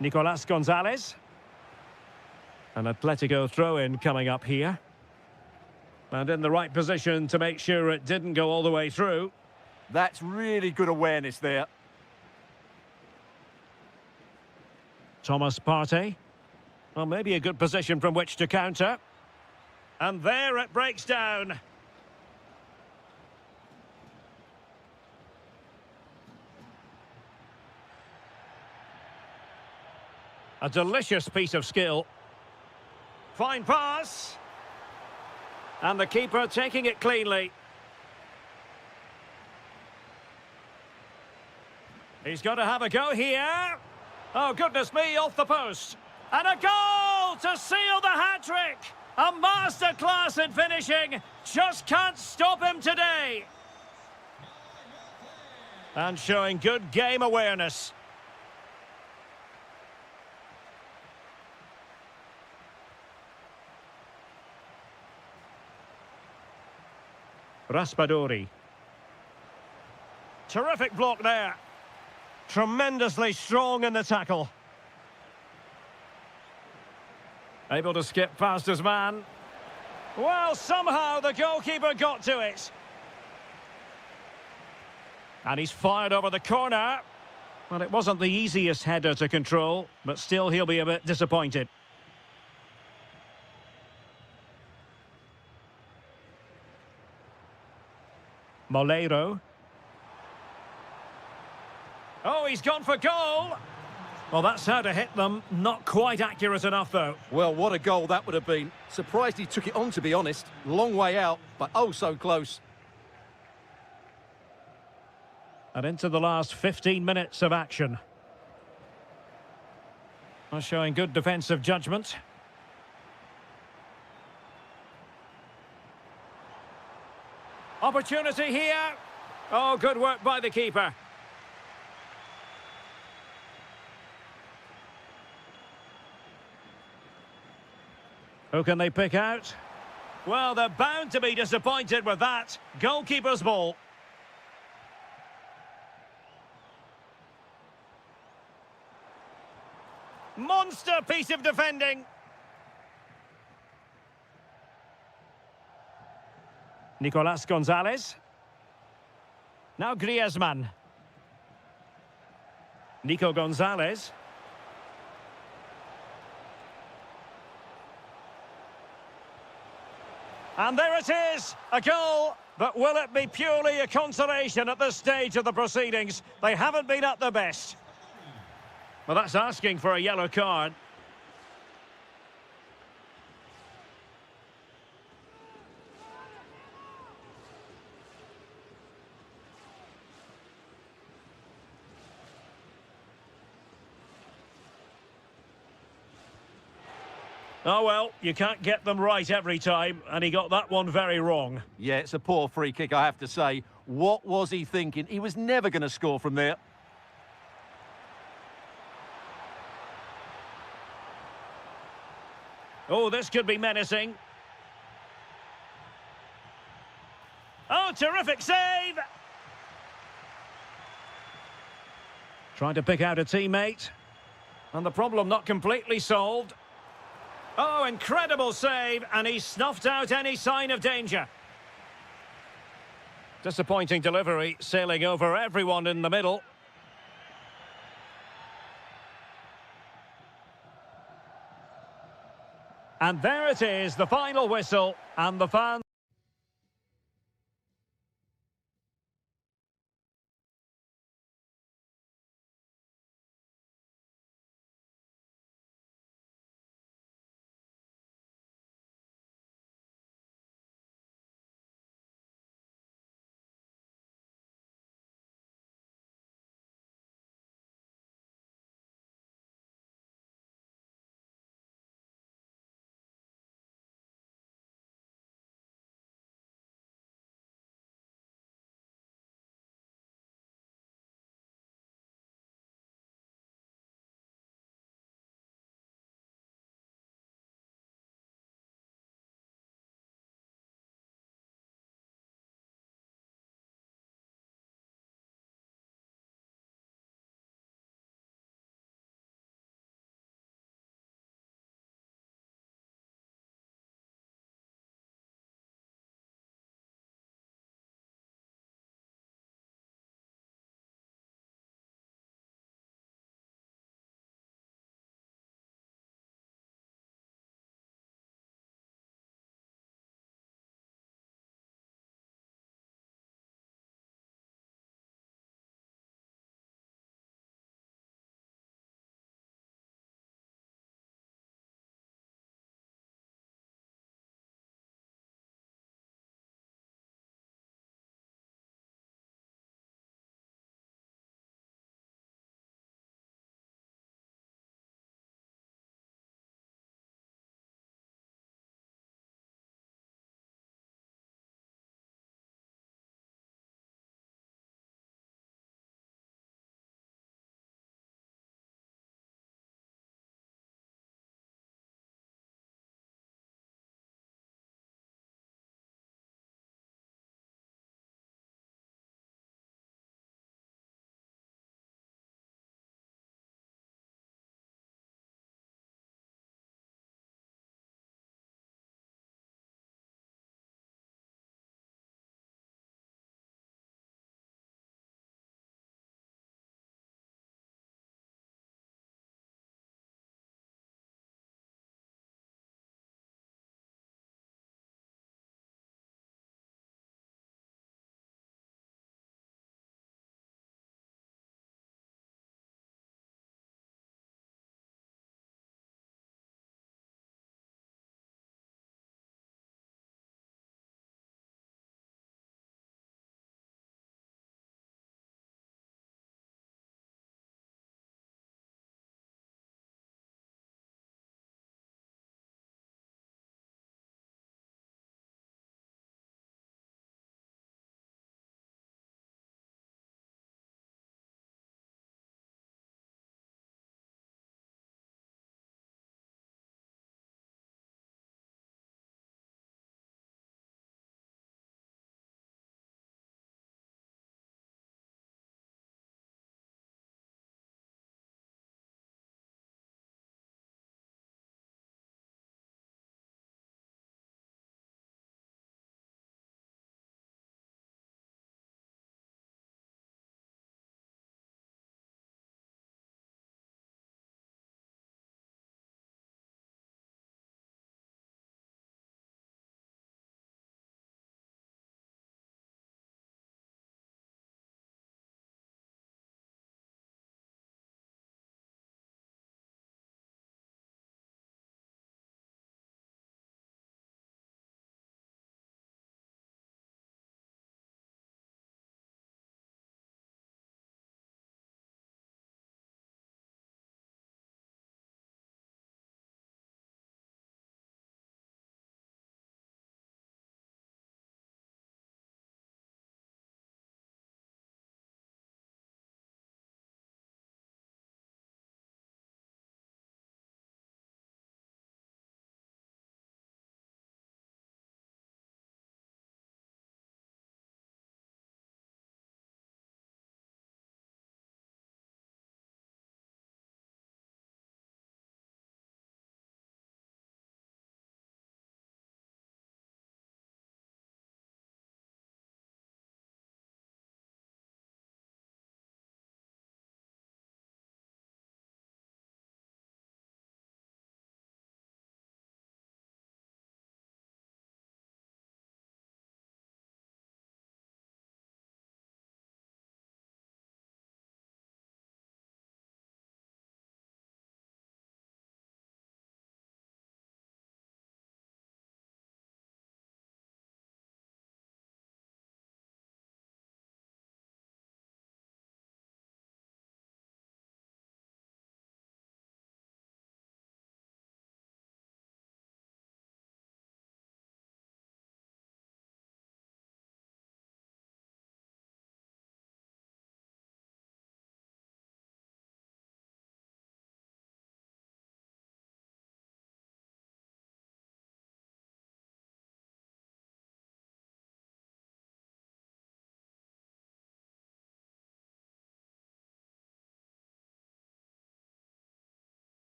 Nicolas Gonzalez. An Atletico throw-in coming up here. And in the right position to make sure it didn't go all the way through.
That's really good awareness there.
Thomas Partey. Well, maybe a good position from which to counter. And there it breaks down. A delicious piece of skill. Fine pass. And the keeper taking it cleanly. He's got to have a go here. Oh, goodness me, off the post. And a goal to seal the hat-trick. A masterclass in finishing. Just can't stop him today. And showing good game awareness. Raspadori. Terrific block there. Tremendously strong in the tackle. Able to skip past his man. Well, somehow the goalkeeper got to it. And he's fired over the corner. Well, it wasn't the easiest header to control, but still he'll be a bit disappointed. Moleiro. Oh, he's gone for goal. Well, that's how to hit them. Not quite accurate enough, though.
Well, what a goal that would have been. Surprised he took it on, to be honest. Long way out, but oh so close.
And into the last 15 minutes of action. Well, showing good defensive judgment. Opportunity here. Oh, good work by the keeper. Who can they pick out? Well, they're bound to be disappointed with that. Goalkeeper's ball. Monster piece of defending. Nicolas Gonzalez. Now Griezmann. Nico Gonzalez. And there it is, a goal. But will it be purely a consolation at this stage of the proceedings? They haven't been at their best. Well, that's asking for a yellow card. Oh, well, you can't get them right every time, and he got that one very wrong.
Yeah, it's a poor free kick, I have to say. What was he thinking? He was never going to score from there.
Oh, this could be menacing. Oh, terrific save! Trying to pick out a teammate. And the problem not completely solved. Oh, incredible save, and he snuffed out any sign of danger. Disappointing delivery, sailing over everyone in the middle. And there it is, the final whistle, and the fans.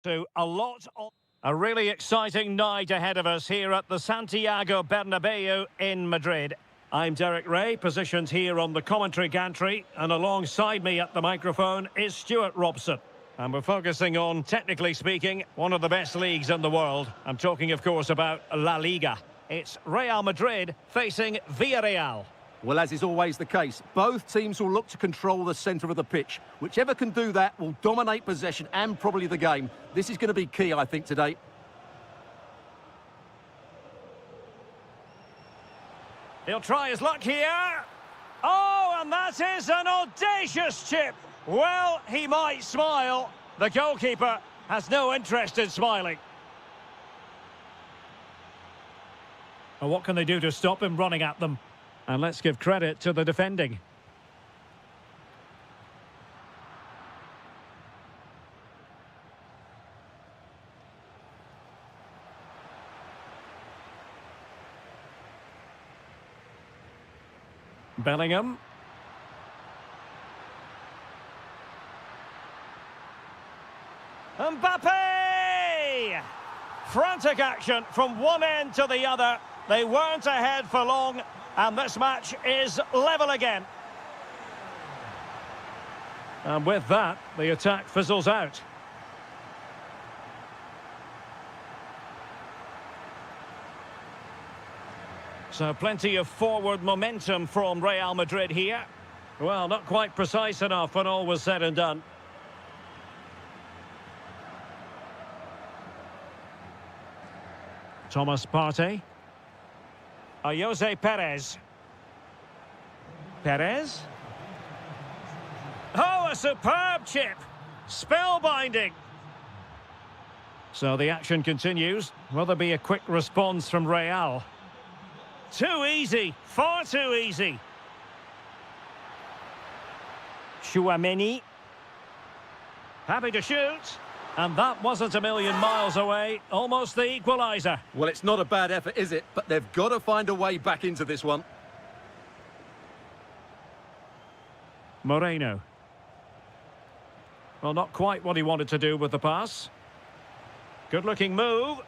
To a lot of... A really exciting night ahead of us here at the Santiago Bernabeu in Madrid. I'm Derek Ray, positioned here on the commentary gantry, and alongside me at the microphone is Stuart Robson. And we're focusing on, technically speaking, one of the best leagues in the world. I'm talking, of course, about La Liga. It's Real Madrid facing Villarreal.
Well, as is always the case, both teams will look to control the centre of the pitch. Whichever can do that will dominate possession and probably the game. This is going to be key, I think, today.
He'll try his luck here. Oh, and that is an audacious chip. Well, he might smile. The goalkeeper has no interest in smiling. Well, what can they do to stop him running at them? And let's give credit to the defending. Bellingham. Mbappe! Frantic action from one end to the other. They weren't ahead for long, and this match is level again. And with that, the attack fizzles out. So plenty of forward momentum from Real Madrid here. Well, not quite precise enough when all was said and done. Thomas Partey. Jose Perez. Perez. Oh, a superb chip. Spellbinding. So the action continues. Will there be a quick response from Real? Too easy. Far too easy. Tchouaméni. Happy to shoot. And that wasn't a million miles away. Almost the equaliser.
Well, it's not a bad effort, is it? But they've got to find a way back into this one.
Moreno. Well, not quite what he wanted to do with the pass. Good-looking move.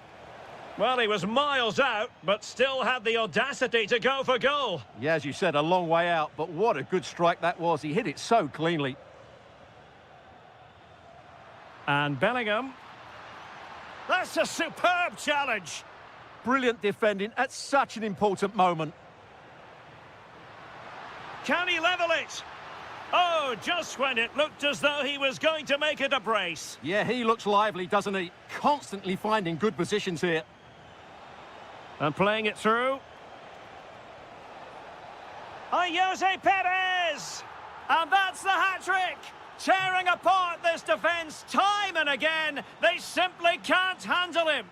Well, he was miles out, but still had the audacity to go for goal.
Yeah, as you said, a long way out, but what a good strike that was. He hit it so cleanly.
And Bellingham. That's a superb challenge.
Brilliant defending at such an important moment.
Can he level it? Oh, just when it looked as though he was going to make it a brace.
Yeah, he looks lively, doesn't he? Constantly finding good positions here.
And playing it through. Jose Perez! And that's the hat-trick! Tearing apart this defence time and again. They simply can't handle him.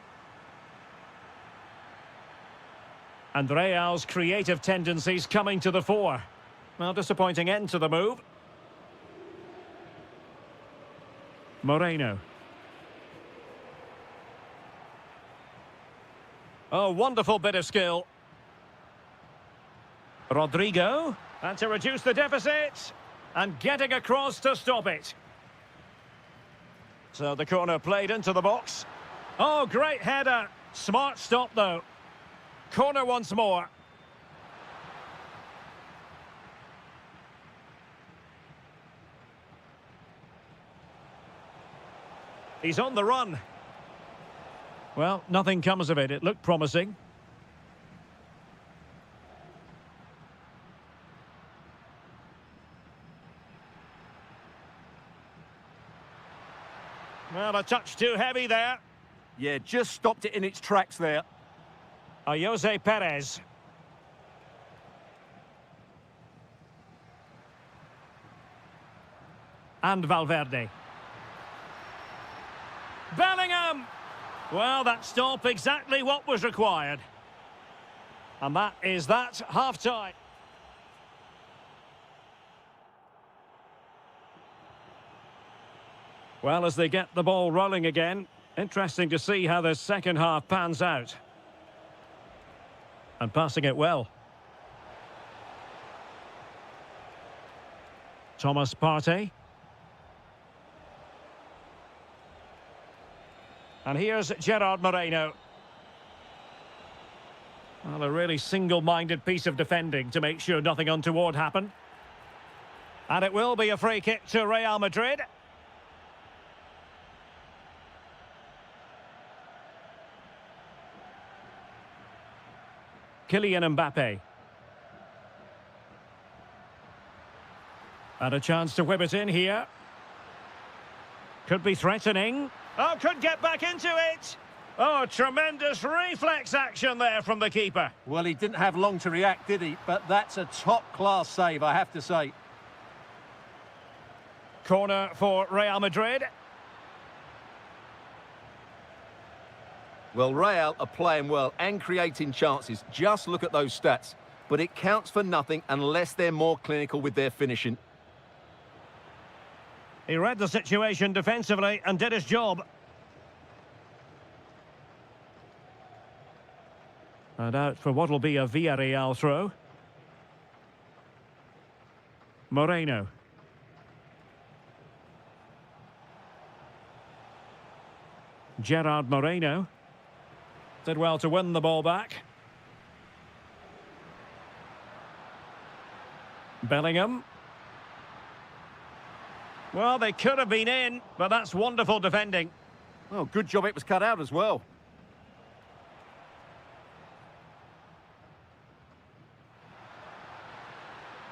And Real's creative tendencies coming to the fore. Well, disappointing end to the move. Moreno. Oh, wonderful bit of skill. Rodrigo. And to reduce the deficit. And getting across to stop it. So the corner played into the box. Oh, great header. Smart stop, though. Corner once more. He's on the run. Well, nothing comes of it. It looked promising. Well, a touch too heavy there.
Yeah, just stopped it in its tracks there.
Jose Perez. And Valverde. Bellingham! Well, that stop exactly what was required. And that is that, half-time. Well, as they get the ball rolling again, interesting to see how the second half pans out. And passing it well. Thomas Partey. And here's Gerard Moreno. Well, a really single-minded piece of defending to make sure nothing untoward happened. And it will be a free kick to Real Madrid. Kylian Mbappe. And a chance to whip it in here. Could be threatening. Oh, could get back into it. Oh, tremendous reflex action there from the keeper.
Well, he didn't have long to react, did he? But that's a top-class save, I have to say.
Corner for Real Madrid.
Well, Real are playing well and creating chances. Just look at those stats. But it counts for nothing unless they're more clinical with their finishing.
He read the situation defensively and did his job. And out for what will be a Villarreal throw. Moreno. Gerard Moreno. Did well to win the ball back. Bellingham. Well, they could have been in, but that's wonderful defending.
Oh, good job it was cut out as well.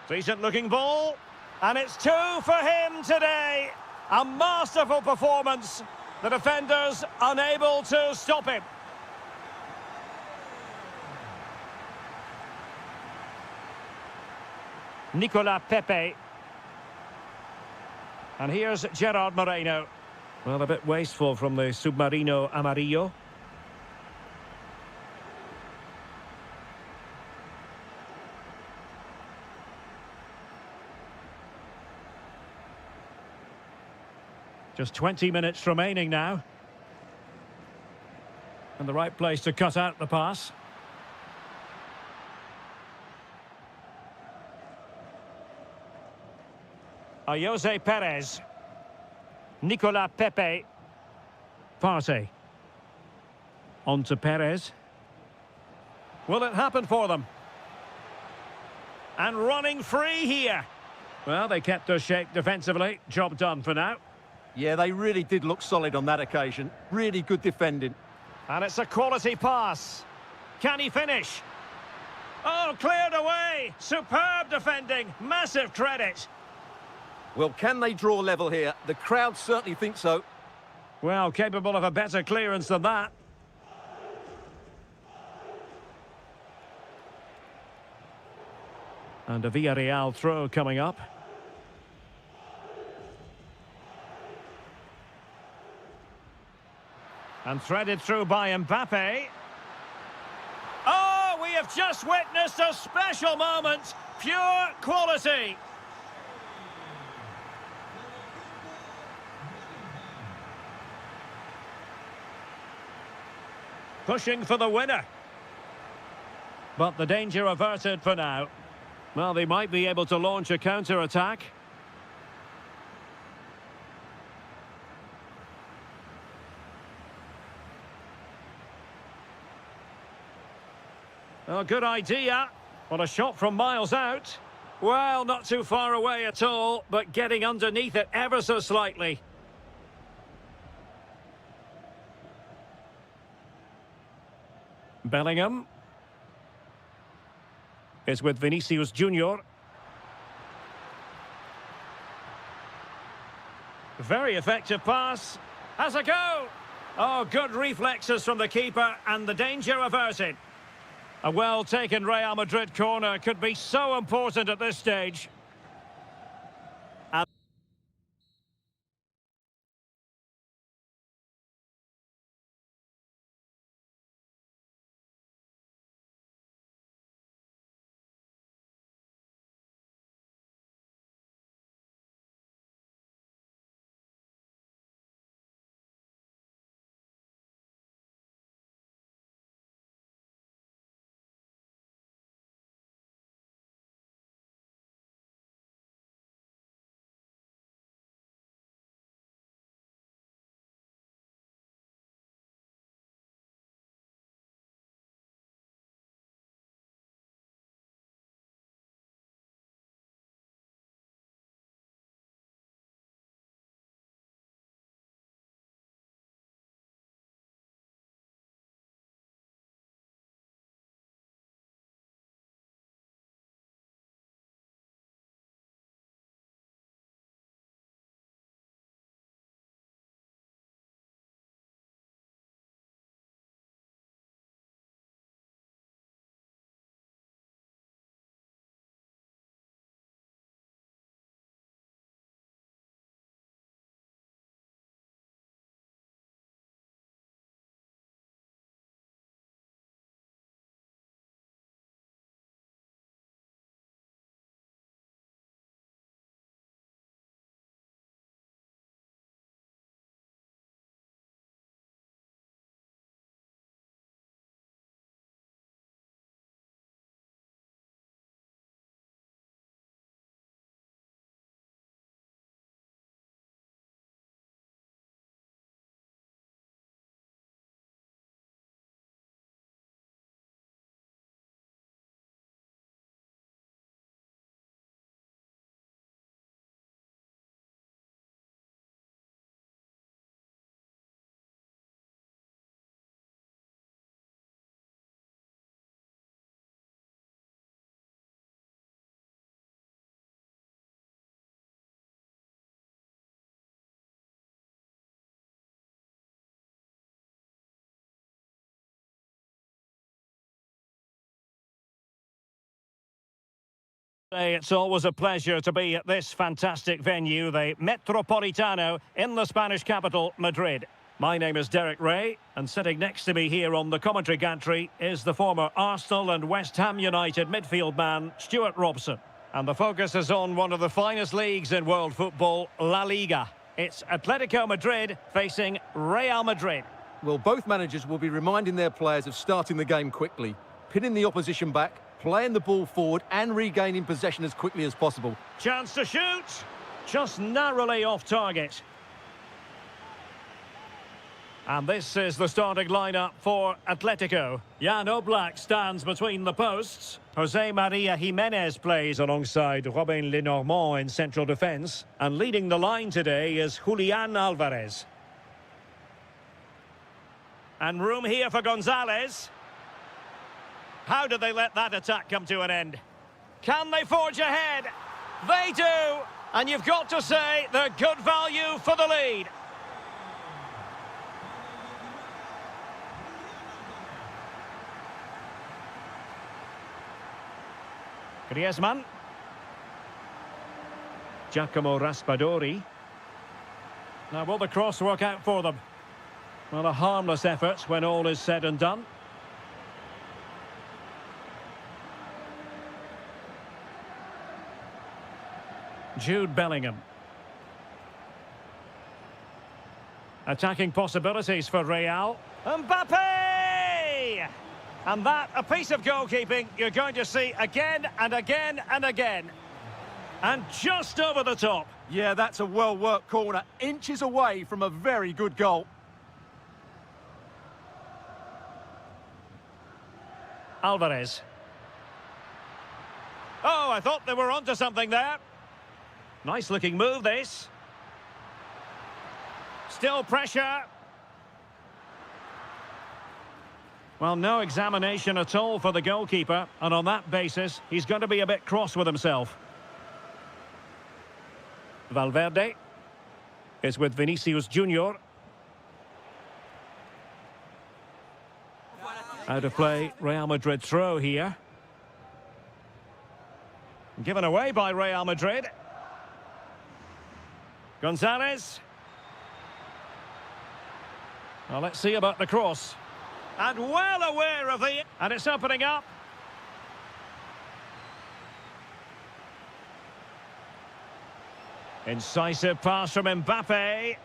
Decent looking ball, and it's 2 for him today. A masterful performance. The defenders unable to stop him. Nicolas Pepe. And here's Gerard Moreno. Well, a bit wasteful from the Submarino Amarillo. Just 20 minutes remaining now. And the right place to cut out the pass. Jose Perez. Nicolas Pepe. Partey. On to Perez. Will it happen for them? And running free here. Well, they kept their shape defensively. Job done for now.
Yeah, they really did look solid on that occasion. Really good defending.
And it's a quality pass. Can he finish? Oh, cleared away. Superb defending. Massive credit.
Well, can they draw level here? The crowd certainly think so.
Well, capable of a better clearance than that. And a Villarreal throw coming up. And threaded through by Mbappe. Oh, we have just witnessed a special moment. Pure quality. Pushing for the winner. But the danger averted for now. Well, they might be able to launch a counter-attack. Oh, good idea. Well, a shot from miles out. Well, not too far away at all, but getting underneath it ever so slightly. Bellingham is with Vinicius Junior. Very effective pass. Has a go. Oh, good reflexes from the keeper and the danger averted. A well-taken Real Madrid corner could be so important at this stage. Hey, it's always a pleasure to be at this fantastic venue, the Metropolitano in the Spanish capital, Madrid. My name is Derek Ray, and sitting next to me here on the commentary gantry is the former Arsenal and West Ham United midfield man, Stuart Robson. And the focus is on one of the finest leagues in world football, La Liga. It's Atletico Madrid facing Real Madrid.
Well, both managers will be reminding their players of starting the game quickly, pinning the opposition back, playing the ball forward and regaining possession as quickly as possible.
Chance to shoot, just narrowly off target. And this is the starting lineup for Atletico. Jan Oblak stands between the posts. Jose Maria Jimenez plays alongside Robin Lenormand in central defence. And leading the line today is Julian Alvarez. And room here for Gonzalez. How do they let that attack come to an end? Can they forge ahead? They do! And you've got to say they're good value for the lead. Griezmann. Giacomo Raspadori. Now, will the cross work out for them? Well, a harmless effort when all is said and done. Jude Bellingham. Attacking possibilities for Real. Mbappe! And that, a piece of goalkeeping you're going to see again and again and again. And just over the top.
Yeah, that's a well-worked corner, inches away from a very good goal.
Alvarez. Oh, I thought they were onto something there. Nice looking move, this. Still pressure. Well, no examination at all for the goalkeeper, and on that basis, he's going to be a bit cross with himself. Valverde is with Vinicius Junior. Out of play, Real Madrid throw here. Given away by Real Madrid. Gonzalez. Well, let's see about the cross. And well aware of the... And it's opening up. Incisive pass from Mbappe.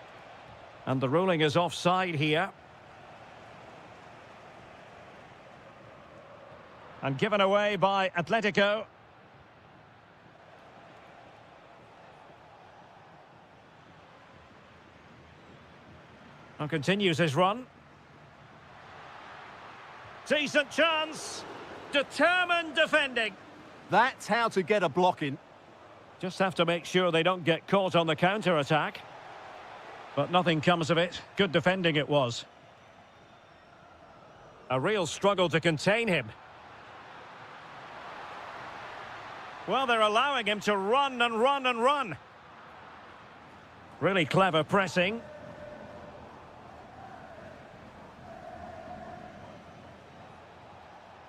And the ruling is offside here. And given away by Atletico. And continues his run. Decent chance. Determined defending.
That's how to get a block in.
Just have to make sure they don't get caught on the counter-attack. But nothing comes of it. Good defending it was. A real struggle to contain him. Well, they're allowing him to run and run and run. Really clever pressing.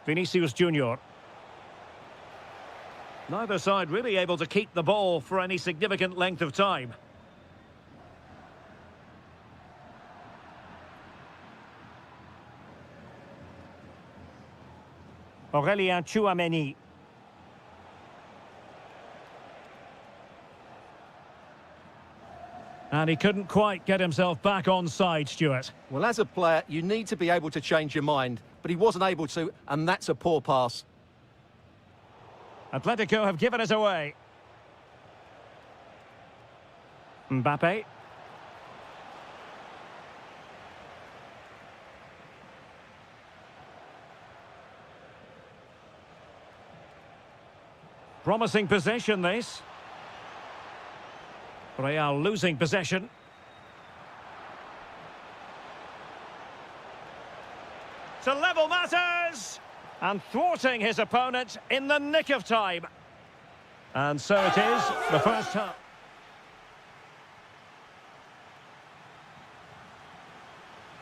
Vinicius Junior. Neither side really able to keep the ball for any significant length of time. Aurélien Tchouaméni. And he couldn't quite get himself back on side, Stuart.
Well, as a player, you need to be able to change your mind, but he wasn't able to, and that's a poor pass.
Atletico have given us away. Mbappe. Promising possession, this. Real losing possession. To level matters! And thwarting his opponent in the nick of time. And so it is, the first half.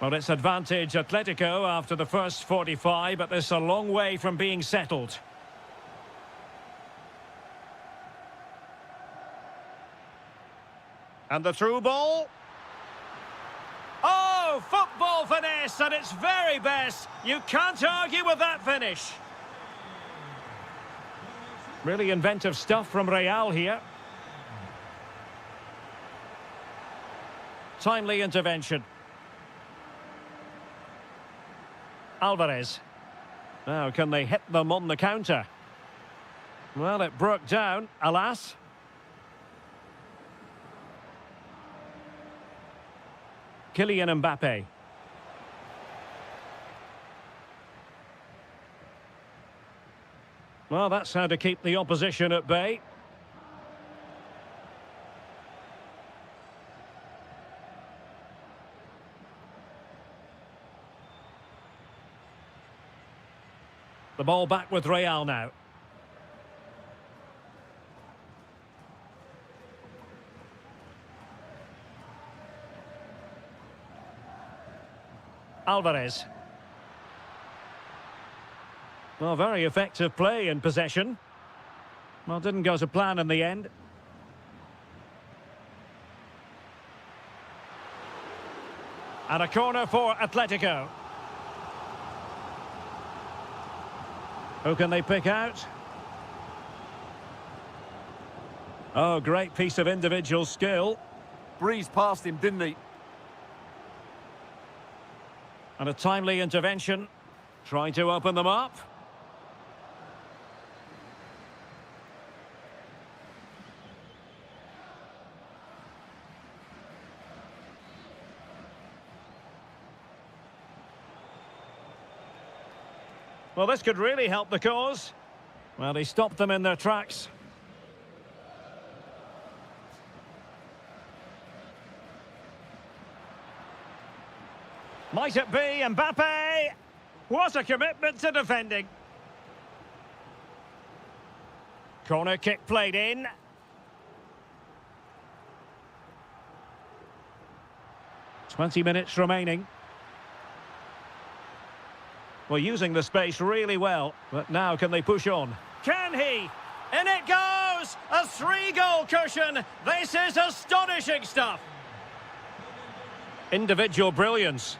Well, it's advantage Atletico after the first 45, but this is a long way from being settled. And the through ball. Oh, football finesse at its very best. You can't argue with that finish. Really inventive stuff from Real here. Timely intervention. Alvarez. Now, can they hit them on the counter? Well, it broke down, alas. Kylian Mbappe. Well, that's how to keep the opposition at bay. The ball back with Real now. Alvarez. Well, very effective play in possession. Well, didn't go to plan in the end. And a corner for Atletico. Who can they pick out? Oh, great piece of individual skill.
Breezed past him, didn't he?
And a timely intervention. Trying to open them up. Well, this could really help the cause. Well, he stopped them in their tracks. Might it be Mbappe? What a commitment to defending. Corner kick played in. "20 minutes remaining. Well, using the space really well, but now can they push on? Can he? In it goes! A 3-goal cushion! This is astonishing stuff! Individual brilliance.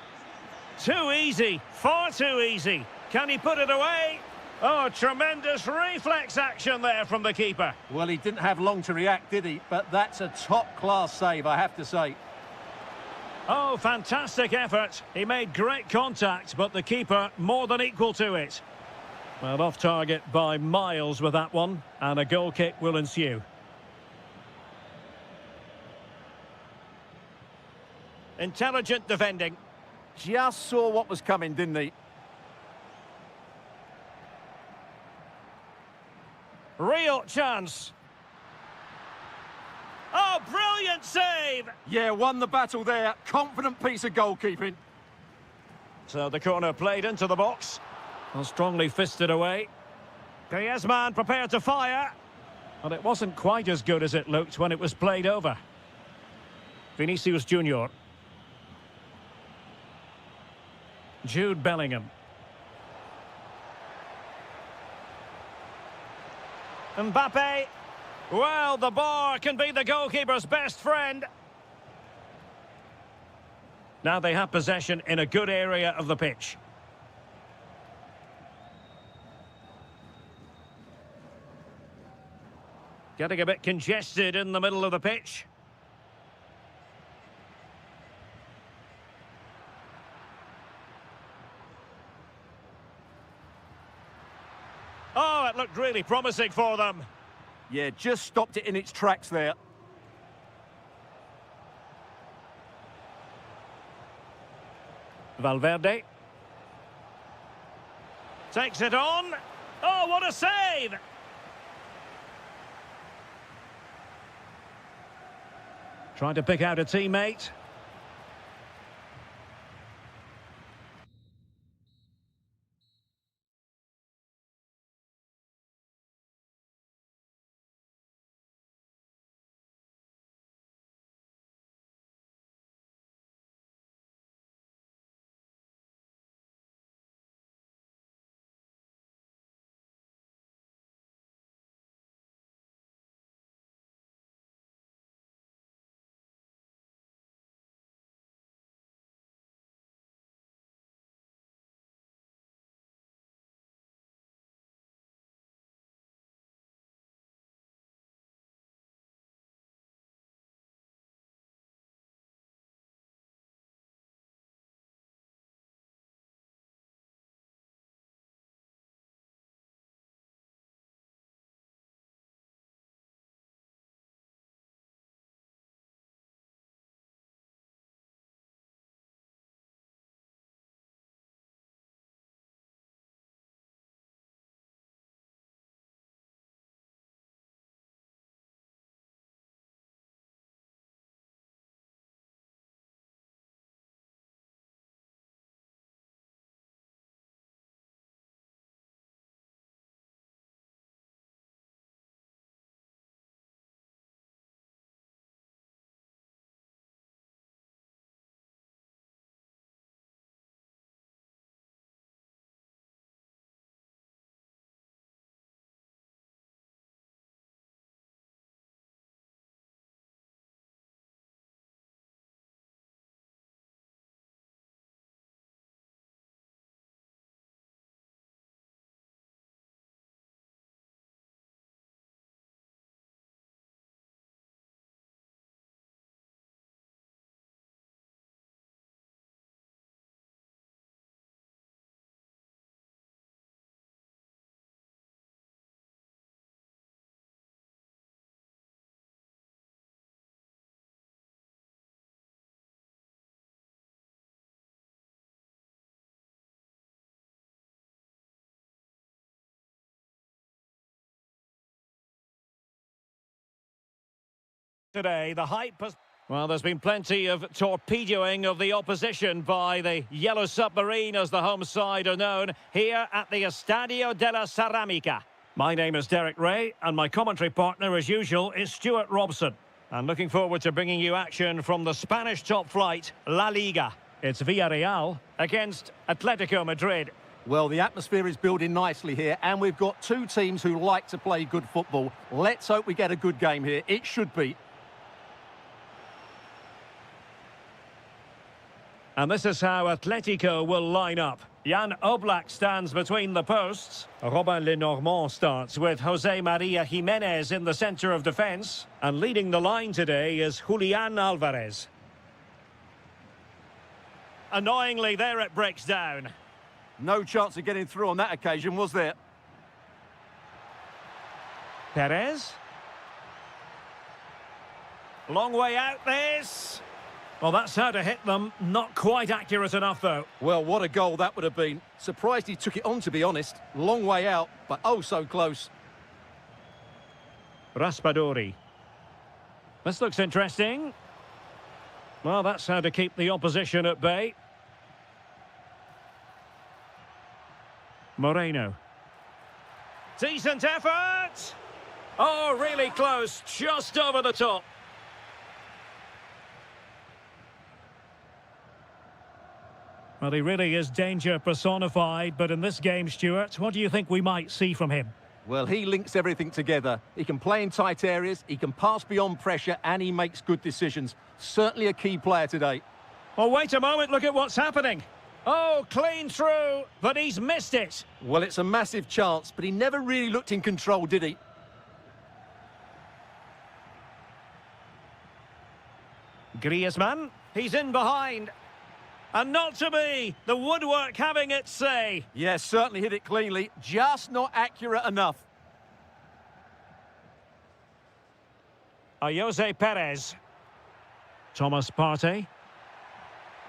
Too easy, far too easy. Can he put it away? Oh, tremendous reflex action there from the keeper.
Well, he didn't have long to react, did he? But that's a top-class save, I have to say.
Oh, fantastic effort. He made great contact, but the keeper more than equal to it. Well, off target by miles with that one, and a goal kick will ensue. Intelligent defending.
Just saw what was coming, didn't he?
Real chance. Oh, brilliant save!
Yeah, won the battle there. Confident piece of goalkeeping.
So the corner played into the box. Well, strongly fisted away. Griezmann prepared to fire. But it wasn't quite as good as it looked when it was played over. Vinicius Junior. Jude Bellingham. Mbappe. Well, the bar can be the goalkeeper's best friend. Now they have possession in a good area of the pitch. Getting a bit congested in the middle of the pitch. Oh, it looked really promising for them.
Yeah, just stopped it in its tracks there.
Valverde. Takes it on. Oh, what a save! Trying to pick out a teammate. Today, the hype has... Well, there's been plenty of torpedoing of the opposition by the Yellow Submarine, as the home side are known, here at the Estadio de la Ceramica. My name is Derek Ray, and my commentary partner, as usual, is Stuart Robson. And looking forward to bringing you action from the Spanish top flight, La Liga. It's Villarreal against Atletico Madrid.
Well, the atmosphere is building nicely here, and we've got two teams who like to play good football. Let's hope we get a good game here. It should be.
And this is how Atletico will line up. Jan Oblak stands between the posts. Robin Lenormand starts with Jose Maria Jimenez in the centre of defence. And leading the line today is Julian Alvarez. Annoyingly, there it breaks down.
No chance of getting through on that occasion, was there?
Perez. Long way out this. Well, that's how to hit them. Not quite accurate enough, though.
Well, what a goal that would have been. Surprised he took it on, to be honest. Long way out, but oh so close.
Raspadori. This looks interesting. Well, that's how to keep the opposition at bay. Moreno. Decent effort! Oh, really close. Just over the top. Well, he really is danger personified, but in this game, Stuart, what do you think we might see from him?
Well, he links everything together. He can play in tight areas, he can pass beyond pressure, and he makes good decisions. Certainly a key player today.
Oh, wait a moment, look at what's happening. Oh, clean through, but he's missed it.
Well, it's a massive chance, but he never really looked in control, did he?
Griezmann, he's in behind. And not to be, the woodwork having its say.
Yes, certainly hit it cleanly, just not accurate enough.
Jose Perez. Thomas Partey.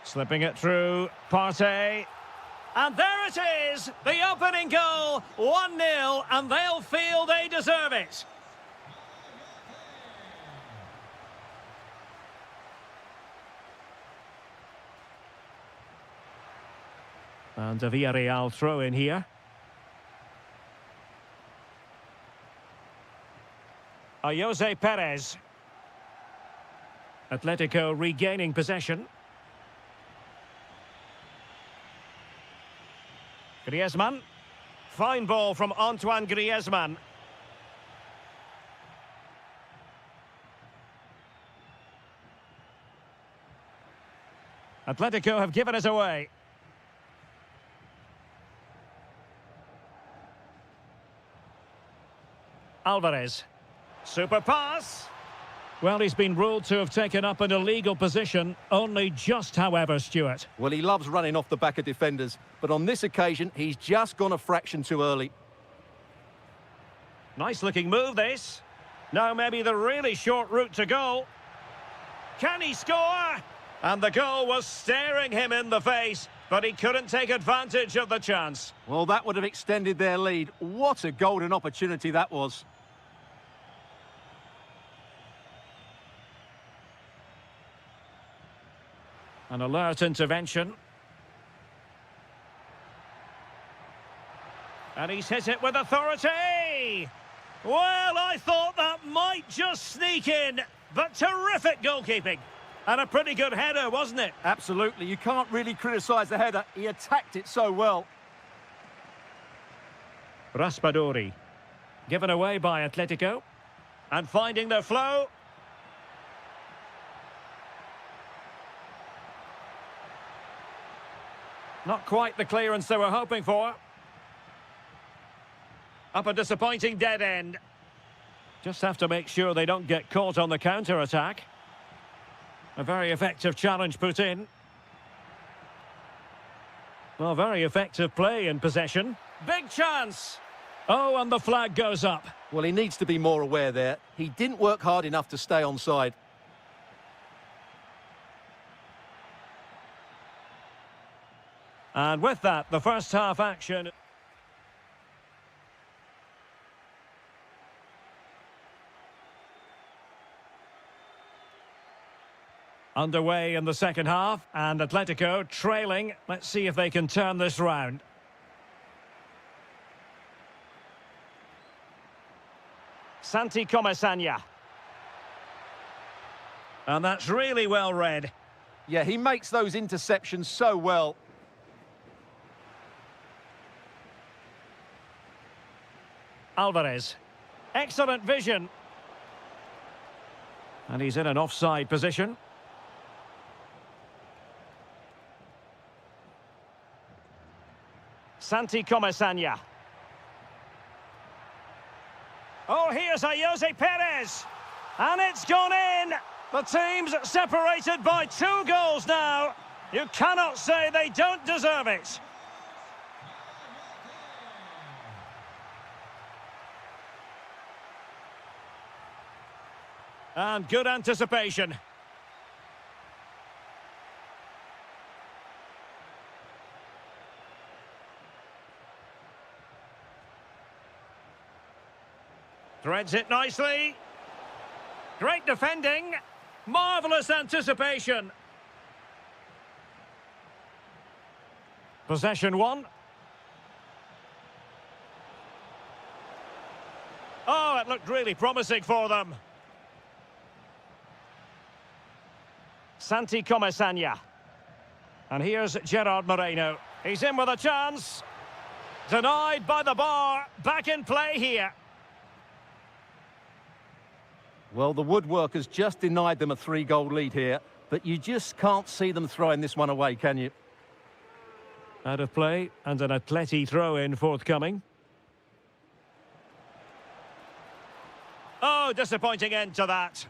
Slipping it through, Partey. And there it is, the opening goal, 1-0, and they'll feel they deserve it. And a Villarreal throw in here. Jose Perez. Atletico regaining possession. Griezmann. Fine ball from Antoine Griezmann. Atletico have given us away. Alvarez. Super pass. Well, he's been ruled to have taken up an illegal position, only just, however, Stuart.
Well, he loves running off the back of defenders, but on this occasion, he's just gone a fraction too early.
Nice-looking move, this. Now maybe the really short route to goal. Can he score? And the goal was staring him in the face, but he couldn't take advantage of the chance.
Well, that would have extended their lead. What a golden opportunity that was.
An alert intervention. And he's hit it with authority. Well, I thought that might just sneak in, but terrific goalkeeping. And a pretty good header, wasn't it?
Absolutely. You can't really criticise the header. He attacked it so well.
Raspadori. Given away by Atletico. And finding their flow. Not quite the clearance they were hoping for. Up a disappointing dead end. Just have to make sure they don't get caught on the counter-attack. A very effective challenge put in. Well, very effective play in possession. Big chance! Oh, and the flag goes up.
Well, he needs to be more aware there. He didn't work hard enough to stay onside.
And with that, the first half action... Underway in the second half, and Atletico trailing. Let's see if they can turn this round. Santi Comesaña. And that's really well read.
Yeah, he makes those interceptions so well.
Alvarez. Excellent vision. And he's in an offside position. Santi Comesaña. Oh, here's a Jose Perez. And it's gone in. The team's separated by 2 goals now. You cannot say they don't deserve it. And good anticipation. Threads it nicely. Great defending. Marvellous anticipation. Possession 1. Oh, it looked really promising for them. Santi Comesaña. And here's Gerard Moreno. He's in with a chance. Denied by the bar. Back in play here.
Well, the woodwork has just denied them a 3-goal lead here, but you just can't see them throwing this one away, can you?
Out of play, and an Atleti throw-in forthcoming. Oh, disappointing end to that.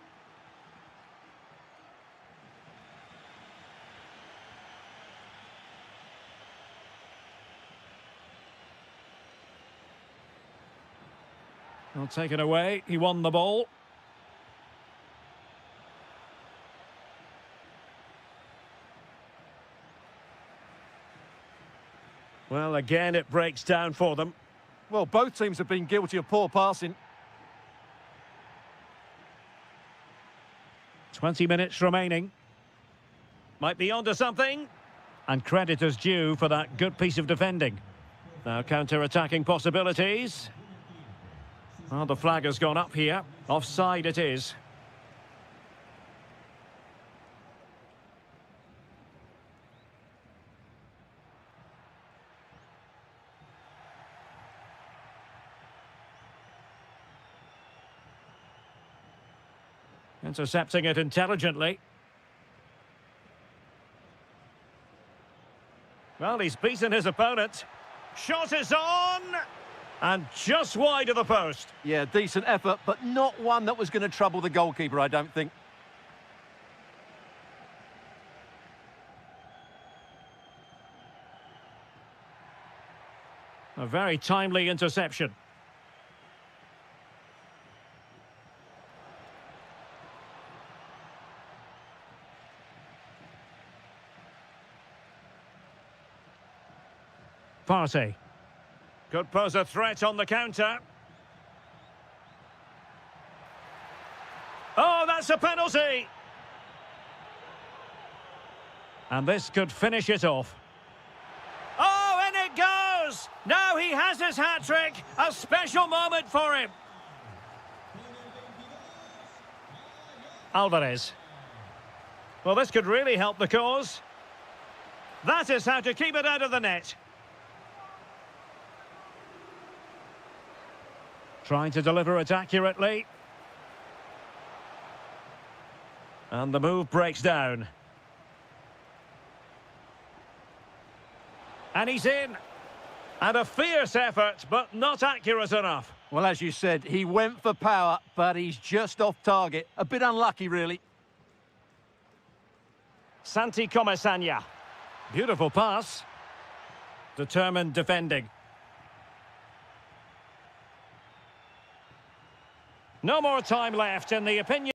Well, taken away. He won the ball. Well, again, it breaks down for them.
Well, both teams have been guilty of poor passing.
20 minutes remaining. Might be onto something. And credit is due for that good piece of defending. Now counter-attacking possibilities. Well, the flag has gone up here. Offside it is. Intercepting it intelligently. Well, he's beaten his opponent. Shot is on! And just wide of the post.
Yeah, decent effort, but not one that was going to trouble the goalkeeper, I don't think.
A very timely interception. Partey. Could pose a threat on the counter. Oh, that's a penalty! And this could finish it off. Oh, and it goes! Now he has his hat-trick. A special moment for him. Alvarez. Well, this could really help the cause. That is how to keep it out of the net. Trying to deliver it accurately. And the move breaks down. And he's in. And a fierce effort, but not accurate enough.
Well, as you said, he went for power, but he's just off target. A bit unlucky, really.
Santi Comesaña. Beautiful pass. Determined defending. No more time left, in the opinion.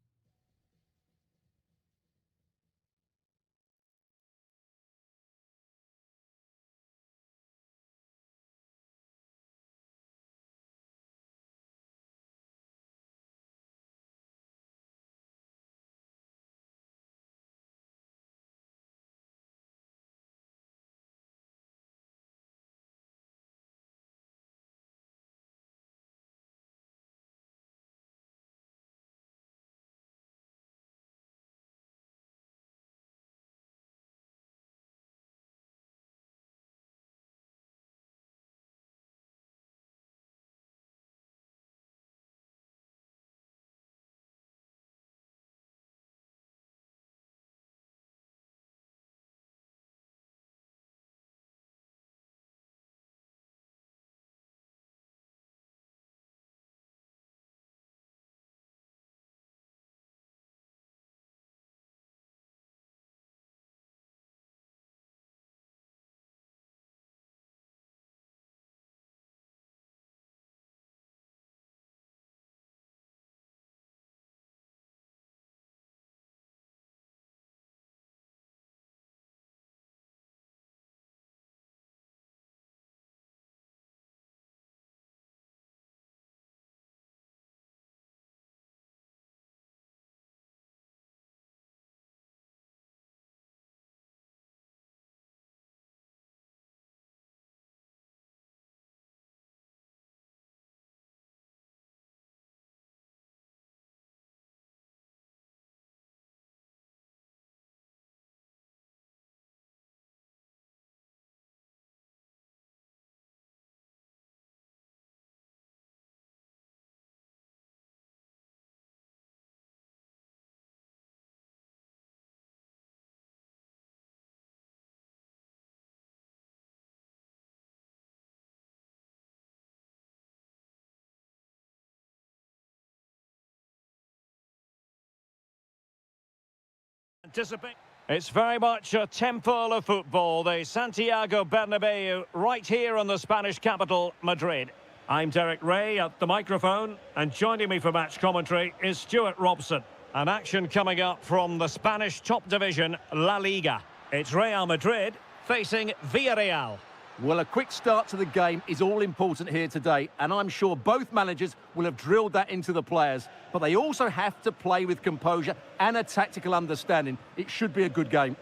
Anticipate. It's very much a temple of football, the Santiago Bernabeu, right here in the Spanish capital, Madrid. I'm Derek Ray at the microphone, and joining me for match commentary is Stuart Robson. An action coming up from the Spanish top division, La Liga. It's Real Madrid facing Villarreal.
Well, a quick start to the game is all important here today, and I'm sure both managers will have drilled that into the players. But they also have to play with composure and a tactical understanding. It should be a good game.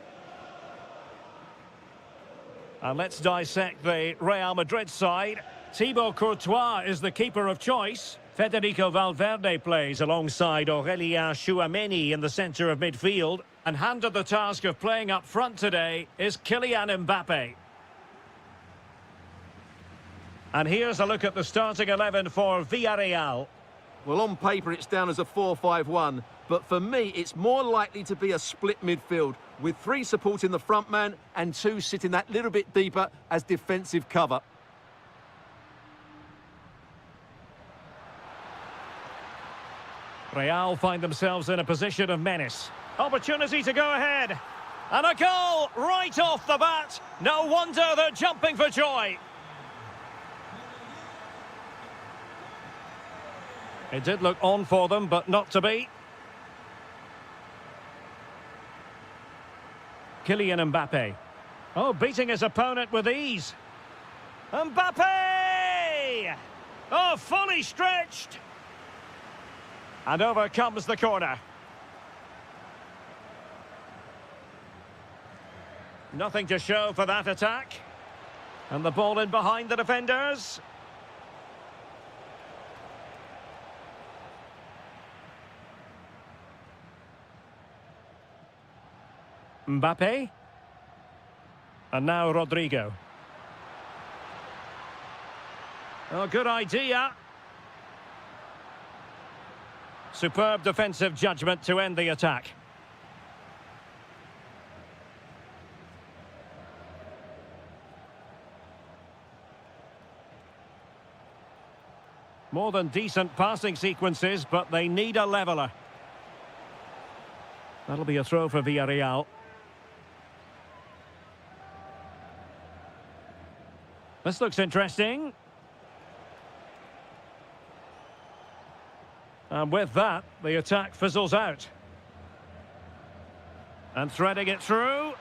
And let's dissect the Real Madrid side. Thibaut Courtois is the keeper of choice. Federico Valverde plays alongside Aurélien Tchouameni in the centre of midfield. And handed the task of playing up front today is Kylian Mbappe. And here's a look at the starting 11 for Villarreal.
Well, on paper, it's down as a 4-5-1. But for me, it's more likely to be a split midfield, with 3 supporting the front man and 2 sitting that little bit deeper as defensive cover.
Real find themselves in a position of menace. Opportunity to go ahead. And a goal right off the bat. No wonder they're jumping for joy. It did look on for them, but not to be. Kylian Mbappe. Oh, beating his opponent with ease. Mbappe! Oh, fully stretched. And over comes the corner. Nothing to show for that attack. And the ball in behind the defenders. Mbappe. And now Rodrigo. Oh, good idea. Superb defensive judgment to end the attack. More than decent passing sequences, but they need a leveller. That'll be a throw for Villarreal. This looks interesting. And with that, the attack fizzles out. And threading it through.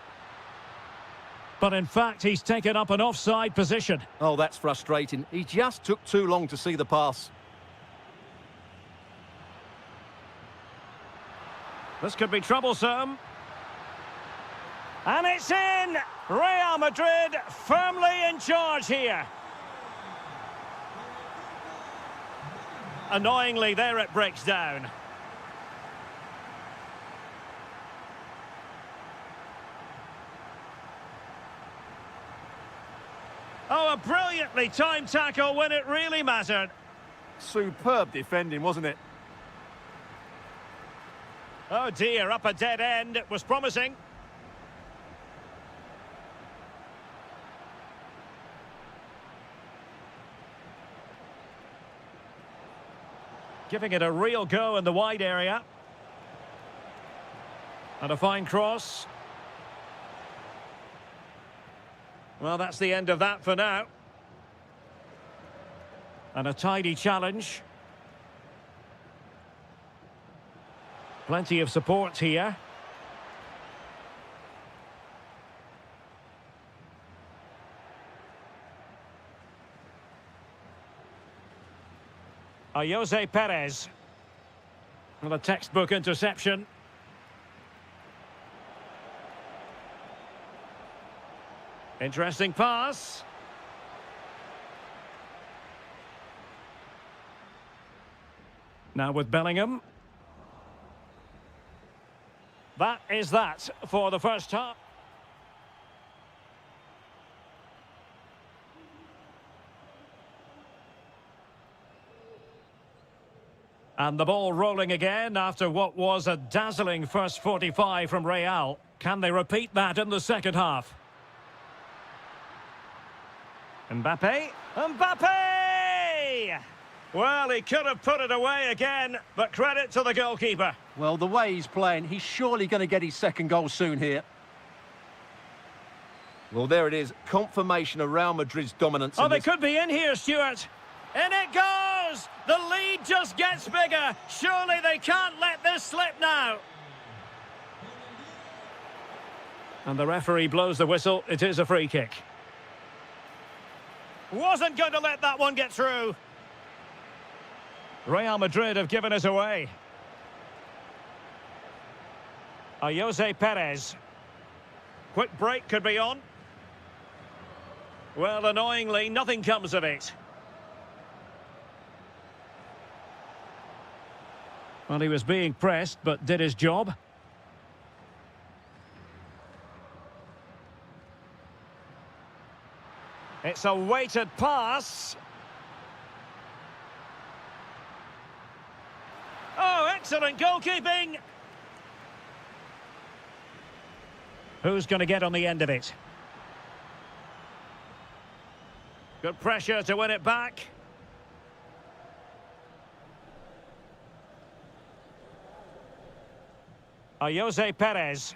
But in fact, he's taken up an offside position.
Oh, that's frustrating. He just took too long to see the pass.
This could be troublesome. And it's in! Real Madrid firmly in charge here. Annoyingly, there it breaks down. Oh, a brilliantly timed tackle when it really mattered.
Superb defending, wasn't it?
Oh dear, up a dead end. It was promising. Giving it a real go in the wide area. And a fine cross. Well, that's the end of that for now. And a tidy challenge. Plenty of support here. Jose Perez. Well, a textbook interception. Interesting pass. Now with Bellingham. That is that for the first half. And the ball rolling again after what was a dazzling first 45 from Real. Can they repeat that in the second half? Mbappe. Mbappe! Well, he could have put it away again, but credit to the goalkeeper.
Well, the way he's playing, he's surely going to get his second goal soon here. Well, there it is. Confirmation of Real Madrid's dominance.
Oh, they could be in here, Stuart. In it goes! The lead just gets bigger. Surely they can't let this slip now. And the referee blows the whistle. It is a free kick. Wasn't going to let that one get through. Real Madrid have given us away. Jose Perez. Quick break could be on. Well, annoyingly, nothing comes of it. Well, he was being pressed, but did his job. It's a weighted pass. Oh, excellent goalkeeping. Who's going to get on the end of it? Good pressure to win it back. Jose Perez.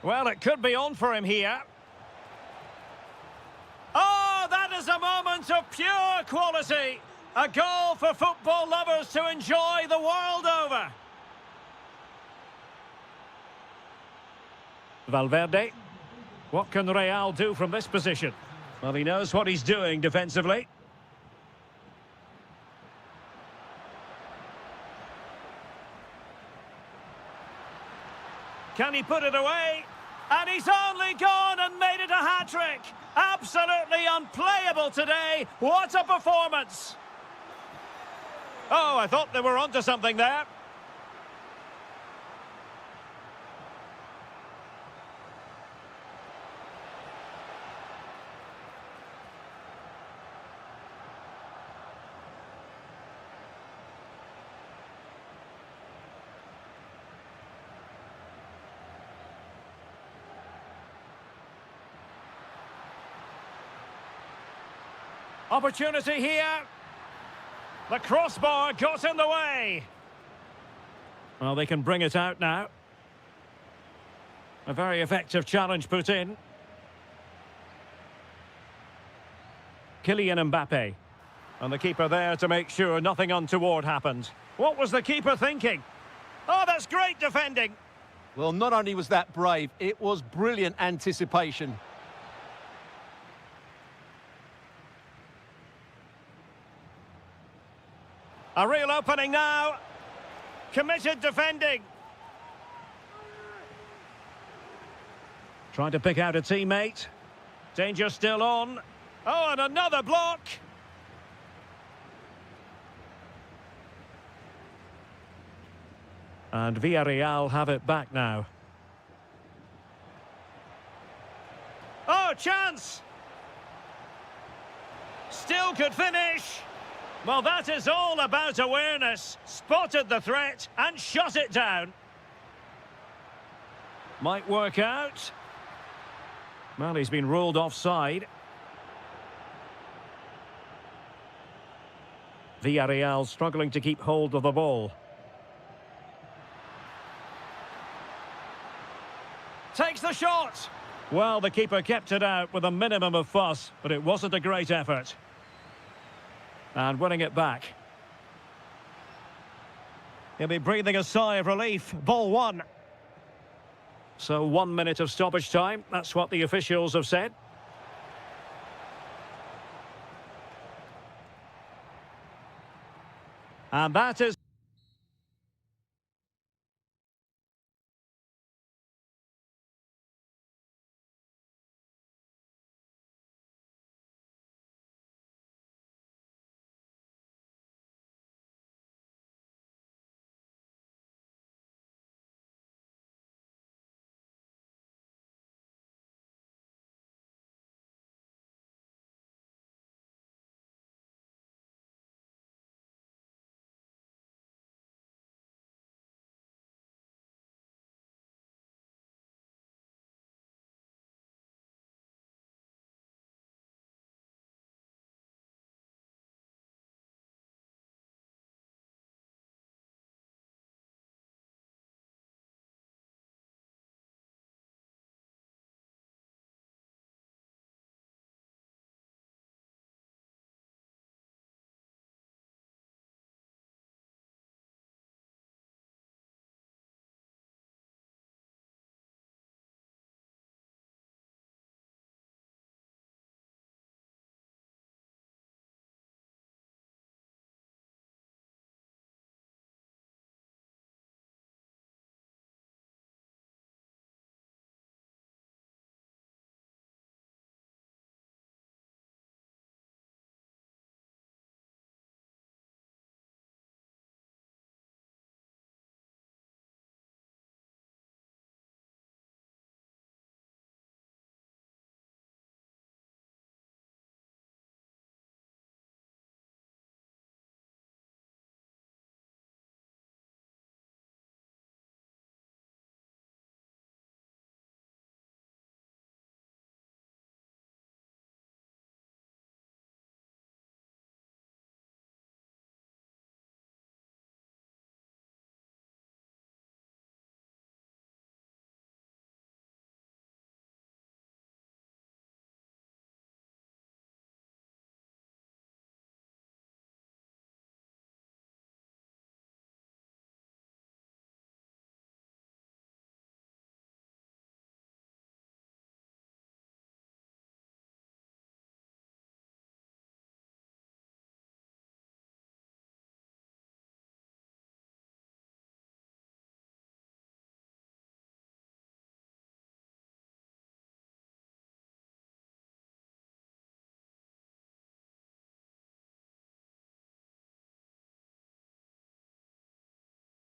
Well, it could be on for him here. Oh, that is a moment of pure quality. A goal for football lovers to enjoy the world over. Valverde. What can Real do from this position? Well, he knows what he's doing defensively. Can he put it away? And he's only gone and made it a hat-trick. Absolutely unplayable today. What a performance. Oh, I thought they were onto something there. Opportunity here. The crossbar got in the way. Well, they can bring it out now. A very effective challenge put in. Kylian Mbappe. And the keeper there to make sure nothing untoward happened. What was the keeper thinking? Oh, that's great defending.
Well, not only was that brave, it was brilliant anticipation.
A real opening now. Committed defending. Trying to pick out a teammate. Danger still on. Oh, and another block. And Villarreal have it back now. Oh, chance! Still could finish. Well, that is all about awareness. Spotted the threat and shut it down. Might work out. Well, he's been ruled offside. Villarreal struggling to keep hold of the ball. Takes the shot. Well, the keeper kept it out with a minimum of fuss, but it wasn't a great effort. And winning it back. He'll be breathing a sigh of relief. Ball one. So 1 minute of stoppage time. That's what the officials have said. And that is...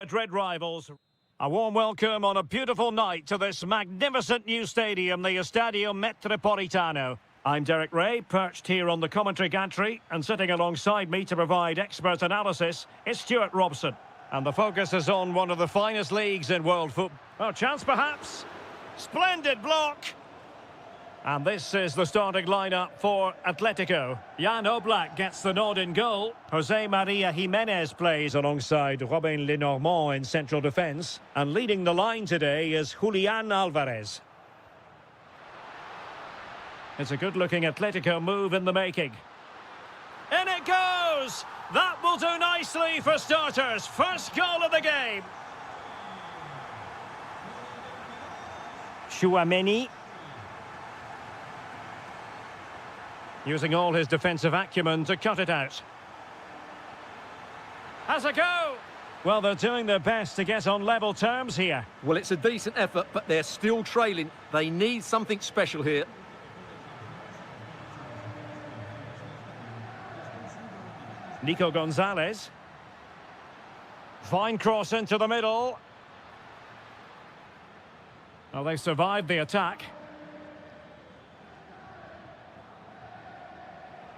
Madrid rivals. A warm welcome on a beautiful night to this magnificent new stadium, the Estadio Metropolitano. I'm Derek Ray, perched here on the commentary gantry, and sitting alongside me to provide expert analysis is Stuart Robson. And the focus is on one of the finest leagues in world football. Oh, chance perhaps. Splendid block. And this is the starting lineup for Atletico. Jan Oblak gets the nod in goal. Jose Maria Jimenez plays alongside Robin Lenormand in central defence. And leading the line today is Julian Alvarez. It's a good-looking Atletico move in the making. In it goes! That will do nicely for starters. First goal of the game. Chouameni. Using all his defensive acumen to cut it out. Has a go! Well, they're doing their best to get on level terms here.
Well, it's a decent effort, but they're still trailing. They need something special here.
Nico Gonzalez. Fine cross into the middle. Well, they survived the attack.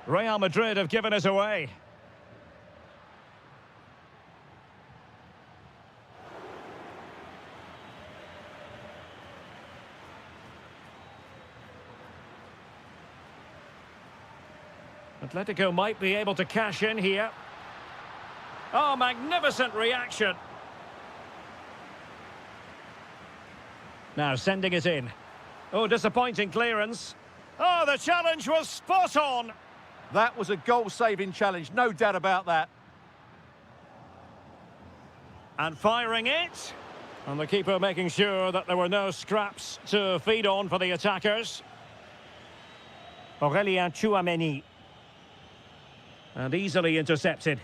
Real Madrid have given it away. Atletico might be able to cash in here. Oh, magnificent reaction. Now sending it in. Oh, disappointing clearance. Oh, the challenge was spot on.
That was a goal-saving challenge, no doubt about that.
And firing it. And the keeper making sure that there were no scraps to feed on for the attackers. Aurélien Tchouameni. And easily intercepted.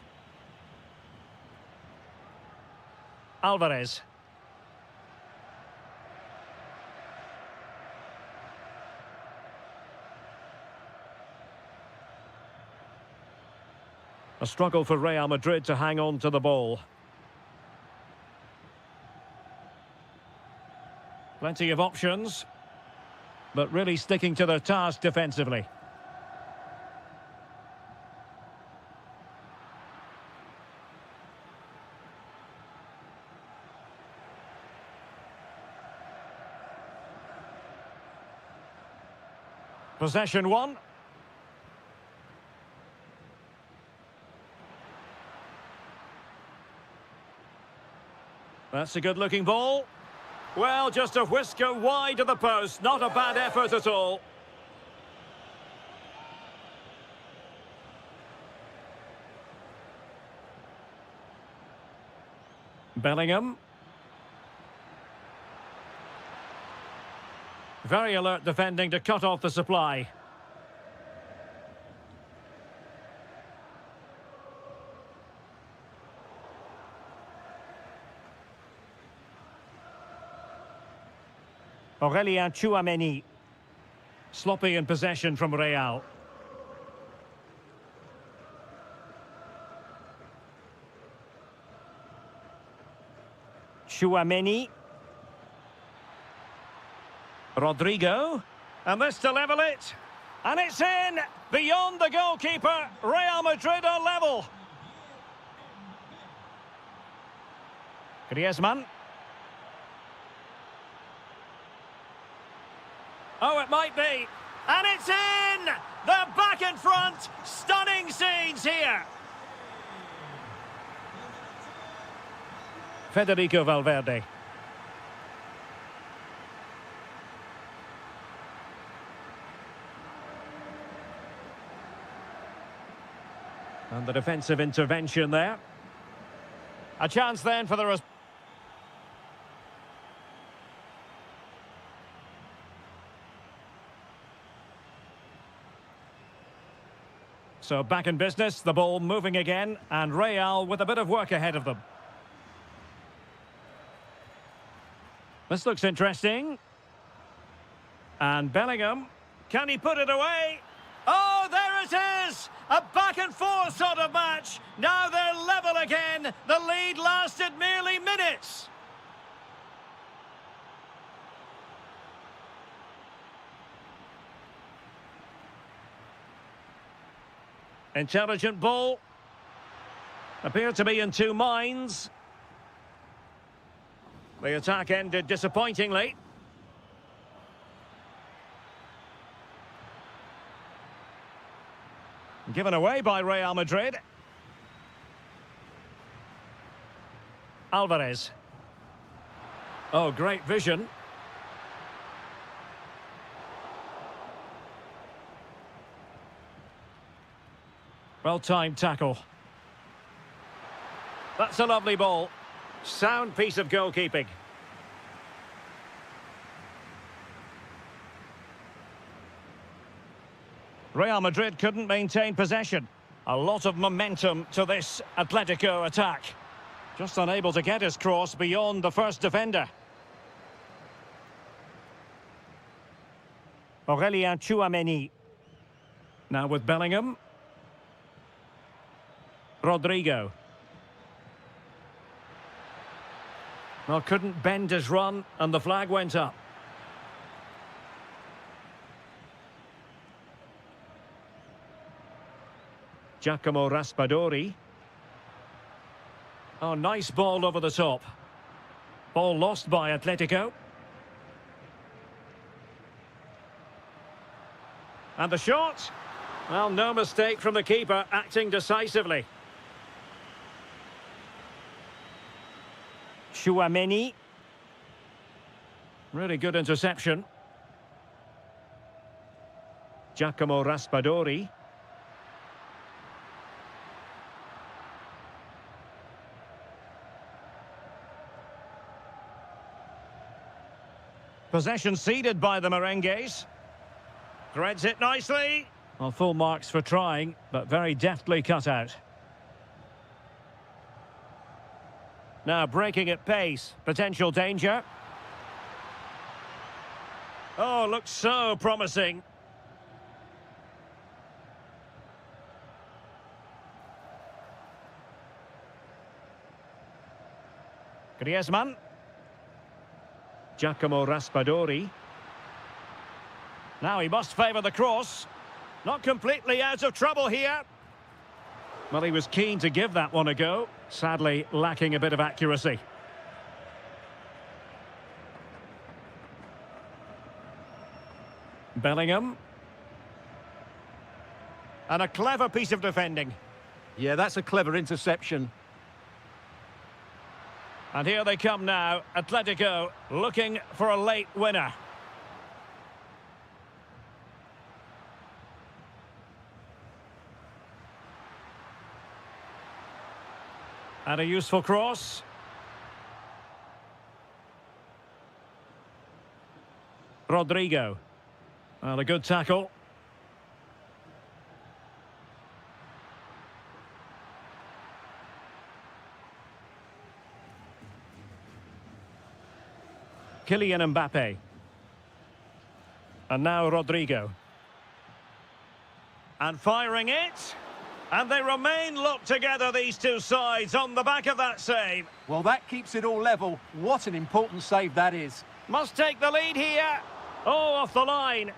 Alvarez. A struggle for Real Madrid to hang on to the ball. Plenty of options, but really sticking to their task defensively. Possession one. That's a good-looking ball. Well, just a whisker wide of the post. Not a bad effort at all. Bellingham. Very alert defending to cut off the supply. Aurélien Tchouameni. Sloppy in possession from Real. Tchouameni. Rodrigo. And this to level it. And it's in! Beyond the goalkeeper. Real Madrid are level. Griezmann. Oh, it might be. And it's in! They're back in front. Stunning scenes here. Federico Valverde. And the defensive intervention there. A chance then for the... So back in business, the ball moving again, and Real with a bit of work ahead of them. This looks interesting. And Bellingham, can he put it away? Oh, there it is! A back and forth sort of match. Now they're level again. The lead lasted merely minutes. Intelligent ball. Appeared to be in two minds. The attack ended disappointingly. Given away by Real Madrid. Alvarez. Oh, great vision. Well-timed tackle. That's a lovely ball. Sound piece of goalkeeping. Real Madrid couldn't maintain possession. A lot of momentum to this Atletico attack. Just unable to get his cross beyond the first defender. Aurélien Tchouaméni. Now with Bellingham. Rodrigo. Well, couldn't bend his run, and the flag went up. Giacomo Raspadori. Oh, nice ball over the top. Ball lost by Atletico. And the shot? Well, no mistake from the keeper, acting decisively. Tchouaméni. Really good interception. Giacomo Raspadori. Possession ceded by the Merengues. Threads it nicely. Well, full marks for trying, but very deftly cut out. Now breaking at pace. Potential danger. Oh, looks so promising. Griezmann. Giacomo Raspadori. Now he must favour the cross. Not completely out of trouble here. Well, he was keen to give that one a go. Sadly, lacking a bit of accuracy. Bellingham. And a clever piece of defending.
Yeah, that's a clever interception.
And here they come now. Atletico looking for a late winner. And a useful cross. Rodrigo. Well, a good tackle. Kylian Mbappe. And now Rodrigo. And firing it. And they remain locked together, these two sides, on the back of that save.
Well, that keeps it all level. What an important save that is.
Must take the lead here. Oh, off the line.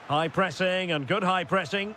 High pressing and good high pressing.